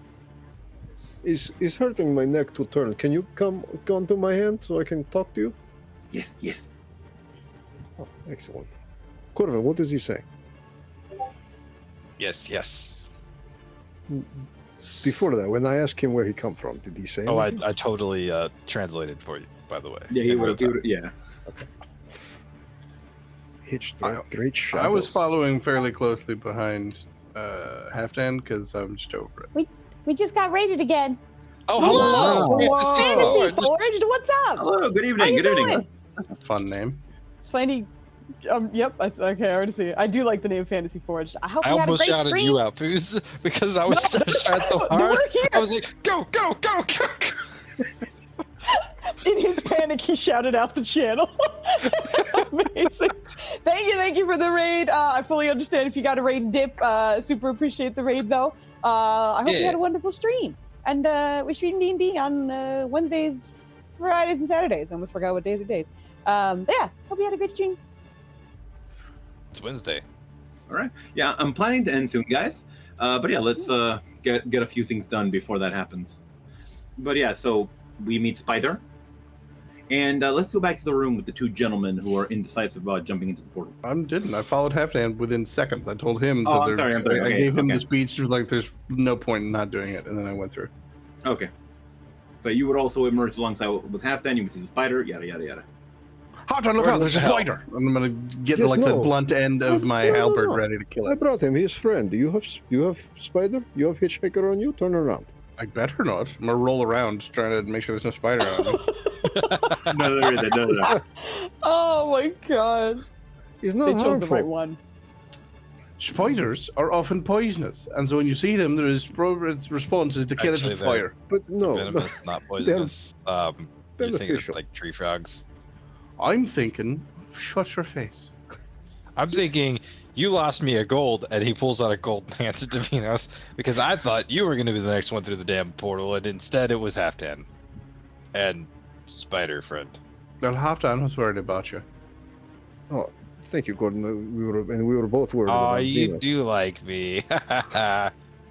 Is hurting my neck to turn. Can you come to my hand so I can talk to you? Yes. Oh, excellent. Corvin, what is he saying? Yes. Before that, when I asked him where he come from, did he say Oh, anything? I totally translated for you, by the way. Yeah, he would. Yeah. Hitched a great shadow. I was following fairly closely behind Halfdan because I'm just over it. We just got raided again. Oh, Hello. hello. Fantasy Forged, what's up? Hello. Good How evening. you Good evening. doing? That's a fun name. Plenty. Yep. Okay, I already see it. I do like the name Fantasy Forged. I hope I we had a almost great shouted stream. you out, Foos, because I was No, trying so no, hard. we're here. I was like, go. In his panic, he shouted out the channel. Amazing. Thank you for the raid. I fully understand if you got a raid dip. Super appreciate the raid, though. I hope you had a wonderful stream. And we stream D&D on Wednesdays, Fridays, and Saturdays. I almost forgot what days are days. Yeah, hope you had a great stream. It's Wednesday. All right. Yeah, I'm planning to end soon, guys. But yeah, let's get a few things done before that happens. But yeah, so we meet Spider, and let's go back to the room with the two gentlemen who are indecisive about jumping into the portal. I followed Halfdan within seconds. I told him Oh, that I'm sorry. I Okay, gave him okay. the speech. He was like, "There's no point in not doing it," and then I went through. Okay. So you would also emerge alongside with Halfdan. You can see the spider. Yada yada yada. Halfdan, look Where out! There's a the hell? spider. And I'm gonna get Yes, like the no. blunt end of my No, halberd no. ready to kill I it. brought him. His friend. Do you have spider? You have hitchhiker on you? Turn around. I better not. I'm gonna roll around trying to make sure there's no spider on me. No, there isn't. No. Oh my god. He's They not chose harmful. the right one. Spiders are often poisonous, and so when you see them, there is response is to kill it Actually, with they're- fire. But no, Venomous, not poisonous. You're thinking of beneficial. like tree frogs. I'm thinking, shut your face. I'm thinking you lost me a gold, and he pulls out a gold and hands it to Venus because I thought you were going to be the next one through the damn portal, and instead it was Halfdan and Spider Friend. Well, Halfdan was worried about you. Oh, thank you, Gordon. We were both worried Oh, about you Venus. do like me.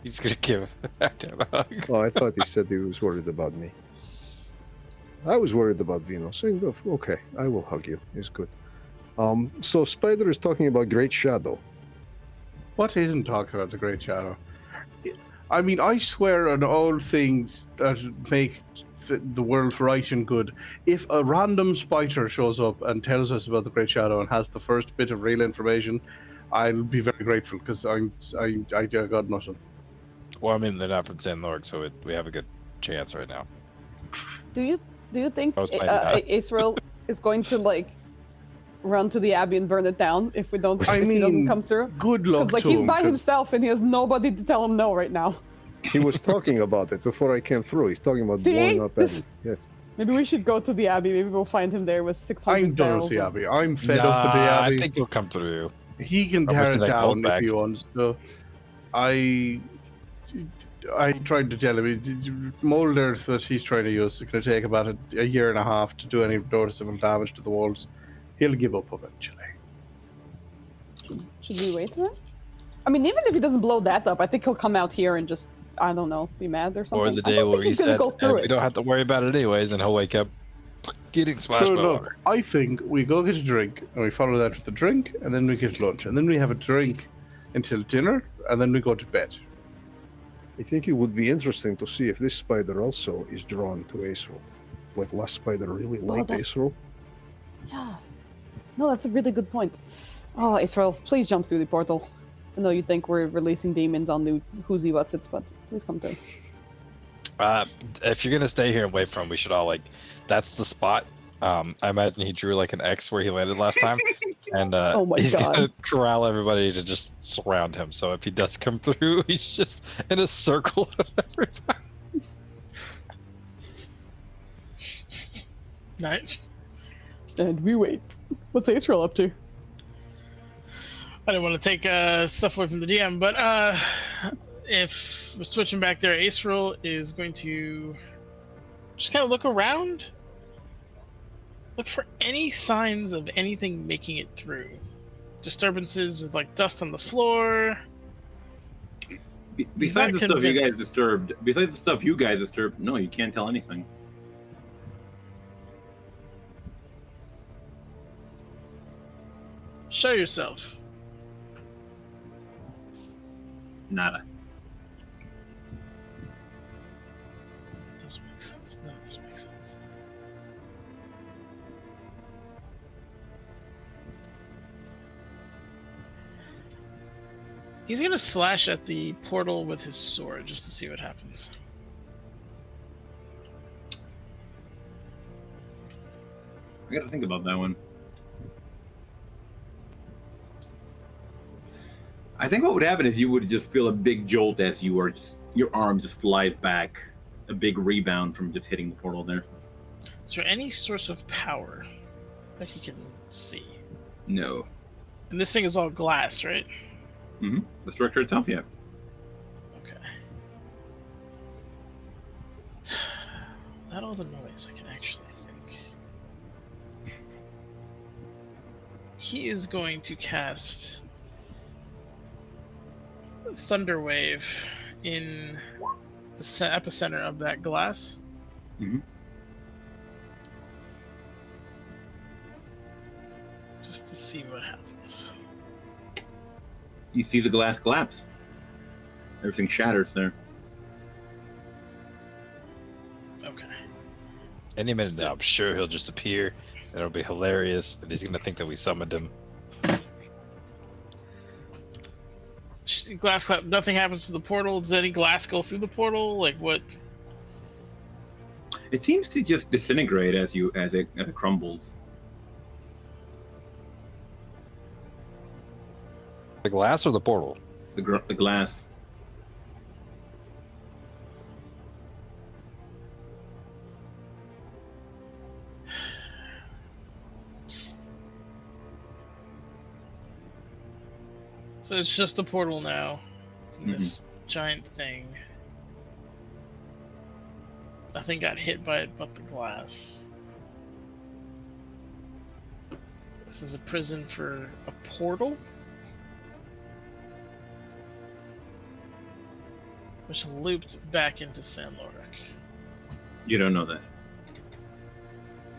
He's gonna give Halfdan a hug. Oh, I thought he said he was worried about me. I was worried about Venus. Okay, I will hug you. It's good. So Spider is talking about Great Shadow. What isn't talking about the Great Shadow? I mean, I swear on all things that make the world right and good. If a random spider shows up and tells us about the Great Shadow and has the first bit of real information, I'll be very grateful because I got nothing. Well, I mean, they're not from San Lourich, so we have a good chance right now. Do you think I was finding out. Israel is going to like run to the Abbey and burn it down if we don't? I if he doesn't mean, come through? Good luck Because like to he's him, by 'cause himself and he has nobody to tell him no right now. He was talking about it before I came through. He's talking about See? blowing up Abbey. Yeah. Maybe we should go to the Abbey. Maybe we'll find him there with 600 I'm done barrels. with the of- Abbey. I'm fed up with the Abbey. I think he'll come through. He can I'll tear bet it you that gold down if back. he wants to. I tried to tell him, mold earth that he's trying to use is going to take about a year and a half to do any noticeable damage to the walls. He'll give up eventually. Should we wait then? I mean, even if he doesn't blow that up, I think he'll come out here and just, I don't know, be mad or something. Or the I day don't will think he's gonna reset, go through and it. we don't have to worry about it anyways, and he'll wake up getting smashed So by look, water. I think we go get a drink, and we follow that with a drink, and then we get lunch, and then we have a drink until dinner, and then we go to bed. I think it would be interesting to see if this spider also is drawn to Acerol. Like last spider really liked that's- Acerol. Yeah. No, that's a really good point. Oh, Israel, please jump through the portal. I know you think we're releasing demons on new whoozy whatsits, but please come through. If you're gonna stay here and wait for him, we should all like. That's the spot. I imagine he drew like an X where he landed last time, and Oh my he's God. gonna corral everybody to just surround him. So if he does come through, he's just in a circle of everybody. Nice. And we wait. What's Israel up to? I didn't want to take stuff away from the DM, but if we're switching back there, Acerol is going to just kind of look around, look for any signs of anything making it through. Disturbances with like dust on the floor. Besides the not stuff you guys convinced. disturbed, no, you can't tell anything. Show yourself. Nada. Doesn't make sense. None of this makes sense. He's gonna slash at the portal with his sword just to see what happens. I gotta think about that one. I think what would happen is you would just feel a big jolt as your arm just flies back, a big rebound from just hitting the portal there. Is there any source of power that he can see? No. And this thing is all glass, right? Mm-hmm. The structure itself, yeah. Okay. Not all the noise I can actually think. He is going to cast Thunder Wave in the epicenter of that glass. Mm-hmm. Just to see what happens. You see the glass collapse. Everything shatters there. Okay. Any minute now, I'm sure he'll just appear, and it'll be hilarious, and he's gonna think that we summoned him. Glass clap. Nothing happens to the portal. Does any glass go through the portal? Like what? It seems to just disintegrate as it crumbles. The glass or the portal? The glass. So it's just a portal now. And this giant thing. Nothing got hit by it but the glass. This is a prison for a portal? Which looped back into San Lourich. You don't know that.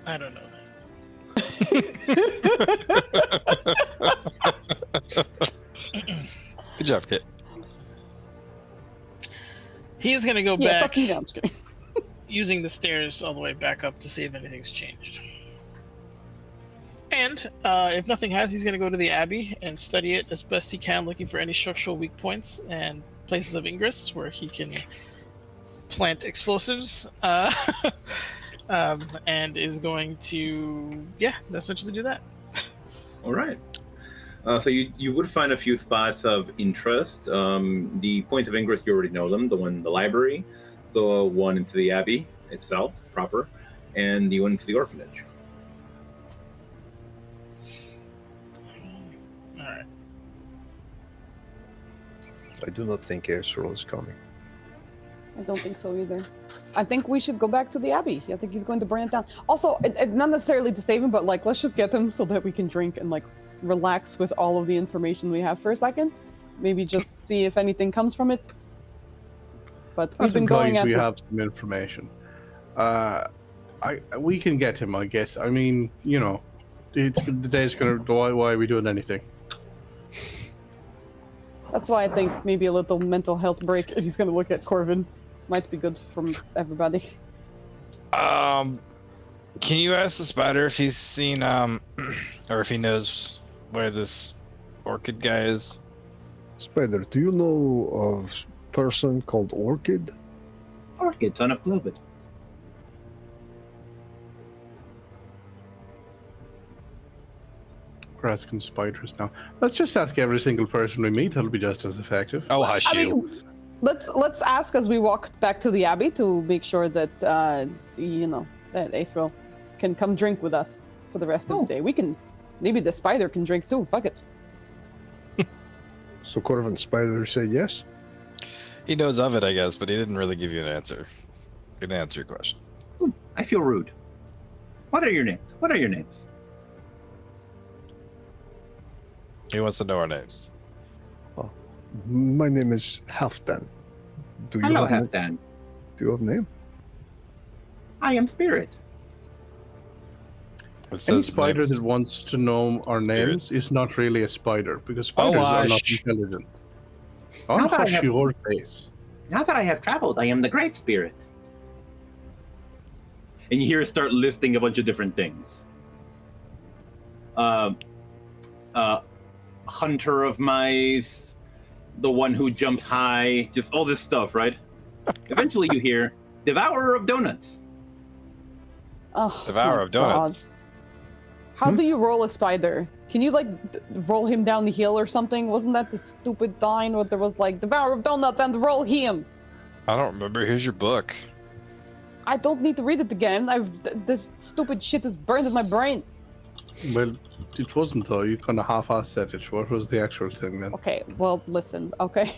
I don't know that. Good job, Kit. He's gonna go Yeah, back fuck you, no, I'm just kidding. using the stairs all the way back up to see if anything's changed. And if nothing has, he's going to go to the Abbey and study it as best he can, looking for any structural weak points and places of ingress where he can plant explosives. And is going to, essentially do that. All right. So you would find a few spots of interest. The points of ingress, you already know them. The one in the library, the one into the Abbey itself, proper, and the one into the orphanage. All right. I do not think Acerol is coming. I don't think so either. I think we should go back to the Abbey. I think he's going to burn it down. Also, it's not necessarily to save him, but like, let's just get him so that we can drink and like relax with all of the information we have for a second. Maybe just see if anything comes from it. But we've been going at we the... have some information. We can get him, I guess. I mean, you know, the day's gonna. Why are we doing anything? That's why I think maybe a little mental health break. He's gonna look at Corvin. Might be good from everybody. Can you ask the spider if he's seen or if he knows where this orchid guy is? Spider, do you know of person called Orchid? Orchid, son of Clovid. We're asking spiders now. Let's just ask every single person we meet. It'll be just as effective. Oh, hush I you. mean, let's ask as we walk back to the Abbey to make sure that you know, that Israel can come drink with us for the rest of the day. We can, maybe the spider can drink too. Fuck it. So Corvin Spider say yes? He knows of it, I guess, but he didn't really give you an answer. He didn't answer your question. I feel rude. What are your names? What are your names? He wants to know our names. My name is Halfdan. Do you Hello, have Halfdan. Do you have a name? I am Spirit. It Any says spider names. that wants to know our names is not really a spider, because spiders are not hush. intelligent. Now Oh, that I hush have- your face. Now that I have traveled, I am the Great Spirit. And you hear her start listing a bunch of different things. Hunter of mice, the one who jumps high, just all this stuff, right? Eventually you hear Devourer of Donuts. Oh, Devourer my of donuts. God. How do you roll a spider? Can you like roll him down the hill or something? Wasn't that the stupid line where there was like Devourer of Donuts and roll him? I don't remember. Here's your book. I don't need to read it again. This stupid shit is burned in my brain. Well, it wasn't though. You kind of half-assed said it. What was the actual thing then? Okay, well, listen, okay.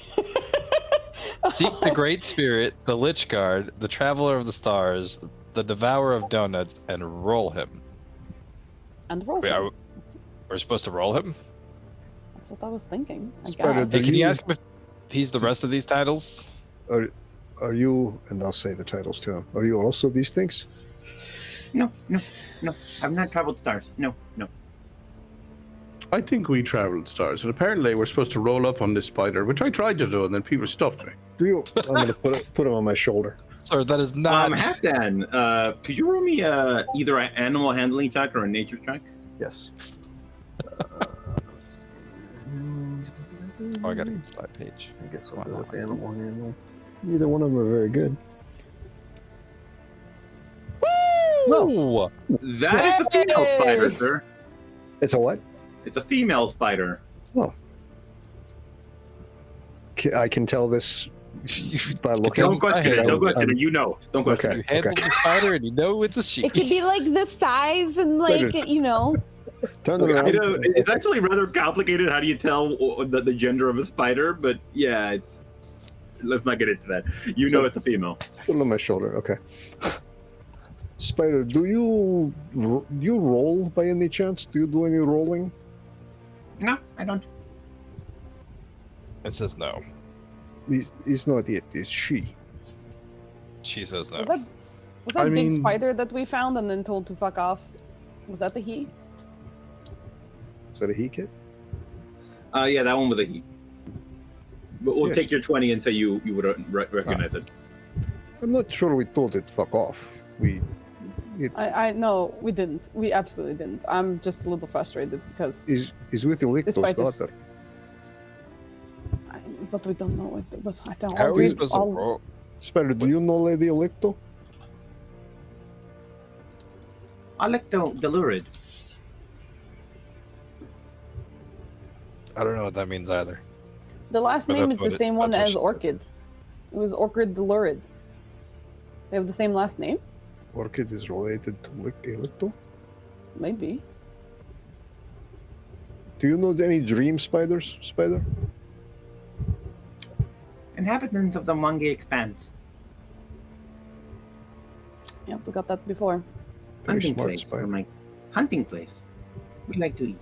Seek the Great Spirit, the Lich Guard, the Traveler of the Stars, the Devourer of Donuts, and roll him. And roll Wait, him. we're supposed to roll him? That's what I was thinking, I Spider, guess. Hey, Do can you you- ask him if he's the rest of these titles? Are you, and I'll say the titles to him, are you also these things? No. I've not traveled stars. No. I think we traveled stars, and apparently we're supposed to roll up on this spider, which I tried to do, and then people stopped me. Do you? I'm going to put him on my shoulder. Sir, that is not... Halfdan, could you roll me either an animal handling check or a nature check? Yes. Oh, I gotta get to that page. I guess I'll Why go not? with animal handling. Neither one of them are very good. Woo! That is a female Hey! spider, sir. It's a what? It's a female spider. I can tell this by looking. Don't question it. I'm- Don't question I'm- it. You know. Don't question Okay. You handled the spider and you know it's a she. It could be like the size and like, you know. Turn it. around. I know it's actually rather complicated. How do you tell the gender of a spider? But yeah, it's. Let's not get into that. You know it's a female. Put it on my shoulder. Okay. Spider, do you roll by any chance? Do you do any rolling? No, I don't. It says no. He's not it. It's she. She says no. Was that I big mean- spider that we found and then told to fuck off? Was that the he? Is that a he kid? Yeah, that one was a he. But we'll Yes. take your 20 and say you would recognize it. I'm not sure we told it fuck off. I no, we didn't. We absolutely didn't. I'm just a little frustrated because, He's with Electo's Despite this- daughter. but we don't know what. But I don't. How are we we supposed to all- roll? Spider, do you know Lady Electo? Alecto Delurid. I don't know what that means either. The last But name that's is the what it- same one that's what as she said. Orchid. It was Orchid Lurid. They have the same last name? Orchid is related to Electo? Maybe. Do you know any dream spiders, Spider? Inhabitants of the Mungi Expanse. Yep, we got that before. Very Hunting smart place. spider. Or my hunting place. We like to eat.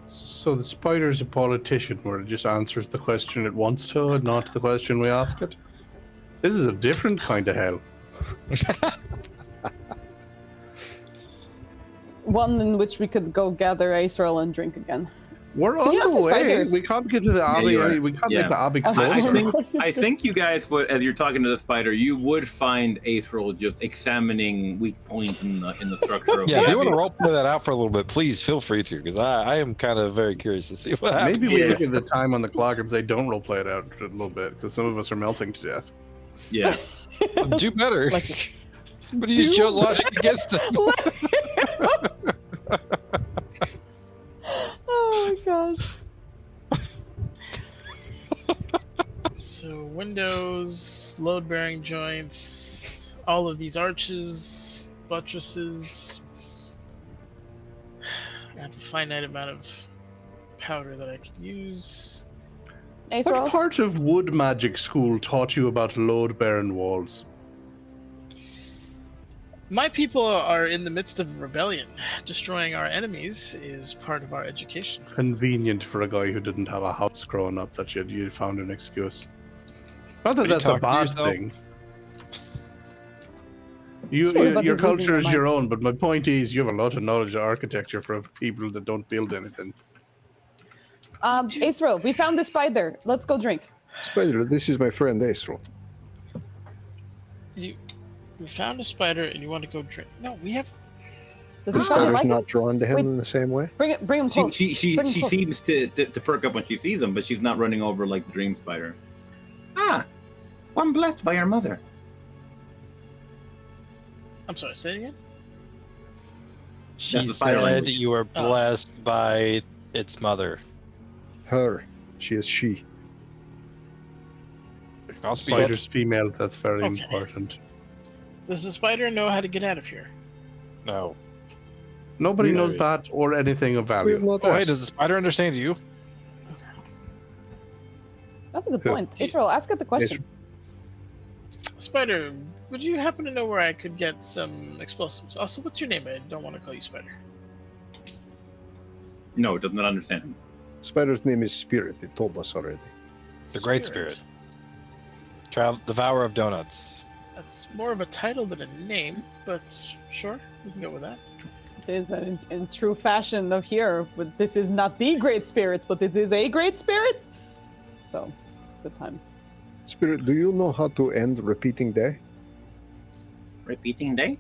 So the spider's a politician where it just answers the question it wants to and not the question we ask it? This is a different kind of hell. One in which we could go gather Acerl and drink again. We're Can on you ask the the way. spider? We can't get to the Abbey. you are. We can't Yeah. make the Abbey I closer. I think you guys would, as you're talking to the spider, you would find Aethril just examining weak points in the structure of Yeah, if the you want to Abbey. roleplay that out for a little bit, please feel free to, because I am kind of very curious to see what happens. Maybe we Yeah. look at the time on the clock and say, don't roleplay it out a little bit, because some of us are melting to death. Yeah. Do better. Like- But use Do Joe's logic against him. Oh my gosh. So windows, load-bearing joints, all of these arches, buttresses. I have a finite amount of powder that I could use. What Acerl? part of wood magic school taught you about load-bearing walls? My people are in the midst of a rebellion. Destroying our enemies is part of our education. Convenient for a guy who didn't have a house growing up that you found an excuse. Not that Are you that's a talking to bad yourself? thing. What about Your this losing culture your is your minds? own, but my point is you have a lot of knowledge of architecture for people that don't build anything. Acerl, we found the spider. Let's go drink. Spider, this is my friend Acerl. We found a spider and you want to go drink. No, we have. Does The the spider spider's like not it? drawn to him Wait. in the same way. Bring him close. She Bring him close. seems to perk up when she sees him, but she's not running over like the dream spider. Ah, one blessed by our mother. I'm sorry, say it again? She That's the spider said language. you are blessed by its mother. Her. She is she. I'll speak Spider's female, that's very Okay. important. Does the spider know how to get out of here? No. Nobody We- knows that or anything of We have value. not Oh, hey, asked. does the spider understand you? That's a good Who? point. Acerl, ask it the question. Spider, would you happen to know where I could get some explosives? Also, what's your name? I don't want to call you Spider. No, it does not understand him. Spider's name is Spirit. It told us already. The Great Spirit. Devourer of donuts. That's more of a title than a name, but sure, we can go with that. It is in true fashion of here, but this is not the great spirit, but it is a great spirit. So, good times. Spirit, do you know how to end repeating day? Repeating day?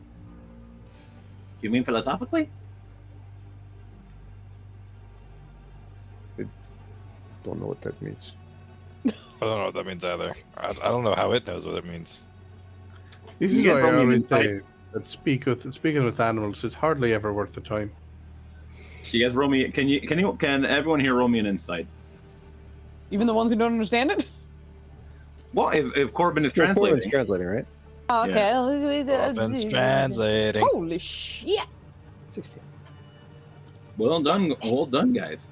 You mean philosophically? Don't know what that means. I don't know what that means either. I don't know how it knows what it means. This You is get why I Roman always insight. say that speaking with animals is hardly ever worth the time. You guys roll me. Can everyone here roll me an insight? Even the ones who don't understand it? Well, if Corbin is No, Corbin's translating, translating, right? Oh, okay. Robin's translating. Holy shit. 16. well done, guys.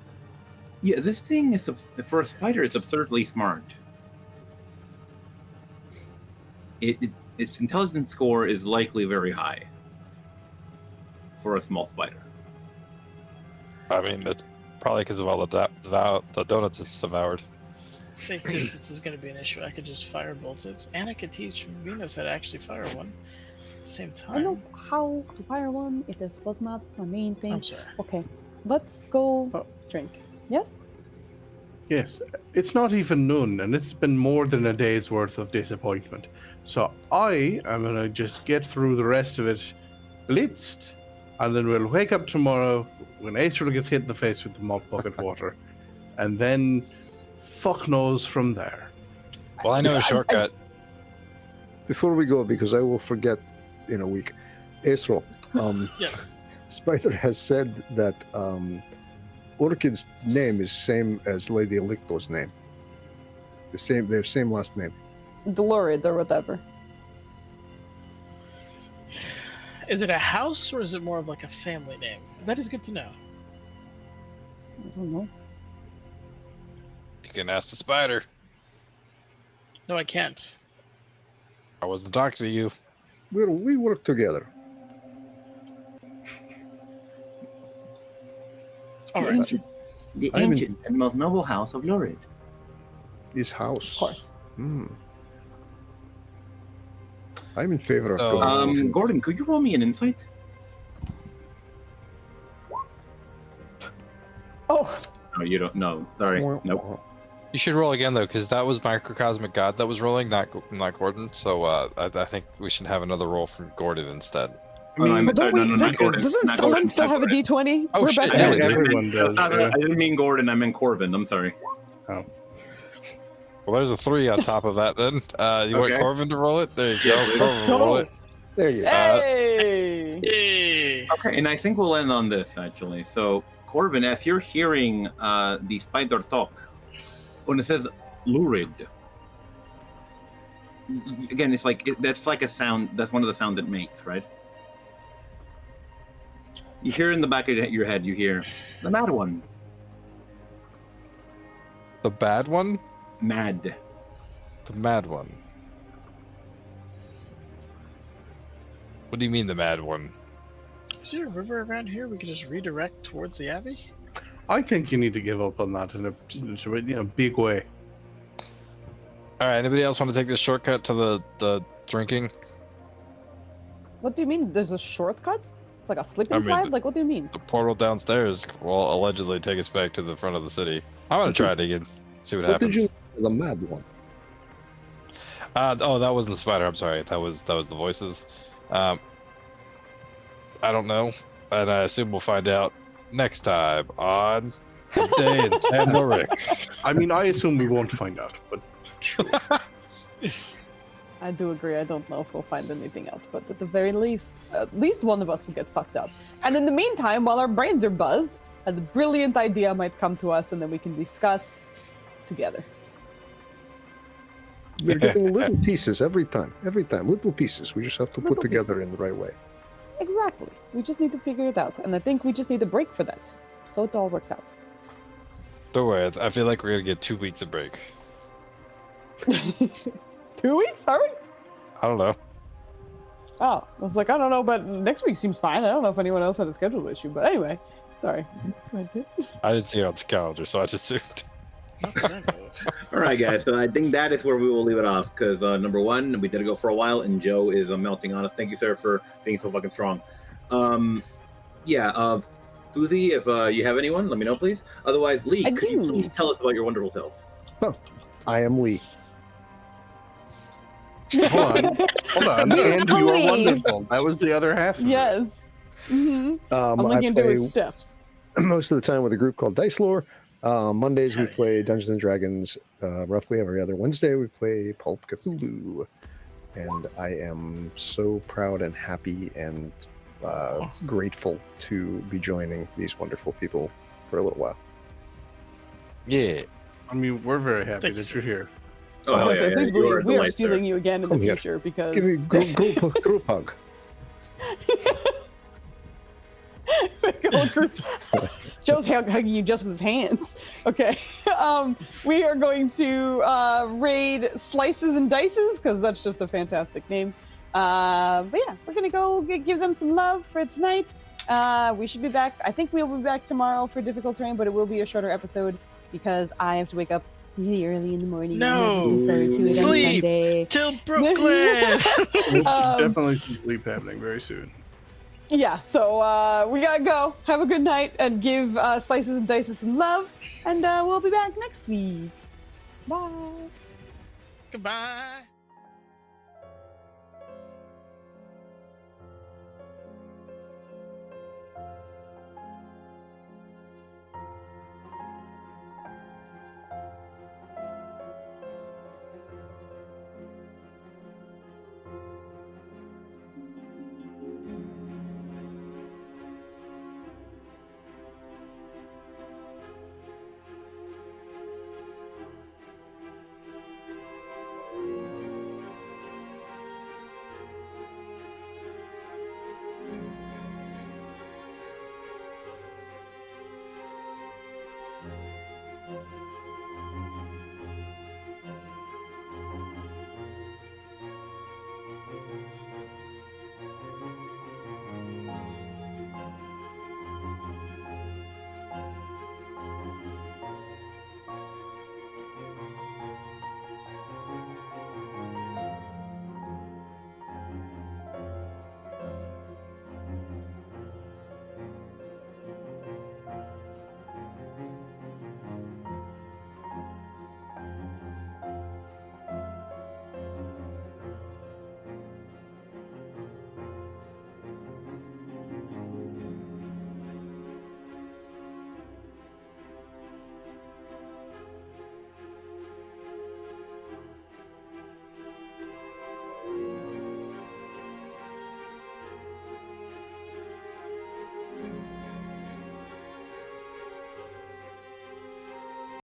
Yeah, this thing is for a spider. It's absurdly smart. Its intelligence score is likely very high for a small spider. I mean, it's probably because of all the donuts it's devoured. Safe distance is going to be an issue. I could just firebolt it, and I could teach Venus how to actually fire one at the same I know time. how to fire one. Was not my main thing. I'm sorry. Okay, let's go Oh. drink. Yes? Yes, it's not even noon, and it's been more than a day's worth of disappointment. So I am gonna just get through the rest of it blitzed, and then we'll wake up tomorrow when Acer gets hit in the face with the mop bucket water, and then fuck knows from there. Well, I know a shortcut. Before we go, because I will forget in a week, Acerl, Yes. Spider has said that Orchid's name is same as Lady Elicto's name. They have same last name. Delorid or whatever. Is it a house or is it more of like a family name? That is good to know. I don't know. You can ask the spider. No, I can't. I wasn't talking to you. We work together. All right. The I'm in- ancient and most noble house of Lourich. His house. Of course. I'm in favor of So- going. Gordon, could you roll me an insight? Oh, No, you don't. No, sorry. Nope. You should roll again though, because that was Microcosmic God that was rolling, not Gordon. So I think we should have another roll from Gordon instead. Oh, no, I meant, but don't sorry, we, not Gordon. doesn't Not someone Gordon, still not have a Gordon. D20? Oh, We're shit, about to yeah, end we it. do. Everyone does. Yeah. I didn't mean Gordon. I meant Corvin. I'm sorry. Oh. Well, there's a 3 on top of that then. You want Okay. Corvin to roll it? There you Yeah, go. please. Corvin will roll it. There you go. Hey! Yay. Okay, and I think we'll end on this actually. So, Corvin, as you're hearing the spider talk, when it says lurid, again, it's like that's like a sound. That's one of the sounds it makes, right? You hear in the back of your head. You hear the mad one, The bad one? mad. The mad one. What do you mean the mad one? Is there a river around here we can just redirect towards the Abbey? I think you need to give up on that in a big way. All right. Anybody else want to take this shortcut to the drinking? What do you mean? There's a shortcut? It's like a slip I and mean, slide? Like, what do you mean? The portal downstairs will allegedly take us back to the front of the city. I'm gonna try it again. See what What happens. did you? The mad one. Oh, that wasn't the spider. I'm sorry. That was the voices. I don't know, and I assume we'll find out next time on The Day in San Lourich. I mean, I assume we won't find out, but sure. I do agree. I don't know if we'll find anything else, but at the very least, at least one of us will get fucked up. And in the meantime, while our brains are buzzed, a brilliant idea might come to us, and then we can discuss together. We're getting little pieces every time. Every time, little pieces. We just have to put Little together pieces. in the right way. Exactly. We just need to figure it out, and I think we just need a break for that, so it all works out. Don't worry. I feel like we're gonna get 2 weeks of break. 2 weeks? Are we? I don't know. Oh, I was like, I don't know, but next week seems fine. I don't know if anyone else had a schedule issue, but anyway, sorry. Go ahead, kid. I didn't see it on the calendar, so I just assumed. All right, guys. So I think that is where we will leave it off because number one, we did go for a while, and Joe is melting on us. Thank you, sir, for being so fucking strong. Foozzy, if you have anyone, let me know, please. Otherwise, Lee, I could you do. please tell us about your wonderful self? I am Lee. Hold on. And you are Lee. wonderful. That was the other half. Of it. Yes. Mm-hmm. I'm I looking into play his stuff. most of the time with a group called Dice Lore. Mondays we play Dungeons and Dragons. Roughly every other Wednesday we play Pulp Cthulhu, and I am so proud and happy and grateful to be joining these wonderful people for a little while. Yeah. I mean, we're very happy Thank you, that sir. you're here. Oh, hell So yeah, please you are believe a we are delight, sir. stealing you again in Come the here. future because Give me group hug. Joe's hugging you just with his hands. Okay. We are going to raid Slices and Dices because that's just a fantastic name. But yeah, we're gonna go give them some love for tonight. We should be back. I think we'll be back tomorrow for Difficult Terrain, but it will be a shorter episode because I have to wake up really early in the morning. No. I'm looking forward to it on Sleep. Sunday. Till Brooklyn. Definitely some sleep happening very soon. Yeah, so we gotta go. Have a good night and give Slices and Dices some love. And we'll be back next week. Bye. Goodbye.